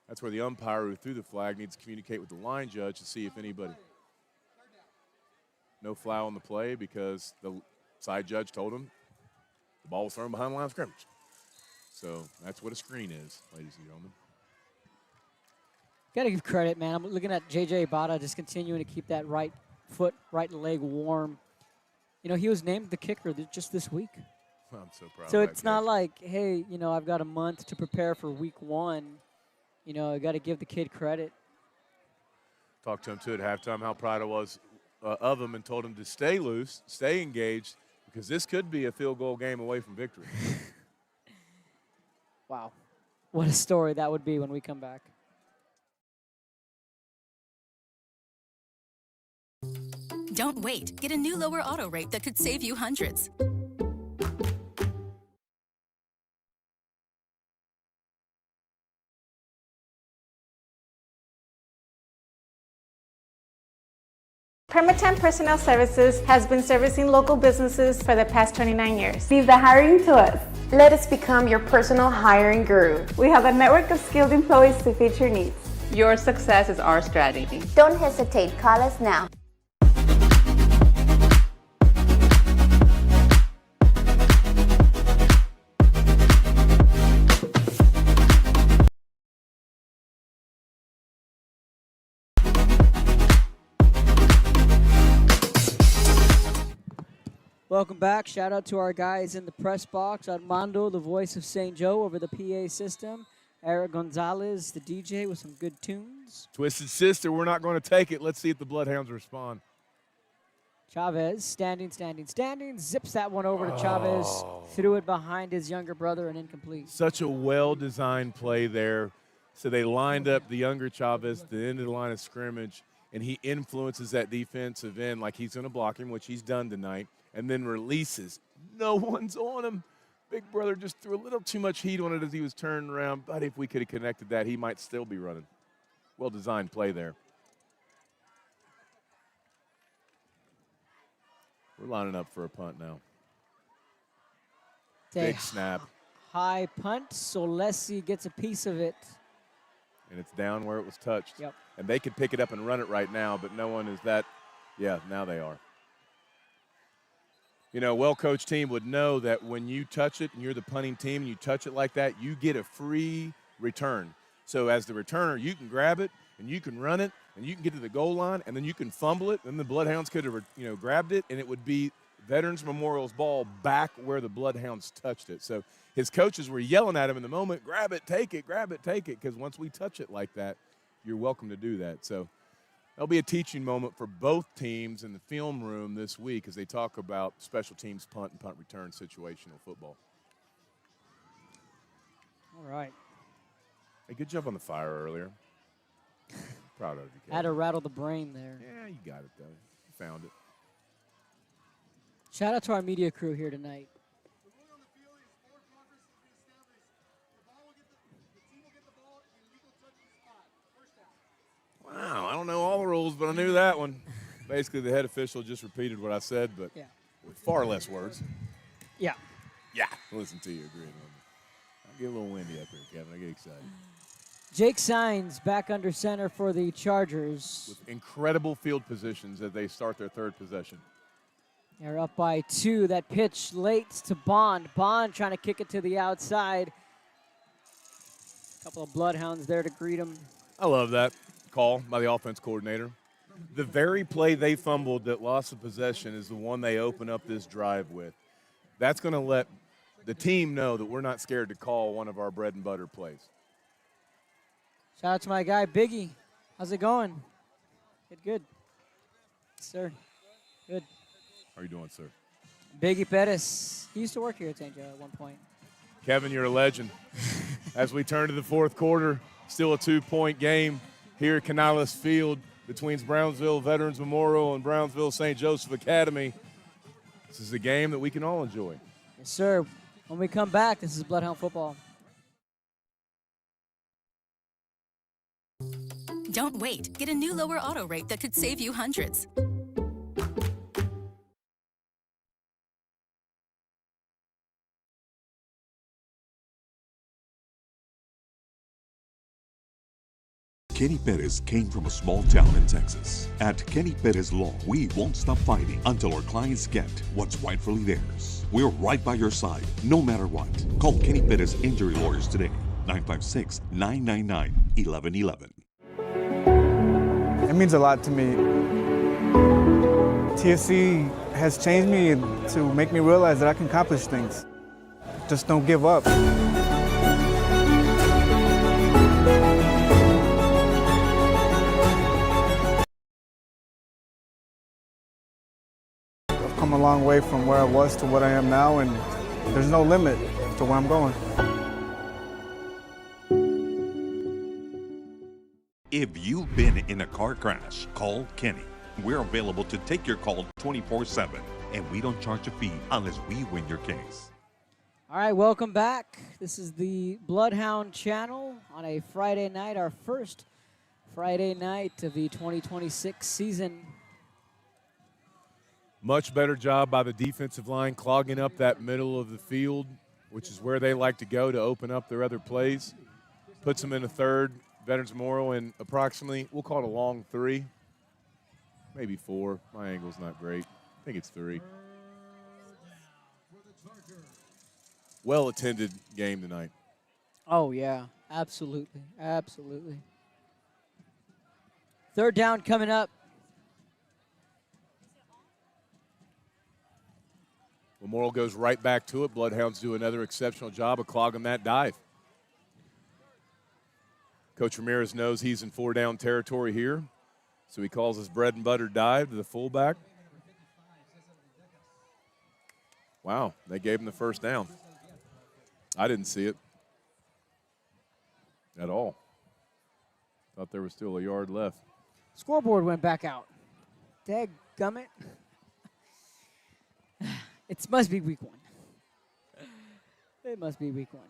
That's where the umpire who threw the flag needs to communicate with the line judge to see if anybody. no flag on the play because the side judge told him the ball was thrown behind the line of scrimmage. So that's what a screen is, ladies and gentlemen. Got to give credit, man. I'm looking at J.J. Bada just continuing to keep that right foot, right leg warm. You know, he was named the kicker just this week. I'm so proud So of that it's kid. not like, hey, you know, I've got a month to prepare for week 1. You know, I got to give the kid credit. Talked to him, too, at halftime, how proud I was of him and told him to stay loose, stay engaged, because this could be a field goal game away from victory. Wow. What a story that would be when we come back. Don't wait. Get a new lower auto rate that could save you hundreds. Permatemp Personnel Services has been servicing local businesses for the past 29 years. Leave the hiring to us. Let us become your personal hiring guru. We have a network of skilled employees to fit your needs. Your success is our strategy. Don't hesitate, call us now. Welcome back. Shout out to our guys in the press box. Armando, the voice of St. Joe over the PA system. Eric Gonzalez, the DJ, with some good tunes. Twisted Sister, we're not going to take it. Let's see if the Bloodhounds respond. Chavez, standing. Zips that one over to Chavez. Threw it behind his younger brother and incomplete. Such a well-designed play there. So they lined up the younger Chavez at the end of the line of scrimmage, and he influences that defensive end like he's going to block him, which he's done tonight, and then releases. No one's on him. Big brother just threw a little too much heat on it as he was turning around, but if we could have connected that, he might still be running. Well-designed play there. We're lining up for a punt now. Big snap. High punt, so Leslie gets a piece of it. And it's down where it was touched. Yep. And they could pick it up and run it right now, but no one is that. Yeah, now they are. You know, a well-coached team would know that when you touch it and you're the punting team and you touch it like that, you get a free return. So as the returner, you can grab it and you can run it and you can get to the goal line and then you can fumble it. And the Bloodhounds could have, grabbed it, and it would be Veterans Memorial's ball back where the Bloodhounds touched it. So his coaches were yelling at him in the moment, grab it, take it, because once we touch it like that, you're welcome to do that. So that'll be a teaching moment for both teams in the film room this week as they talk about special teams punt and punt return situational football. All right. Hey, good job on the fire earlier. Proud of you, Kevin. Had to rattle the brain there. Yeah, you got it, though. You found it. Shout out to our media crew here tonight. Wow, I don't know all the rules, but I knew that one. Basically, the head official just repeated what I said, but with far less words. Yeah. Yeah. Listen to you agreeing on me. I get a little windy up here, Kevin. I get excited. Jake Signs back under center for the Chargers. With incredible field positions as they start their third possession. They're up by 2. That pitch late to Bond. Bond trying to kick it to the outside. A couple of Bloodhounds there to greet him. I love that call by the offense coordinator. The very play they fumbled that lost the possession is the one they open up this drive with. That's going to let the team know that we're not scared to call one of our bread and butter plays. Shout out to my guy, Biggie. How's it going? Good. Sir. Good. How are you doing, sir? Biggie Pettis. He used to work here at St. Joe at one point. Kevin, you're a legend. As we turn to the fourth quarter, still a 2-point game here at Canales Field between Brownsville Veterans Memorial and Brownsville St. Joseph Academy. This is a game that we can all enjoy. Yes, sir. When we come back, this is Bloodhound football. Don't wait. Get a new lower auto rate that could save you hundreds. Kenny Perez came from a small town in Texas. At Kenny Perez Law, we won't stop fighting until our clients get what's rightfully theirs. We're right by your side, no matter what. Call Kenny Perez Injury Lawyers today, 956-999-1111. It means a lot to me. TSC has changed me to make me realize that I can accomplish things. Just don't give up. I've come a long way from where I was to what I am now, and there's no limit to where I'm going. If you've been in a car crash, call Kenny. We're available to take your call 24/7, and we don't charge a fee unless we win your case. All right, welcome back. This is the Bloodhound Channel on a Friday night, our first Friday night of the 2026 season. Much better job by the defensive line clogging up that middle of the field, which is where they like to go to open up their other plays. Puts them in a third. Veterans Memorial in approximately, we'll call it a long 3, maybe 4. My angle's not great. I think it's 3. Well-attended game tonight. Oh, yeah, absolutely, absolutely. Third down coming up. Memorial goes right back to it. Bloodhounds do another exceptional job of clogging that dive. Coach Ramirez knows he's in 4-down territory here, so he calls his bread and butter dive to the fullback. Wow, they gave him the first down. I didn't see it at all. Thought there was still a yard left. Scoreboard went back out. Dadgummit. It must be week 1. It must be week 1.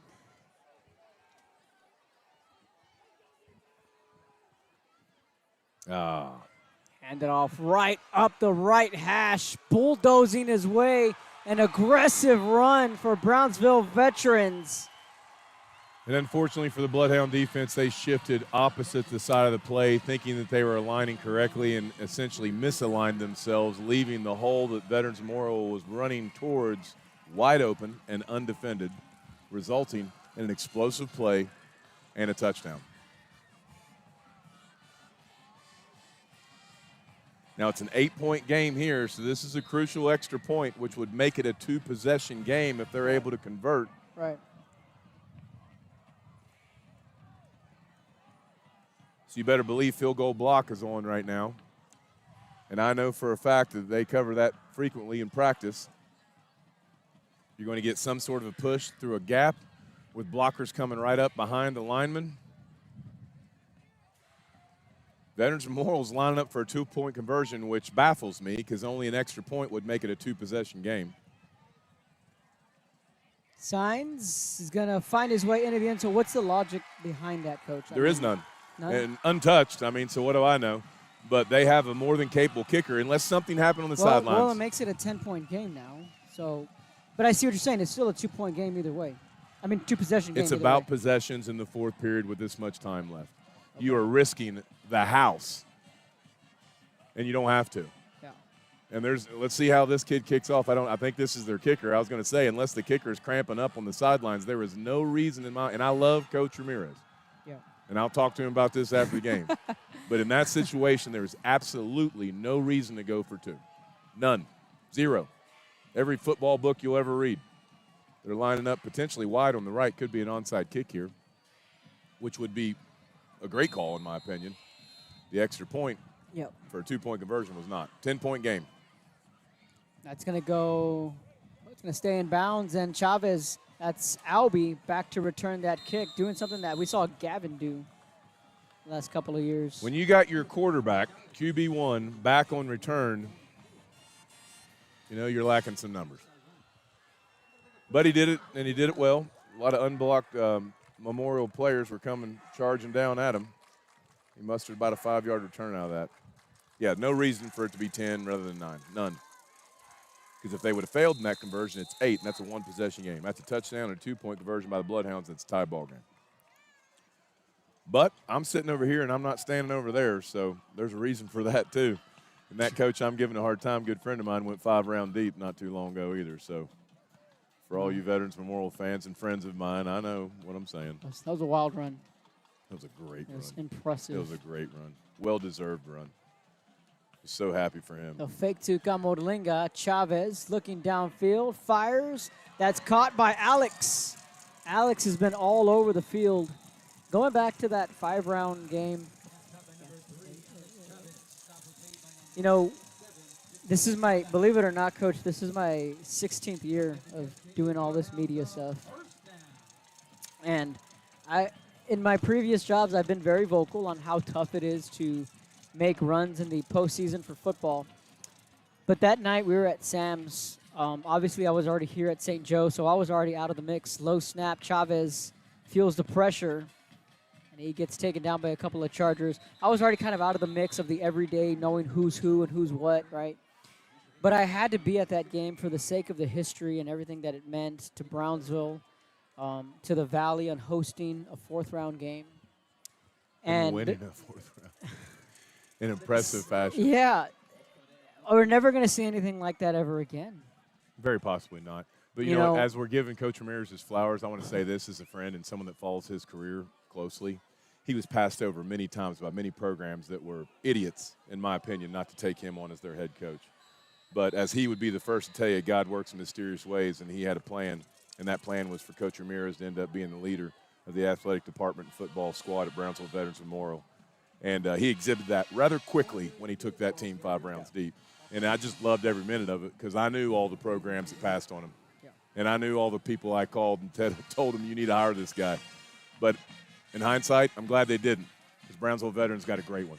Hand it off right up the right hash, bulldozing his way. An aggressive run for Brownsville veterans. And unfortunately for the Bloodhound defense, they shifted opposite the side of the play, thinking that they were aligning correctly and essentially misaligned themselves, leaving the hole that Veterans Memorial was running towards wide open and undefended, resulting in an explosive play and a touchdown. Now, it's an 8-point game here, so this is a crucial extra point, which would make it a 2-possession game if they're able to convert. Right. So you better believe field goal block is on right now. And I know for a fact that they cover that frequently in practice. You're going to get some sort of a push through a gap with blockers coming right up behind the lineman. Veterans Memorial's lining up for a 2-point conversion, which baffles me because only an extra point would make it a 2-possession game. Signs is going to find his way into the end. So what's the logic behind that, Coach? There is none. None? And untouched, I mean, so what do I know? But they have a more than capable kicker unless something happened on the sidelines. Well, it makes it a 10-point game now. So, but I see what you're saying. It's still a 2-point game either way. I mean, 2-possession game. It's about possessions in the fourth period with this much time left. Okay. You are risking the house, and you don't have to. Yeah. And let's see how this kid kicks off. I think this is their kicker. I was going to say, unless the kicker is cramping up on the sidelines, there is no reason and I love Coach Ramirez. Yeah. And I'll talk to him about this after the game. But in that situation, there is absolutely no reason to go for 2. None. 0. Every football book you'll ever read. They're lining up potentially wide on the right. Could be an onside kick here, which would be a great call in my opinion. The extra point for a 2-point conversion was not. 10-point game. That's going to go, it's going to stay in bounds, and Chavez, that's Albie, back to return that kick, doing something that we saw Gavin do the last couple of years. When you got your quarterback, QB1, back on return, you're lacking some numbers. But he did it, and he did it well. A lot of unblocked Memorial players were coming, charging down at him. He mustered about a 5-yard return out of that. Yeah, no reason for it to be 10 rather than 9. None. Because if they would have failed in that conversion, it's 8, and that's a 1-possession game. That's a touchdown and a 2-point conversion by the Bloodhounds. That's a tie ball game. But I'm sitting over here, and I'm not standing over there, so there's a reason for that, too. And that coach I'm giving a hard time, good friend of mine, went 5 round deep not too long ago either. So for all you Veterans Memorial fans and friends of mine, I know what I'm saying. That was a wild run. That was a great run. It was impressive. It was a great run. Well-deserved run. So happy for him. A fake to Camolinga. Chavez looking downfield, fires. That's caught by Alex. Alex has been all over the field. Going back to that 5-round game, you know, this is my, believe it or not, Coach, this is my 16th year of doing all this media stuff. And in my previous jobs, I've been very vocal on how tough it is to make runs in the postseason for football. But that night we were at Sam's. Obviously, I was already here at St. Joe, so I was already out of the mix. Low snap, Chavez feels the pressure, and he gets taken down by a couple of Chargers. I was already kind of out of the mix of the everyday knowing who's who and who's what, right? But I had to be at that game for the sake of the history and everything that it meant to Brownsville, to the Valley on hosting a 4th-round game. And winning a 4th round in impressive fashion. Yeah. We're never going to see anything like that ever again. Very possibly not. But, you know, as we're giving Coach Ramirez his flowers, I want to say this as a friend and someone that follows his career closely. He was passed over many times by many programs that were idiots, in my opinion, not to take him on as their head coach. But as he would be the first to tell you, God works in mysterious ways, and he had a plan, and that plan was for Coach Ramirez to end up being the leader of the athletic department and football squad at Brownsville Veterans Memorial. And he exhibited that rather quickly when he took that team 5 rounds deep. And I just loved every minute of it because I knew all the programs that passed on him. Yeah. And I knew all the people I called and told them, you need to hire this guy. But in hindsight, I'm glad they didn't because Brownsville Veterans got a great one.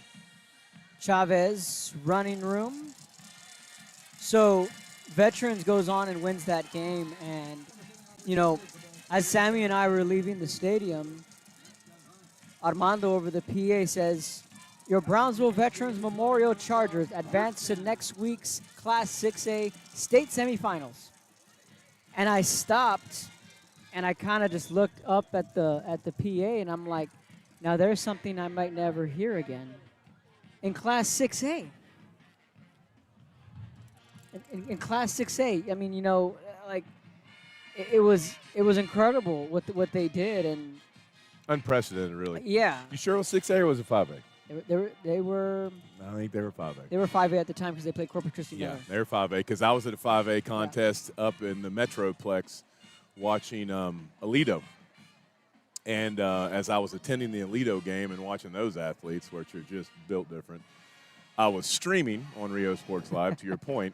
Chavez, running room. So Veterans goes on and wins that game. And, you know, as Sammy and I were leaving the stadium, Armando over the PA says, your Brownsville Veterans Memorial Chargers advance to next week's Class 6A state semifinals. And I stopped, and I kind of just looked up at the PA, and I'm like, now there's something I might never hear again. In Class 6A. In Class 6A, I mean, you know, like, it was incredible what they did. And unprecedented, really. Yeah. You sure it was 6A or was it 5A? They were. I think they were 5A. They were 5A at the time because they played Corpus Christi. Yeah, they were 5A because I was at a 5A contest up in the Metroplex watching Aledo. And as I was attending the Aledo game and watching those athletes, which are just built different, I was streaming on Rio Sports Live, to your point,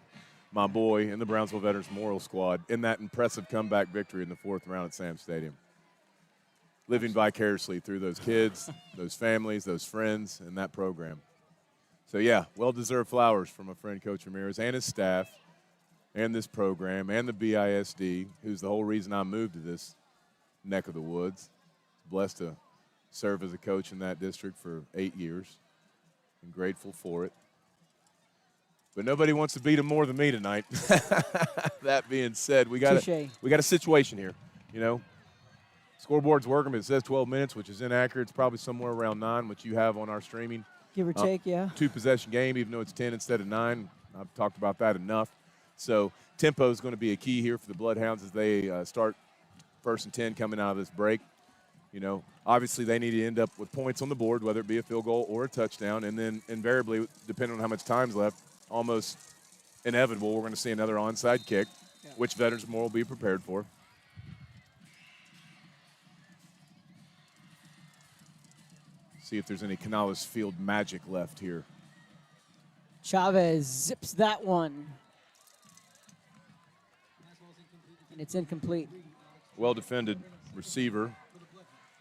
my boy in the Brownsville Veterans Memorial Squad in that impressive comeback victory in the 4th round at Sam Stadium. Living vicariously through those kids, those families, those friends, and that program. So, yeah, well-deserved flowers from my friend Coach Ramirez and his staff and this program and the BISD, who's the whole reason I moved to this neck of the woods. Blessed to serve as a coach in that district for 8 years and grateful for it. But nobody wants to beat them more than me tonight. That being said, we got a situation here, you know. Scoreboard's working, but it says 12 minutes, which is inaccurate. It's probably somewhere around 9, which you have on our streaming. Give or take, yeah. 2-possession game, even though it's 10 instead of 9. I've talked about that enough. So tempo is going to be a key here for the Bloodhounds as they start 1st and 10 coming out of this break. You know, obviously they need to end up with points on the board, whether it be a field goal or a touchdown. And then invariably, depending on how much time's left, almost inevitable, we're going to see another onside kick, which Veterans Memorial will be prepared for. See if there's any Canales Field magic left here. Chavez zips that one. And it's incomplete. Well defended receiver.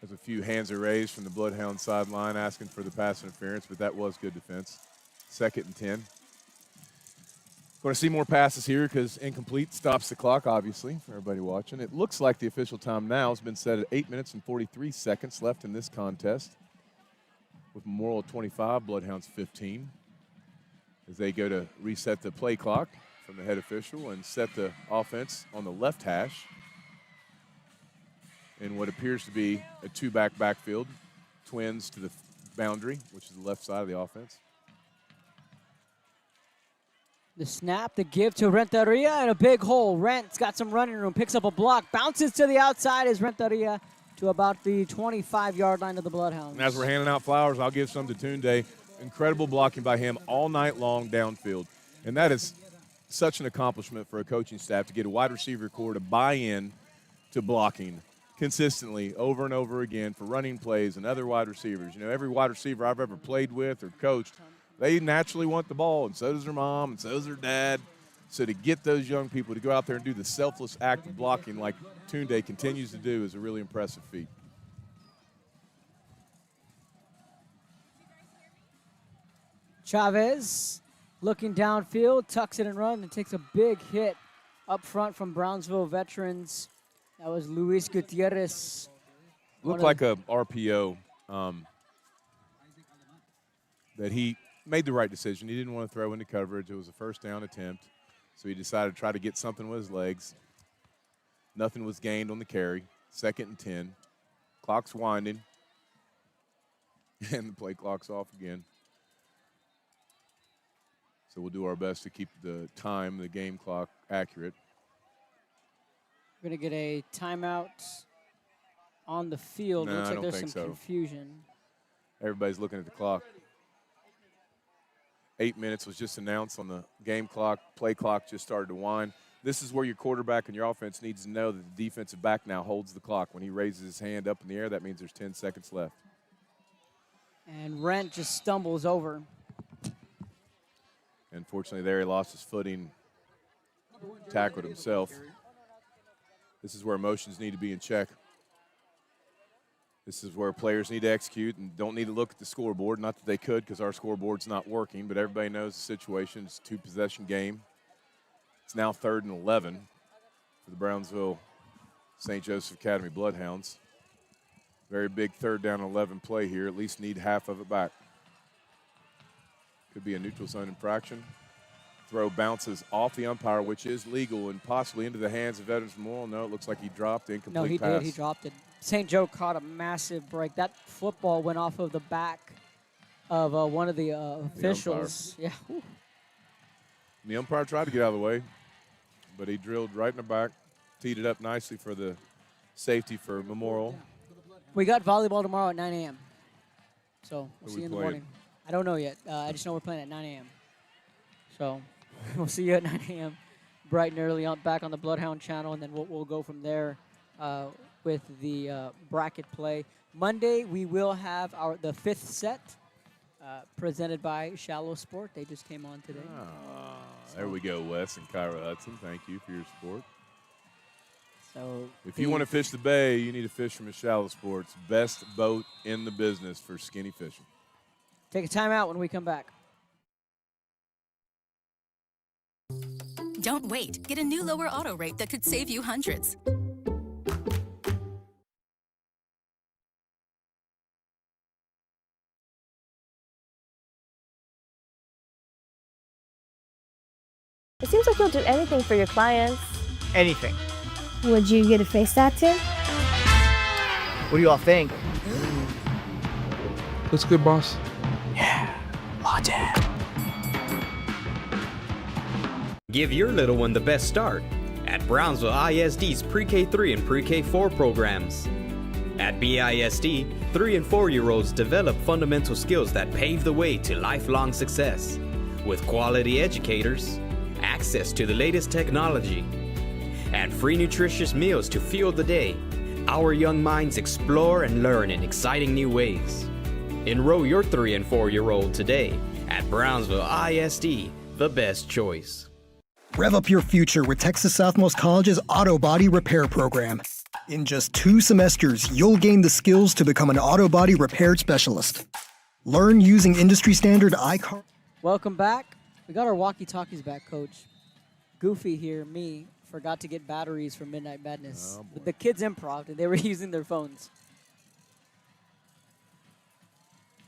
Has a few hands are raised from the Bloodhound sideline asking for the pass interference, but that was good defense. 2nd and 10. Going to see more passes here because incomplete stops the clock, obviously, for everybody watching. It looks like the official time now has been set at 8 minutes and 43 seconds left in this contest. With Memorial 25, Bloodhounds 15. As they go to reset the play clock from the head official and set the offense on the left hash in what appears to be a 2-back backfield Twins to the boundary, which is the left side of the offense. The snap, the give to Renteria, and a big hole. Rent's got some running room, picks up a block, bounces to the outside as Renteria to about the 25-yard line of the Bloodhounds. And as we're handing out flowers, I'll give some to Tunde. Incredible blocking by him all night long downfield. And that is such an accomplishment for a coaching staff to get a wide receiver core to buy in to blocking consistently over and over again for running plays and other wide receivers. You know, every wide receiver I've ever played with or coached, they naturally want the ball, and so does their mom, and so does their dad. So to get those young people to go out there and do the selfless act of blocking like Tunde continues to do is a really impressive feat. Chavez looking downfield, tucks it and runs, and takes a big hit up front from Brownsville veterans. That was Luis Gutierrez. Looked like a RPO that he made the right decision. He didn't want to throw into coverage. It was a first down attempt, so he decided to try to get something with his legs. Nothing was gained on the carry. 2nd and 10. Clock's winding, and the play clock's off again. So we'll do our best to keep the time, the game clock, accurate. We're going to get a timeout on the field. No, Looks I like don't there's think some so. confusion. Everybody's looking at the clock. 8 minutes was just announced on the game clock. Play clock just started to wind. This is where your quarterback and your offense needs to know that the defensive back now holds the clock. When he raises his hand up in the air, that means there's 10 seconds left. And Rent just stumbles over. Unfortunately, there he lost his footing, tackled himself. This is where emotions need to be in check. This is where players need to execute and don't need to look at the scoreboard. Not that they could because our scoreboard's not working, but everybody knows the situation. It's a two-possession game. It's now 3rd and 11 for the Brownsville St. Joseph Academy Bloodhounds. Very big 3rd down and 11 play here. At least need half of it back. Could be a neutral zone infraction. Throw bounces off the umpire, which is legal, and possibly into the hands of Veterans Memorial. No, it looks like he dropped the incomplete No, he pass. did. He dropped it. St. Joe caught a massive break. That football went off of the back of one of the officials. Yeah. Whew. The umpire tried to get out of the way, but he drilled right in the back, teed it up nicely for the safety for Memorial. We got volleyball tomorrow at 9 a.m. So we'll Who see we you in the playing? morning. I don't know yet. I just know we're playing at 9 a.m. So we'll see you at 9 a.m. bright and early back on the Bloodhound channel, and then we'll go from there with the bracket play. Monday, we will have the 5th set presented by Shallow Sport. They just came on today. There we go, Wes and Kyra Hudson. Thank you for your support. So if you want to fish the bay, you need to fish from a Shallow Sports. Best boat in the business for skinny fishing. Take a timeout when we come back. Don't wait. Get a new lower auto rate that could save you hundreds. It seems like you'll do anything for your clients. Anything. Would you get a face tattoo? What do you all think? Looks good, boss. Give your little one the best start at Brownsville ISD's Pre-K3 and Pre-K4 programs. At BISD, 3 and 4-year-olds develop fundamental skills that pave the way to lifelong success. With quality educators, access to the latest technology, and free nutritious meals to fuel the day, our young minds explore and learn in exciting new ways. Enroll your 3 and 4-year-old today at Brownsville ISD, the best choice. Rev up your future with Texas Southmost College's Auto Body Repair Program. In just 2 semesters, you'll gain the skills to become an auto body repair specialist. Learn using industry-standard iCar. Welcome back. We got our walkie-talkies back, Coach. Goofy here, me, forgot to get batteries for Midnight Madness. But the kids improv, and they were using their phones.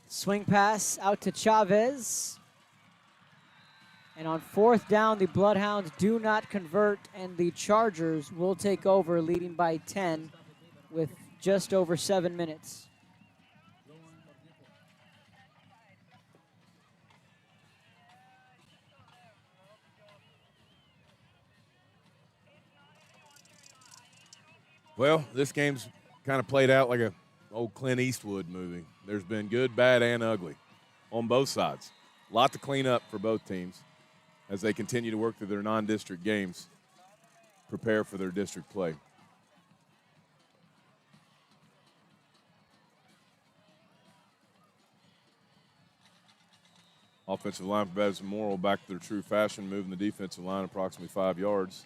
Swing pass out to Chavez. And on 4th down, the Bloodhounds do not convert, and the Chargers will take over, leading by 10 with just over 7 minutes. Well, this game's kind of played out like a old Clint Eastwood movie. There's been good, bad, and ugly on both sides. A lot to clean up for both teams as they continue to work through their non-district games, prepare for their district play. Offensive line for Baptist Memorial back to their true fashion, moving the defensive line approximately 5 yards.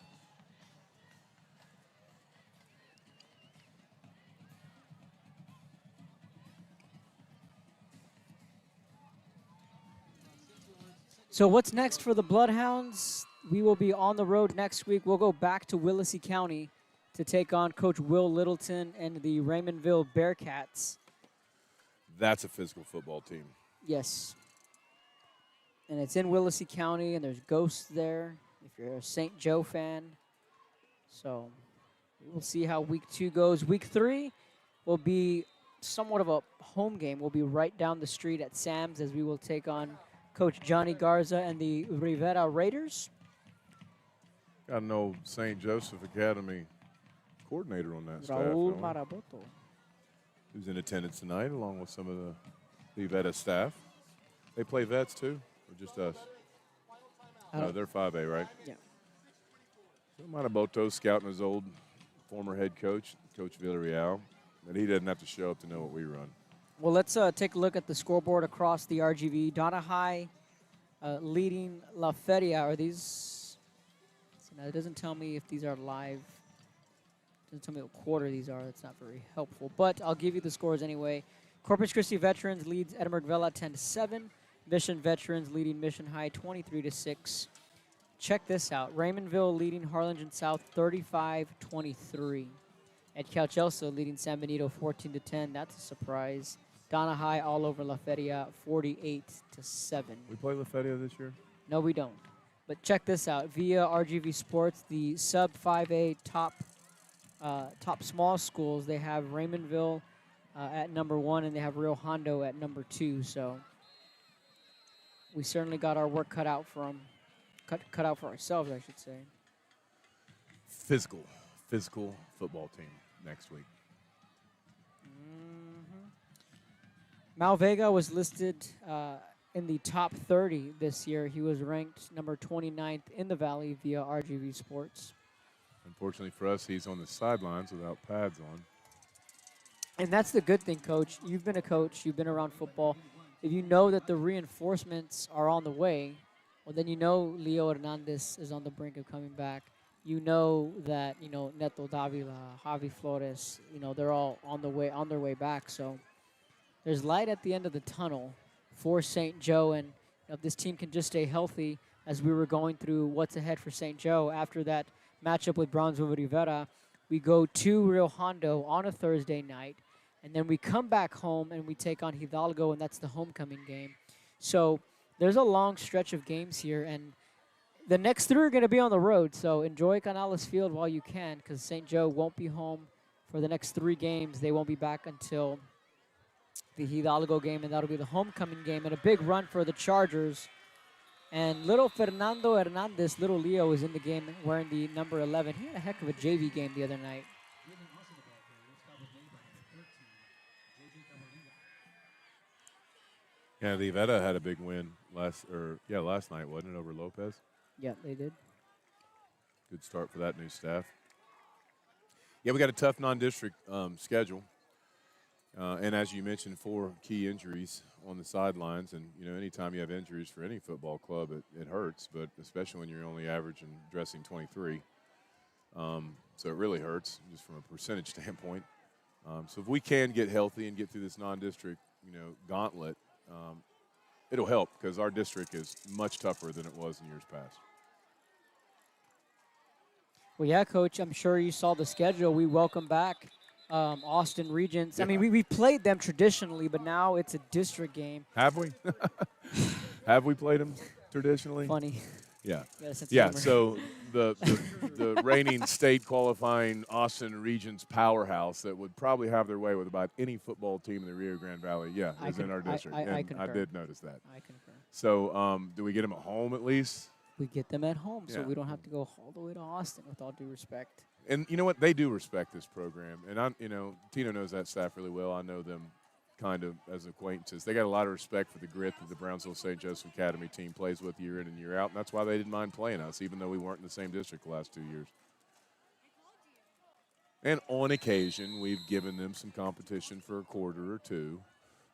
So what's next for the Bloodhounds? We will be on the road next week. We'll go back to Willacy County to take on Coach Will Littleton and the Raymondville Bearcats. That's a physical football team. Yes. And it's in Willacy County, and there's ghosts there if you're a St. Joe fan. So we'll see how week 2 goes. Week 3 will be somewhat of a home game. We'll be right down the street at Sam's as we will take on Coach Johnny Garza and the Rivera Raiders. Got an old St. Joseph Academy coordinator on that Raul staff. Maraboto. Who's in attendance tonight along with some of the Veta staff. They play vets too, or just us? No, they're 5A, right? Yeah. So Maraboto's scouting his old former head coach, Coach Villarreal, but he doesn't have to show up to know what we run. Well, let's take a look at the scoreboard across the RGV. Donna High leading La Feria. Are these? Now, it doesn't tell me if these are live. It doesn't tell me what quarter these are. That's not very helpful. But I'll give you the scores anyway. Corpus Christi Veterans leads Edinburgh Vela 10-7. Mission Veterans leading Mission High 23-6. Check this out. Raymondville leading Harlingen South 35-23. At Calcelso leading San Benito 14-10. That's a surprise. Donna High all over La Feria 48-7. We play La Feria this year? No, we don't. But check this out. Via RGV Sports, the sub 5A top small schools, they have Raymondville at number 1, and they have Rio Hondo at number 2. So we certainly got our work cut out for them. Cut out for ourselves, I should say. Physical football team next week. Mal Vega was listed in the top 30 this year. He was ranked number 29th in the Valley via RGV Sports. Unfortunately for us, he's on the sidelines without pads on. And that's the good thing, Coach. You've been a coach. You've been around football. If you know that the reinforcements are on the way, well, then you know Leo Hernandez is on the brink of coming back. You know that, Neto Davila, Javi Flores, they're all on their way back. So there's light at the end of the tunnel for St. Joe. And if this team can just stay healthy, as we were going through what's ahead for St. Joe after that matchup with Brownsville Rivera, we go to Rio Hondo on a Thursday night, and then we come back home and we take on Hidalgo, and that's the homecoming game. So there's a long stretch of games here, and the next 3 are going to be on the road. So enjoy Canales Field while you can, because St. Joe won't be home for the next 3 games. They won't be back until the Hidalgo game, and that'll be the homecoming game, and a big run for the Chargers. And little Fernando Hernandez, little Leo, is in the game wearing the number 11. He had a heck of a JV game the other night. Yeah, the Veta had a big win last night, wasn't it, over Lopez? Yeah, they did. Good start for that new staff. Yeah, we got a tough non-district schedule. And as you mentioned, 4 key injuries on the sidelines. And, anytime you have injuries for any football club, it hurts, but especially when you're only averaging dressing 23. So it really hurts just from a percentage standpoint. So if we can get healthy and get through this non-district, gauntlet, it'll help because our district is much tougher than it was in years past. Well, yeah, Coach, I'm sure you saw the schedule. We welcome back Austin Regents. Yeah. I mean, we played them traditionally, but now it's a district game. Have we? Have we played them traditionally? Funny. Yeah. Yeah. So the reigning state qualifying Austin Regents powerhouse that would probably have their way with about any football team in the Rio Grande Valley, is in our district. I concur. I did notice that. I concur. So do we get them at home at least? We get them at home, so Yeah. we don't have to go all the way to Austin, with all due respect. And you know what? They do respect this program. And Tino knows that staff really well. I know them kind of as acquaintances. They got a lot of respect for the grit that the Brownsville St. Joseph Academy team plays with year in and year out. And that's why they didn't mind playing us, even though we weren't in the same district the last 2 years. And on occasion, we've given them some competition for a quarter or two.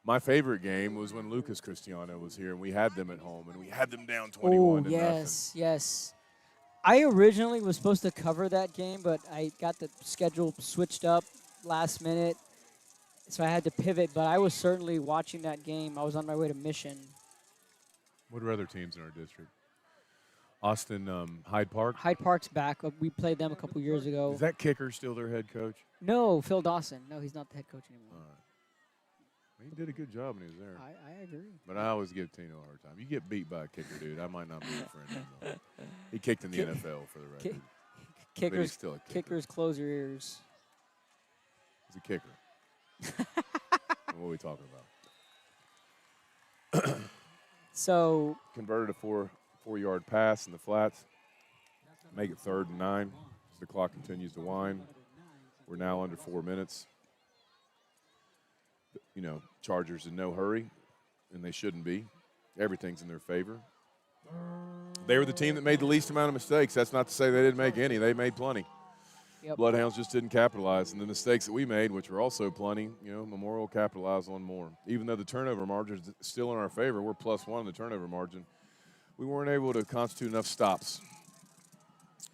My favorite game was when Lucas Cristiano was here, and we had them at home, and we had them down 21 to yes, nothing. yes. I originally was supposed to cover that game, but I got the schedule switched up last minute, so I had to pivot. But I was certainly watching that game. I was on my way to Mission. What are other teams in our district? Austin Hyde Park? Hyde Park's back. We played them a couple years ago. Is that kicker still their head coach? No, Phil Dawson. No, he's not the head coach anymore. All right. He did a good job when he was there. I agree. But I always give Tino a hard time. You get beat by a kicker, dude, I might not be your friend anymore. He kicked in the NFL, for the record. But he's still a kicker. Kickers, close your ears. He's a kicker. What are we talking about? So converted a four-yard pass in the flats. Make it 3rd and 9 as the clock continues to wind. We're now under 4 minutes. You know, Chargers in no hurry, and they shouldn't be. Everything's in their favor. They were the team that made the least amount of mistakes. That's not to say they didn't make any. They made plenty. Yep. Bloodhounds just didn't capitalize. And the mistakes that we made, which were also plenty, Memorial capitalized on more. Even though the turnover margin is still in our favor, we're +1 in the turnover margin. We weren't able to constitute enough stops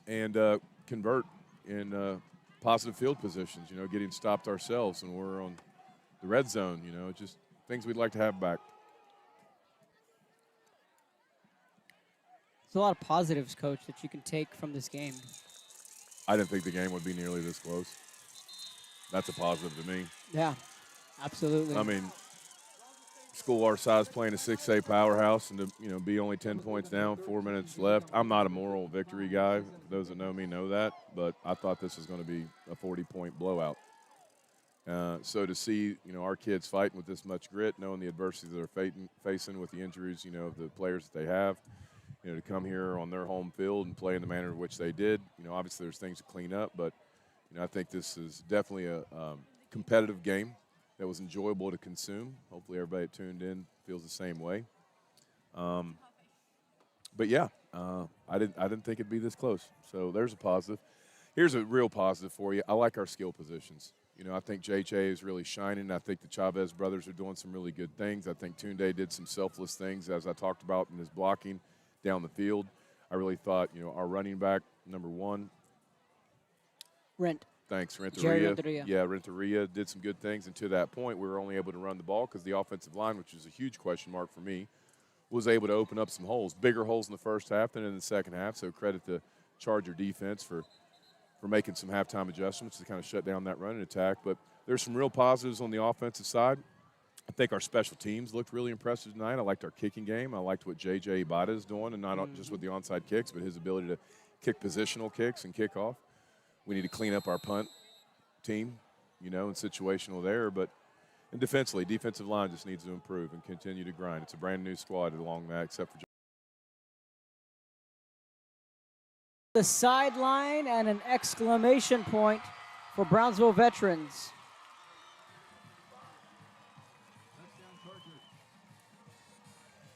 and convert in positive field positions, getting stopped ourselves when we're on the red zone, just things we'd like to have back. There's a lot of positives, Coach, that you can take from this game. I didn't think the game would be nearly this close. That's a positive to me. Yeah, absolutely. I mean, school our size playing a 6A powerhouse and to be only 10 points down, 4 minutes left. I'm not a moral victory guy. Those that know me know that. But I thought this was going to be a 40-point blowout. So to see, our kids fighting with this much grit, knowing the adversities that they're facing with the injuries, of the players that they have, to come here on their home field and play in the manner in which they did. Obviously there's things to clean up, but, I think this is definitely a competitive game that was enjoyable to consume. Hopefully everybody that tuned in feels the same way. But yeah, I didn't think it'd be this close. So there's a positive. Here's a real positive for you. I like our skill positions. I think JJ is really shining. I think the Chavez brothers are doing some really good things. I think Tunde did some selfless things, as I talked about in his blocking down the field. I really thought, our running back, number 1. Thanks, Renteria. Yeah, Renteria did some good things. And to that point, we were only able to run the ball because the offensive line, which is a huge question mark for me, was able to open up some holes, bigger holes in the first half than in the second half. So credit the Charger defense for making some halftime adjustments to kind of shut down that running attack. But there's some real positives on the offensive side. I think our special teams looked really impressive tonight. I liked our kicking game. I liked what J.J. Ibata is doing, and not just with the onside kicks, but his ability to kick positional kicks and kick off. We need to clean up our punt team, and situational there. But and defensively, defensive line just needs to improve and continue to grind. It's a brand-new squad along that, except for the sideline and an exclamation point for Brownsville veterans.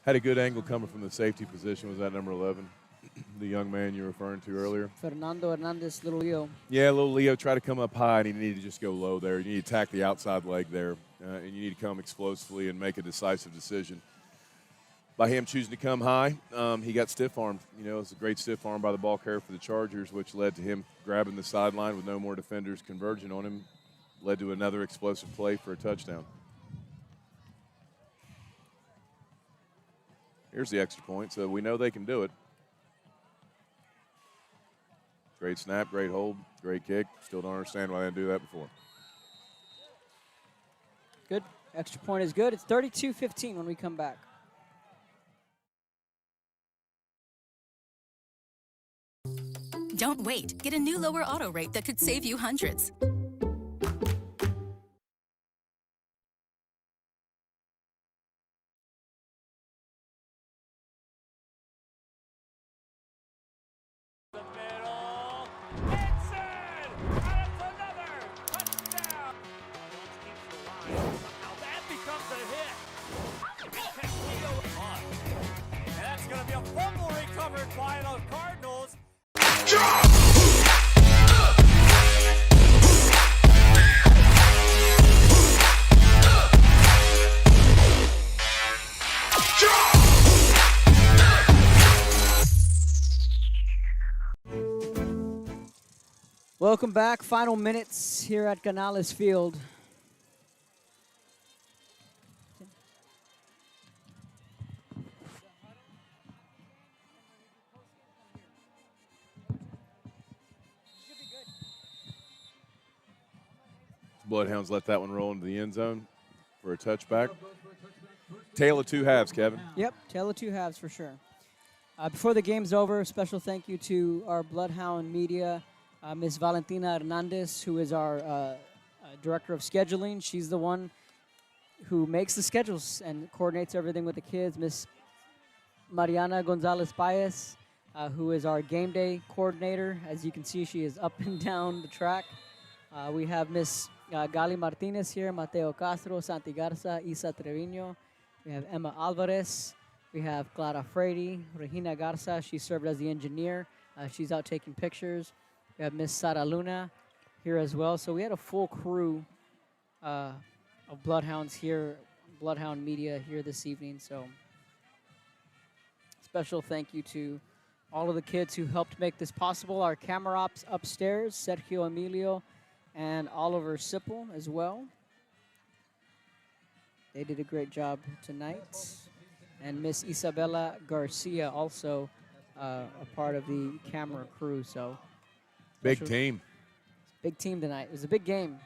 Had a good angle coming from the safety position. Was that number 11, the young man you were referring to earlier? Fernando Hernandez, little Leo. Yeah, little Leo tried to come up high, and he needed to just go low there. You need to attack the outside leg there, and you need to come explosively and make a decisive decision. By him choosing to come high, he got stiff-armed. It was a great stiff arm by the ball carrier for the Chargers, which led to him grabbing the sideline with no more defenders converging on him, led to another explosive play for a touchdown. Here's the extra point, so we know they can do it. Great snap, great hold, great kick. Still don't understand why they didn't do that before. Good. Extra point is good. It's 32-15 when we come back. Don't wait. Get a new lower auto rate that could save you hundreds. Welcome back. Final minutes here at Canales Field. Bloodhounds let that one roll into the end zone for a touchback. Tale of two halves, Kevin. Yep, tale of two halves for sure. Before the game's over, special thank you to our Bloodhound media, Miss Valentina Hernandez, who is our director of scheduling. She's the one who makes the schedules and coordinates everything with the kids. Miss Mariana Gonzalez Paez, who is our game day coordinator. As you can see, she is up and down the track. We have Miss Gali Martinez here, Mateo Castro, Santi Garza, Isa Trevino. We have Emma Alvarez. We have Clara Frady, Regina Garza. She served as the engineer. She's out taking pictures. We have Miss Sara Luna here as well. So we had a full crew of Bloodhounds here, Bloodhound media here this evening. So special thank you to all of the kids who helped make this possible. Our camera ops upstairs, Sergio Emilio and Oliver Sipple as well. They did a great job tonight. And Miss Isabella Garcia also a part of the camera crew. So big team. Big team tonight. It was a big game.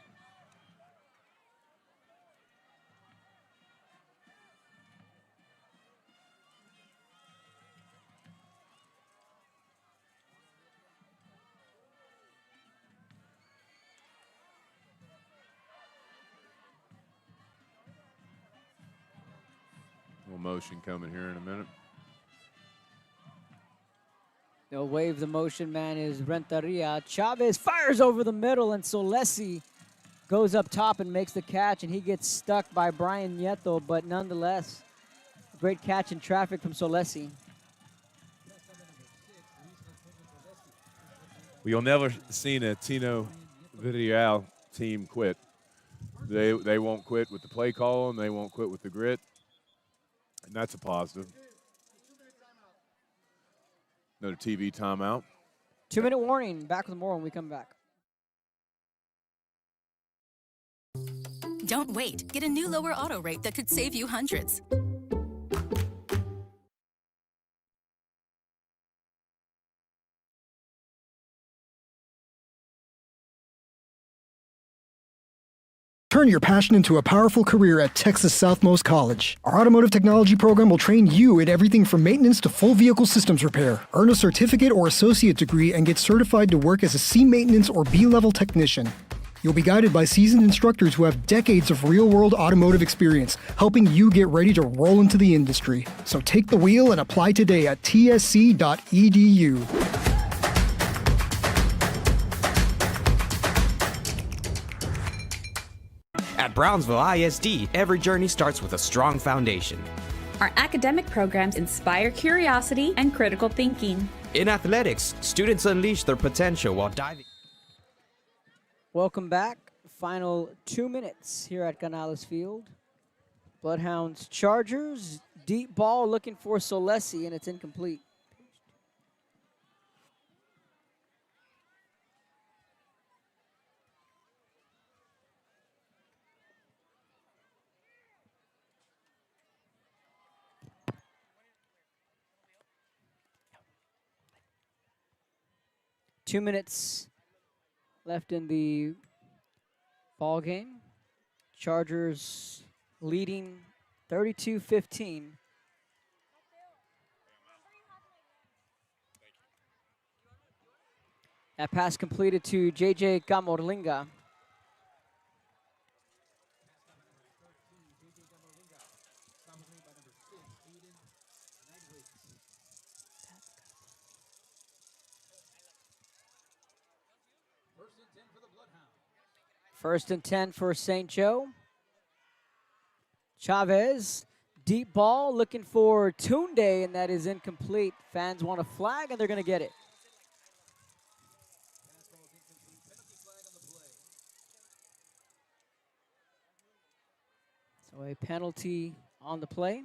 Motion coming here in a minute. They'll wave the motion man is Renteria. Chavez fires over the middle, and Solesi goes up top and makes the catch, and he gets stuck by Brian Nieto, but nonetheless, great catch in traffic from Solesi. Well, you'll never seen a Tino Villarreal team quit. They won't quit with the play call, and they won't quit with the grit. And that's a positive. Another TV timeout. 2-minute warning. Back with more when we come back. Don't wait. Get a new lower auto rate that could save you hundreds. Turn your passion into a powerful career at Texas Southmost College. Our automotive technology program will train you in everything from maintenance to full vehicle systems repair. Earn a certificate or associate degree and get certified to work as a C maintenance or B-level technician. You'll be guided by seasoned instructors who have decades of real-world automotive experience, helping you get ready to roll into the industry. So take the wheel and apply today at tsc.edu. At Brownsville ISD, every journey starts with a strong foundation. Our academic programs inspire curiosity and critical thinking. In athletics, students unleash their potential while diving. Welcome back. Final 2 minutes here at Canales Field. Bloodhounds Chargers. Deep ball looking for Solesi, and it's incomplete. Two minutes left in the ball game. Chargers leading 32-15. That pass completed to JJ Camorlinga. First and 10 for St. Joe. Chavez, deep ball, looking for Tunde, and that is incomplete. Fans want a flag, and they're going to get it. So a penalty on the play.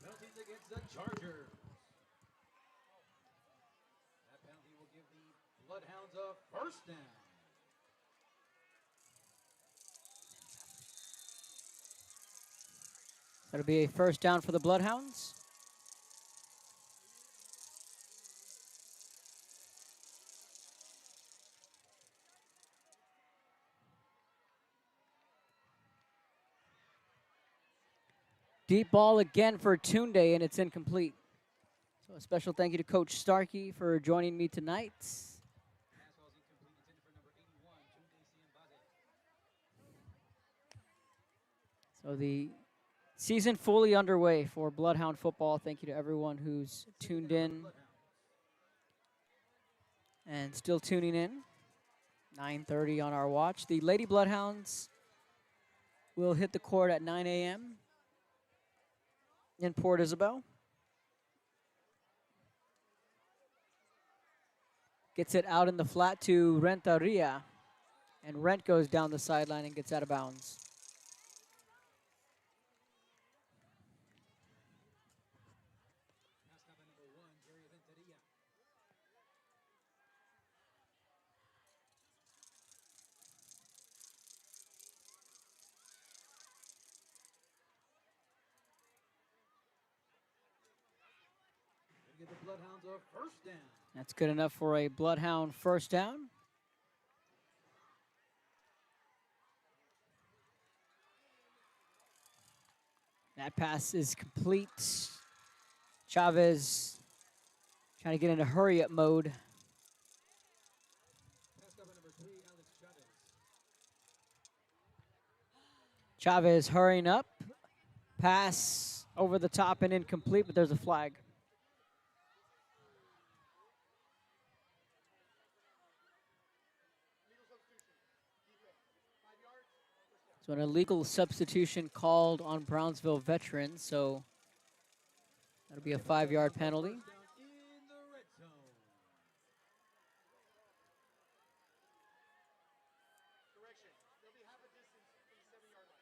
Penalties against the Chargers. That penalty will give the Bloodhounds a first down. That'll be a first down for the Bloodhounds. Deep ball again for Tunde, and it's incomplete. So a special thank you to Coach Starkey for joining me tonight. So the season fully underway for Bloodhound football. Thank you to everyone who's tuned in and still tuning in. 9:30 on our watch. The Lady Bloodhounds will hit the court at 9 a.m. in Port Isabel. Gets it out in the flat to Renteria. And Rent goes down the sideline and gets out of bounds. Give the Bloodhounds a first down. That's good enough for a Bloodhound first down. That pass is complete. Chavez trying to get into hurry-up mode. Pass cover number 3, Alex Chavez. Chavez hurrying up. Pass over the top and incomplete, but there's a flag. So an illegal substitution called on Brownsville veterans, so that'll be a 5-yard penalty.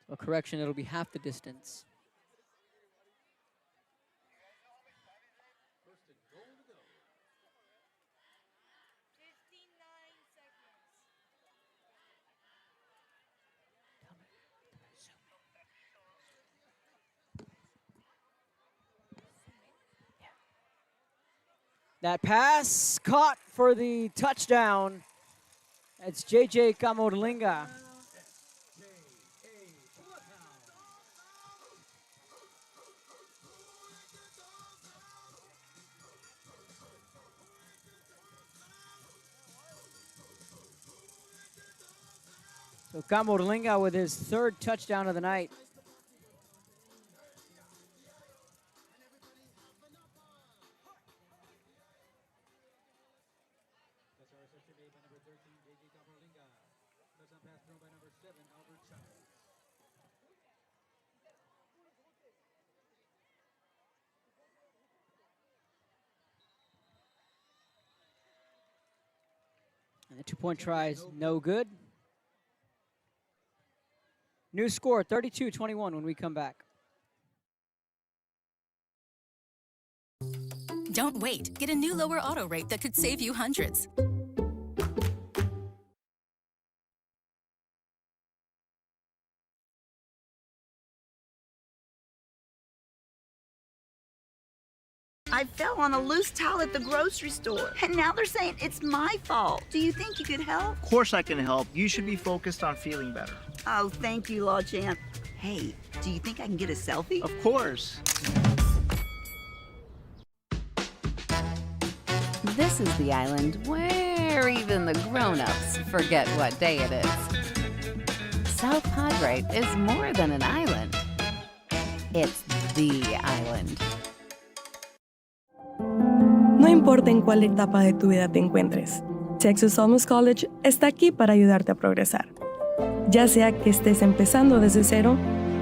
So a correction, it'll be half the distance. That pass caught for the touchdown. It's J.J. Camorlinga. So Camorlinga with his 3rd touchdown of the night. And the 2-point try is no good. New score, 32-21 when we come back. Don't wait. Get a new lower auto rate that could save you hundreds. I fell on a loose towel at the grocery store, and now they're saying it's my fault. Do you think you could help? Of course I can help. You should be focused on feeling better. Oh, thank you, Law Champ. Hey, do you think I can get a selfie? Of course. This is the island where even the grown-ups forget what day it is. South Padre is more than an island. It's the island. No importa en cuál etapa de tu vida te encuentres, Texas Almus College está aquí para ayudarte a progresar. Ya sea que estés empezando desde cero,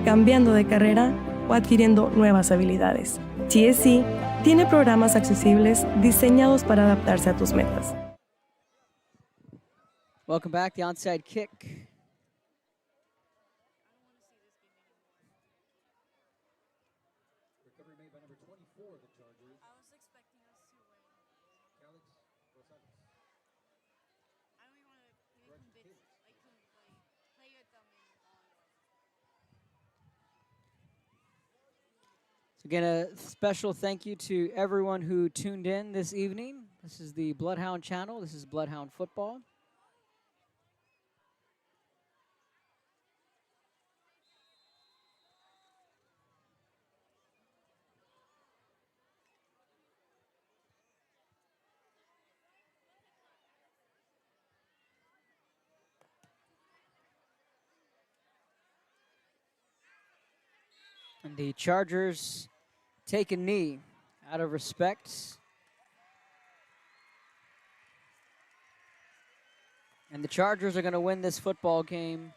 cambiando de carrera o adquiriendo nuevas habilidades. TSC tiene programas accesibles diseñados para adaptarse a tus metas. Welcome back, the onside kick. Again, a special thank you to everyone who tuned in this evening. This is the Bloodhound Channel. This is Bloodhound Football. And the Chargers take a knee out of respect. And the Chargers are going to win this football game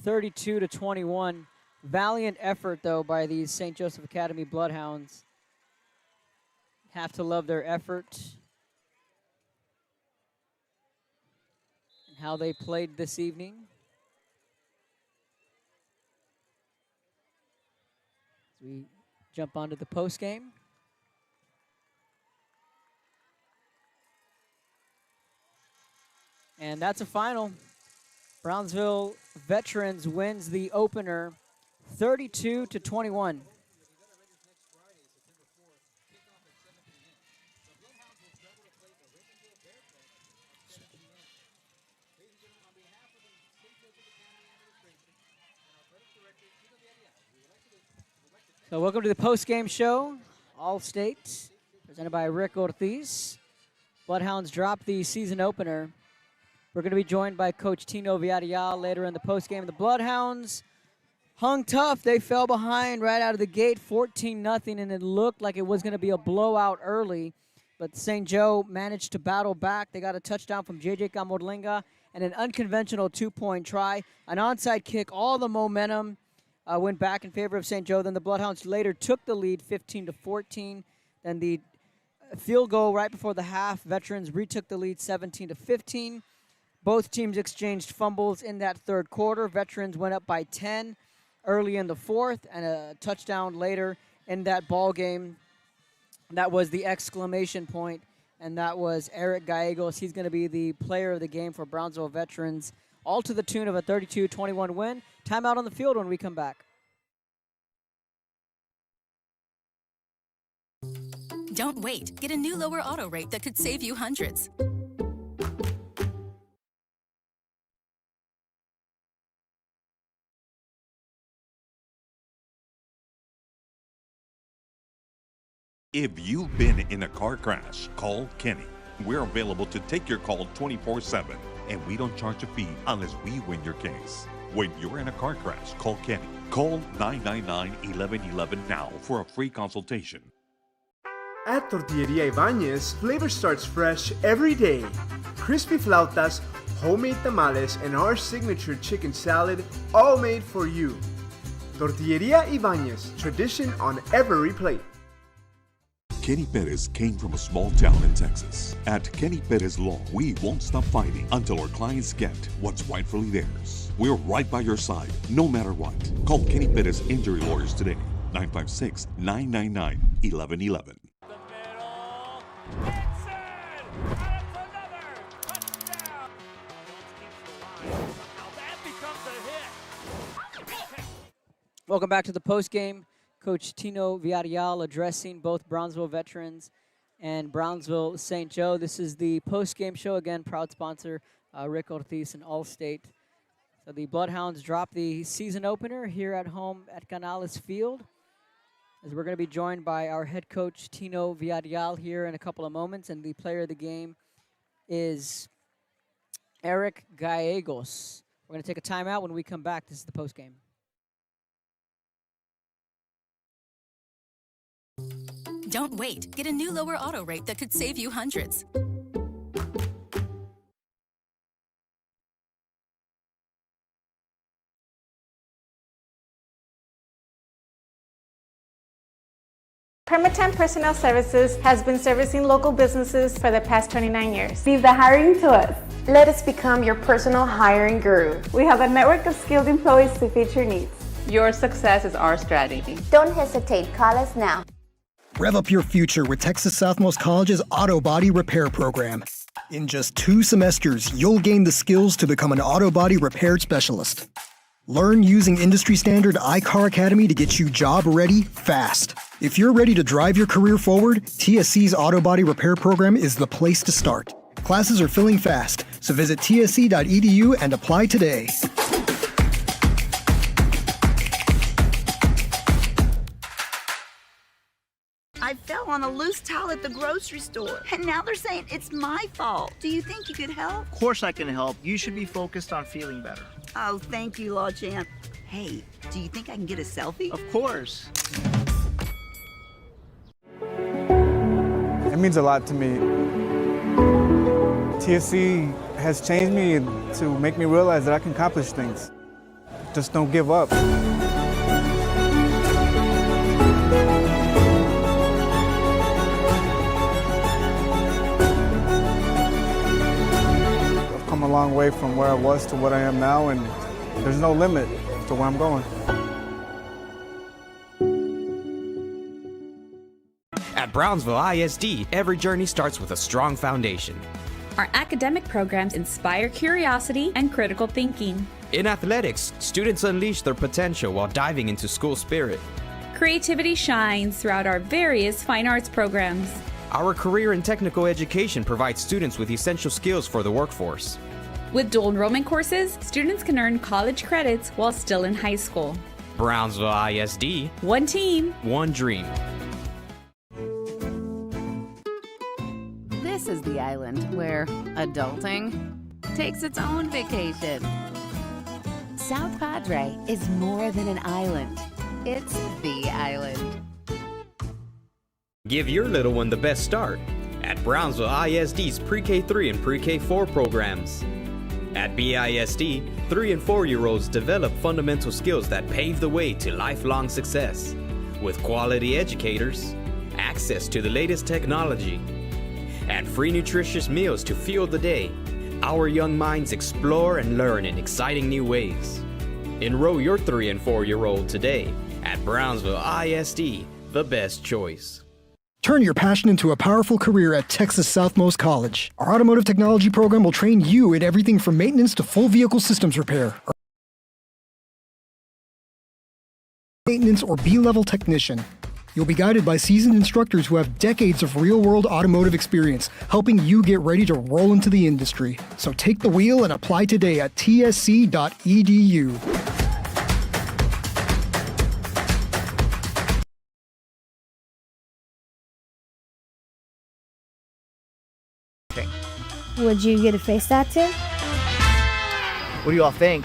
32-21. Valiant effort, though, by these St. Joseph Academy Bloodhounds. Have to love their effort and how they played this evening. As we jump onto the post game. And that's a final. Brownsville Veterans wins the opener 32-21. So welcome to the post-game show, All-State, presented by Rick Ortiz. Bloodhounds drop the season opener. We're going to be joined by Coach Tino Villarreal later in the postgame. The Bloodhounds hung tough. They fell behind right out of the gate, 14-0, and it looked like it was going to be a blowout early. But St. Joe managed to battle back. They got a touchdown from J.J. Camorlenga and an unconventional two-point try. An onside kick, all the momentum went back in favor of St. Joe. Then the Bloodhounds later took the lead 15-14. Then the field goal right before the half, Veterans retook the lead 17-15. Both teams exchanged fumbles in that third quarter. Veterans went up by 10 early in the fourth and a touchdown later in that ball game. That was the exclamation point, and that was Eric Gallegos. He's going to be the player of the game for Brownsville Veterans, all to the tune of a 32-21 win. Timeout on the field when we come back. Don't wait. Get a new lower auto rate that could save you hundreds. If you've been in a car crash, call Kenny. We're available to take your call 24/7, and we don't charge a fee unless we win your case. When you're in a car crash, call Kenny. Call 999-1111 now for a free consultation. At Tortilleria Ibanez, flavor starts fresh every day. Crispy flautas, homemade tamales, and our signature chicken salad, all made for you. Tortilleria Ibanez, tradition on every plate. Kenny Perez came from a small town in Texas. At Kenny Perez Law, we won't stop fighting until our clients get what's rightfully theirs. We're right by your side, no matter what. Call Kenny Perez Injury Lawyers today, 956-999-1111. Welcome back to the postgame. Coach Tino Villarreal addressing both Brownsville Veterans and Brownsville St. Joe. This is the post-game show. Again, proud sponsor Rick Ortiz and Allstate. So the Bloodhounds drop the season opener here at home at Canales Field. As we're going to be joined by our head coach Tino Villarreal here in a couple of moments. And the player of the game is Eric Gallegos. We're going to take a timeout. When we come back, this is the post-game. Don't wait. Get a new lower auto rate that could save you hundreds. Permatemp Personnel Services has been servicing local businesses for the past 29 years. Leave the hiring to us. Let us become your personal hiring guru. We have a network of skilled employees to fit your needs. Your success is our strategy. Don't hesitate, call us now. Rev up your future with Texas Southmost College's Auto Body Repair Program. In just 2 semesters, you'll gain the skills to become an auto body repair specialist. Learn using industry standard iCar Academy to get you job ready fast. If you're ready to drive your career forward, TSC's Auto Body Repair Program is the place to start. Classes are filling fast, so visit tsc.edu and apply today. I fell on a loose towel at the grocery store, and now they're saying it's my fault. Do you think you could help? Of course I can help. You should be focused on feeling better. Oh, thank you, Law Champ. Hey, do you think I can get a selfie? Of course. It means a lot to me. TSC has changed me to make me realize that I can accomplish things. Just don't give up. I've come a long way from where I was to what I am now, and there's no limit to where I'm going. At Brownsville ISD, every journey starts with a strong foundation. Our academic programs inspire curiosity and critical thinking. In athletics, students unleash their potential while diving into school spirit. Creativity shines throughout our various fine arts programs. Our career and technical education provides students with essential skills for the workforce. With dual enrollment courses, students can earn college credits while still in high school. Brownsville ISD. One team. One dream. This is the island where adulting takes its own vacation. South Padre is more than an island. It's the island. Give your little one the best start at Brownsville ISD's Pre-K3 and Pre-K4 programs. At BISD, 3 and 4-year-olds develop fundamental skills that pave the way to lifelong success. With quality educators, access to the latest technology, and free nutritious meals to fuel the day, our young minds explore and learn in exciting new ways. Enroll your 3 and 4-year-old today at Brownsville ISD, the best choice. Turn your passion into a powerful career at Texas Southmost College. Our automotive technology program will train you in everything from maintenance to full vehicle systems repair, maintenance, or B-level technician. You'll be guided by seasoned instructors who have decades of real-world automotive experience, helping you get ready to roll into the industry. So take the wheel and apply today at tsc.edu. Would you get a face tattoo? What do you all think?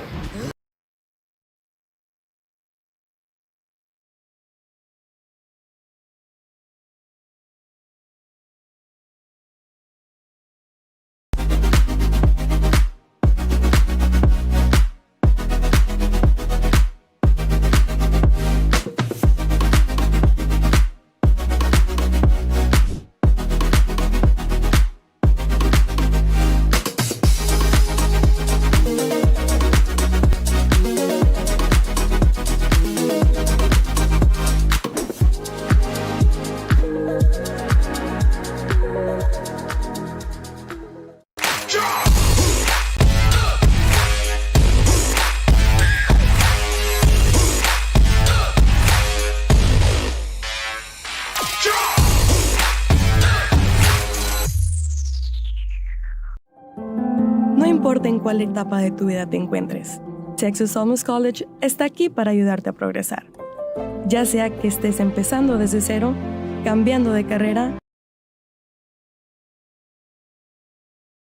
No importa en cuál etapa de tu vida te encuentres, Texas Almost College está aquí para ayudarte a progresar. Ya sea que estés empezando desde cero, cambiando de carrera,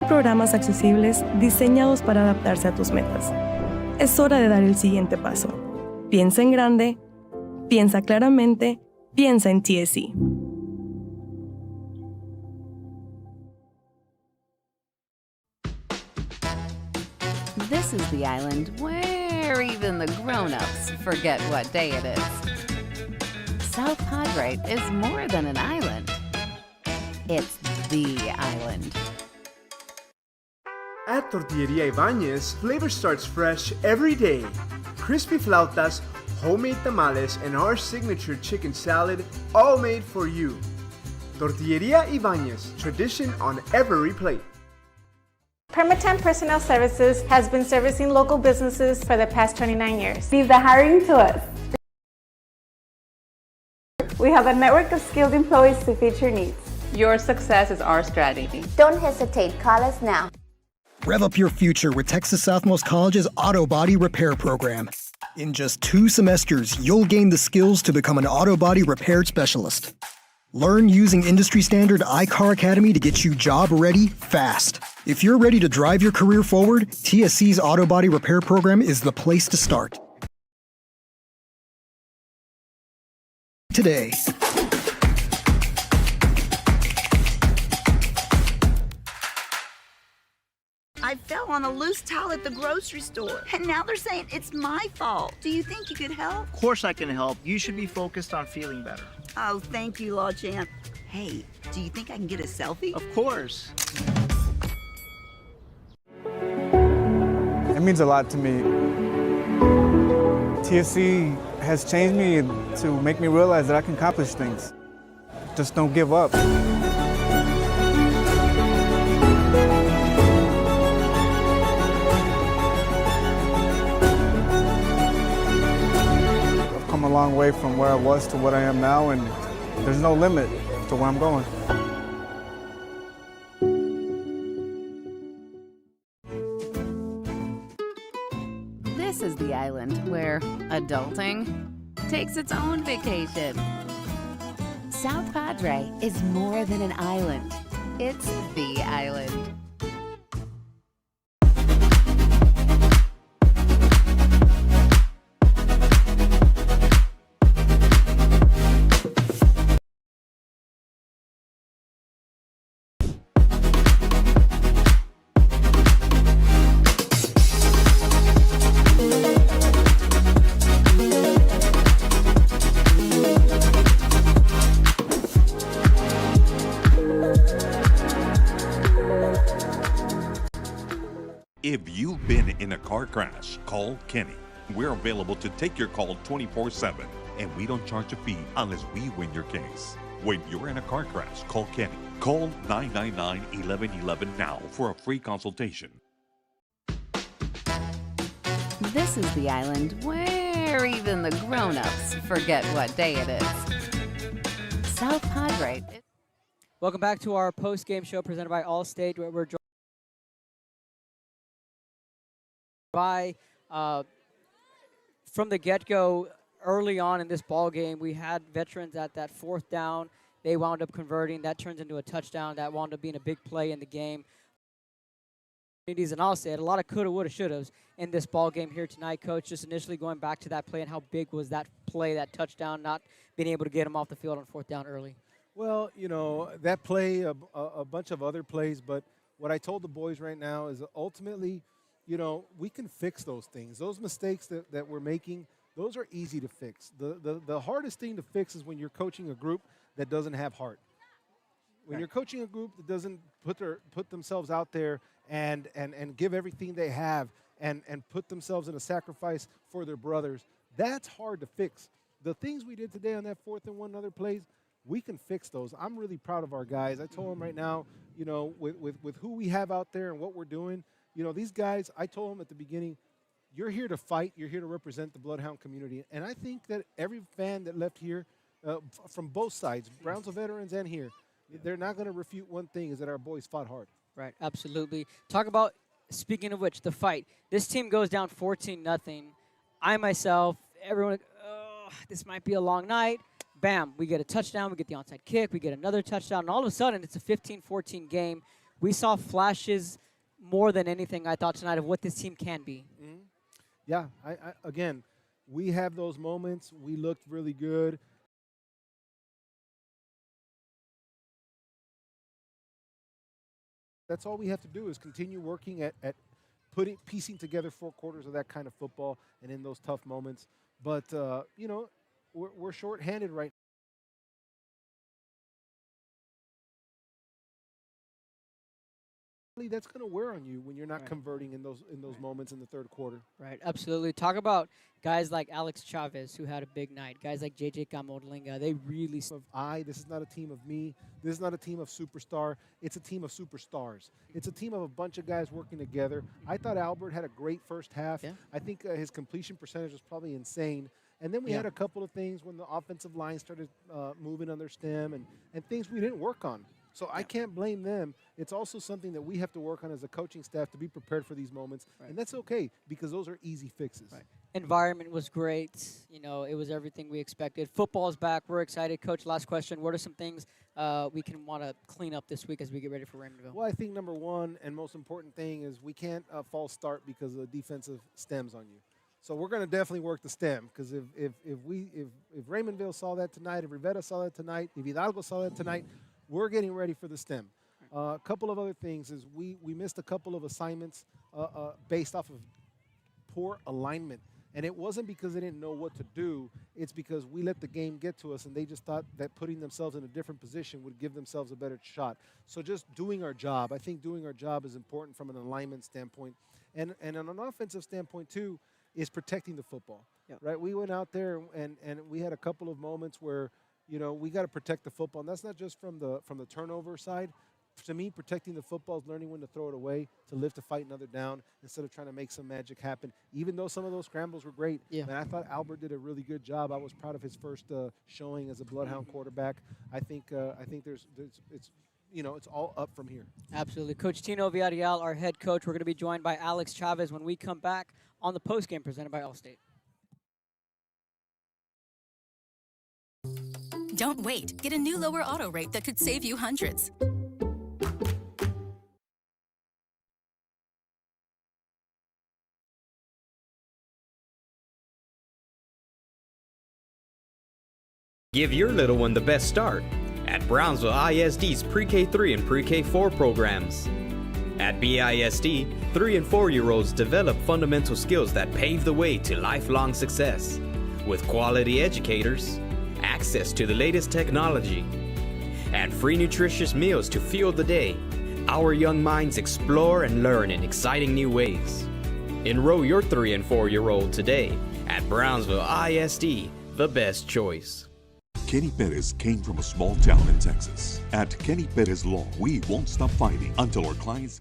programas accesibles diseñados para adaptarse a tus metas. Es hora de dar el siguiente paso. Piensa en grande, piensa claramente, piensa en TSC. This is the island where even the grown-ups forget what day it is. South Padre is more than an island. It's the island. At Tortilleria Ibañez, flavor starts fresh every day. Crispy flautas, homemade tamales, and our signature chicken salad, all made for you. Tortilleria Ibañez, tradition on every plate. Permatemp Personnel Services has been servicing local businesses for the past 29 years. Leave the hiring to us. We have a network of skilled employees to fit your needs. Your success is our strategy. Don't hesitate, call us now. Rev up your future with Texas Southmost College's Auto Body Repair Program. In just 2 semesters, you'll gain the skills to become an auto body repair specialist. Learn using industry standard iCar Academy to get you job ready fast. If you're ready to drive your career forward, TSC's Auto Body Repair Program is the place to start. Today. I fell on a loose towel at the grocery store, and now they're saying it's my fault. Do you think you could help? Of course I can help. You should be focused on feeling better. Oh, thank you, Law Champ. Hey, do you think I can get a selfie? Of course. It means a lot to me. TSC has changed me to make me realize that I can accomplish things. Just don't give up. I've come a long way from where I was to what I am now, and there's no limit to where I'm going. This is the island where adulting takes its own vacation. South Padre is more than an island. It's the island. If you've been in a car crash, call Kenny. We're available to take your call 24/7, and we don't charge a fee unless we win your case. When you're in a car crash, call Kenny. Call 999-1111 now for a free consultation. This is the island where even the grown-ups forget what day it is. South Padre. Welcome back to our post-game show presented by Allstate, where we're joined by from the get-go. Early on in this ball game, we had veterans at that 4th down. They wound up converting. That turns into a touchdown. That wound up being a big play in the game. And I'll say it, a lot of coulda, woulda, shouldas in this ball game here tonight, Coach. Just initially going back to that play and how big was that play, that touchdown, not being able to get him off the field on 4th down early. Well, you know, that play, a bunch of other plays, but what I told the boys right now is ultimately, you know, we can fix those things. Those mistakes that we're making, those are easy to fix. The hardest thing to fix is when you're coaching a group that doesn't have heart. When you're coaching a group that doesn't put themselves out there and give everything they have and put themselves in a sacrifice for their brothers, that's hard to fix. The things we did today on that 4th and 1 other plays, we can fix those. I'm really proud of our guys. I told them right now, you know, with who we have out there and what we're doing, you know, these guys, I told them at the beginning, you're here to fight. You're here to represent the Bloodhound community. And I think that every fan that left here from both sides, Brownsville veterans and here, they're not going to refute one thing, is that our boys fought hard. Right, absolutely. Talk about, speaking of which, the fight. This team goes down 14-0. I myself, everyone, this might be a long night. Bam, we get a touchdown. We get the onside kick. We get another touchdown. And all of a sudden, it's a 15-14 game. We saw flashes more than anything, I thought, tonight of what this team can be. Mm-hmm. Yeah, again, we have those moments. We looked really good. That's all we have to do is continue working at piecing together 4 quarters of that kind of football and in those tough moments. But, you know, we're short-handed right now. that's going to wear on you when you're not converting in those moments in the third quarter. Right, absolutely. Talk about guys like Alex Chavez, who had a big night. Guys like J.J. Camolinga, they really... This is not a team of me. This is not a team of superstar. It's a team of superstars. It's a team of a bunch of guys working together. I thought Albert had a great first half. Yeah. I think his completion percentage was probably insane. And then we had a couple of things when the offensive line started moving on their stem and things we didn't work on. So I can't blame them. It's also something that we have to work on as a coaching staff to be prepared for these moments. Right. And that's okay because those are easy fixes. Right. Environment was great. You know, it was everything we expected. Football's back. We're excited. Coach, last question. What are some things we can want to clean up this week as we get ready for Raymondville? Well, I think number one and most important thing is we can't false start because of the defensive stems on you. So we're going to definitely work the stem because if Raymondville saw that tonight, if Rivera saw that tonight, if Hidalgo saw that tonight, we're getting ready for the stem. A couple of other things is we missed a couple of assignments based off of poor alignment. And it wasn't because they didn't know what to do. It's because we let the game get to us, and they just thought that putting themselves in a different position would give themselves a better shot. So just doing our job. I think doing our job is important from an alignment standpoint. And on an offensive standpoint, too, is protecting the football. Yep. Right? We went out there, and we had a couple of moments where, you know, we got to protect the football. And that's not just from the turnover side. To me, protecting the football is learning when to throw it away, to live to fight another down, instead of trying to make some magic happen. Even though some of those scrambles were great, and I thought Albert did a really good job. I was proud of his first showing as a Bloodhound quarterback. I think it's all up from here. Absolutely. Coach Tino Villarreal, our head coach. We're going to be joined by Alex Chavez when we come back on the postgame presented by Allstate. Don't wait. Get a new lower auto rate that could save you hundreds. Give your little one the best start at Brownsville ISD's Pre-K3 and Pre-K4 programs. At BISD, 3 and 4-year-olds develop fundamental skills that pave the way to lifelong success. With quality educators, access to the latest technology, and free nutritious meals to fuel the day, our young minds explore and learn in exciting new ways. Enroll your 3 and 4-year-old today at Brownsville ISD, the best choice. Kenny Perez came from a small town in Texas. At Kenny Perez Law, we won't stop fighting until our clients...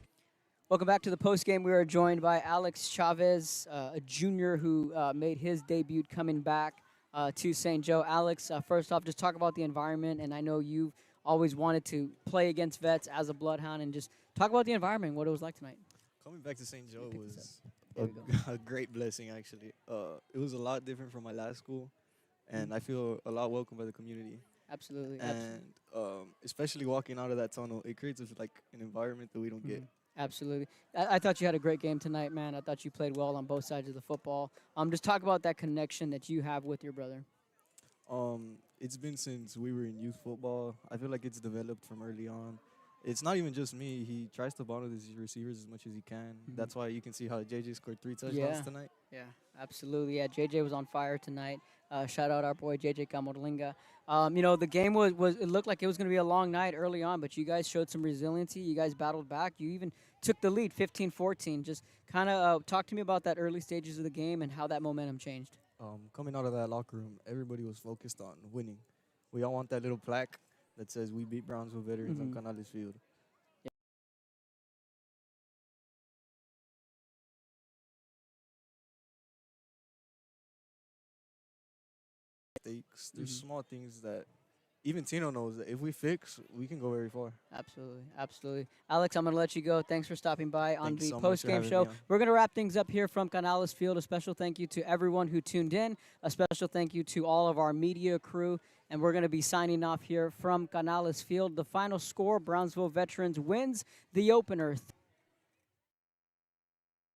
Welcome back to the postgame. We are joined by Alex Chavez, a junior who made his debut coming back to St. Joe. Alex, first off, just talk about the environment, and I know you've always wanted to play against vets as a Bloodhound, and just talk about the environment, what it was like tonight. Coming back to St. Joe was a great blessing, actually. It was a lot different from my last school, and I feel a lot welcomed by the community. Absolutely. And especially walking out of that tunnel, it creates an environment that we don't get. Absolutely. I thought you had a great game tonight, man. I thought you played well on both sides of the football. Just talk about that connection that you have with your brother. It's been since we were in youth football. I feel like it's developed from early on. It's not even just me. He tries to bond with his receivers as much as he can. That's why you can see how JJ scored 3 touchdowns tonight. Yeah, absolutely. Yeah, JJ was on fire tonight. Shout out our boy JJ Camolinga. You know, the game was it looked like it was going to be a long night early on, but you guys showed some resiliency. You guys battled back. You even took the lead 15-14. Just kind of talk to me about that early stages of the game and how that momentum changed. Coming out of that locker room, everybody was focused on winning. We all want that little plaque that says we beat Brownsville veterans on Canales Field. There's small things that even Tino knows that if we fix, we can go very far. Absolutely, absolutely. Alex, I'm going to let you go. Thanks for stopping by on the post-game having show. me on. We're going to wrap things up here from Canales Field. A special thank you to everyone who tuned in. A special thank you to all of our media crew. And we're going to be signing off here from Canales Field. The final score, Brownsville Veterans wins the opener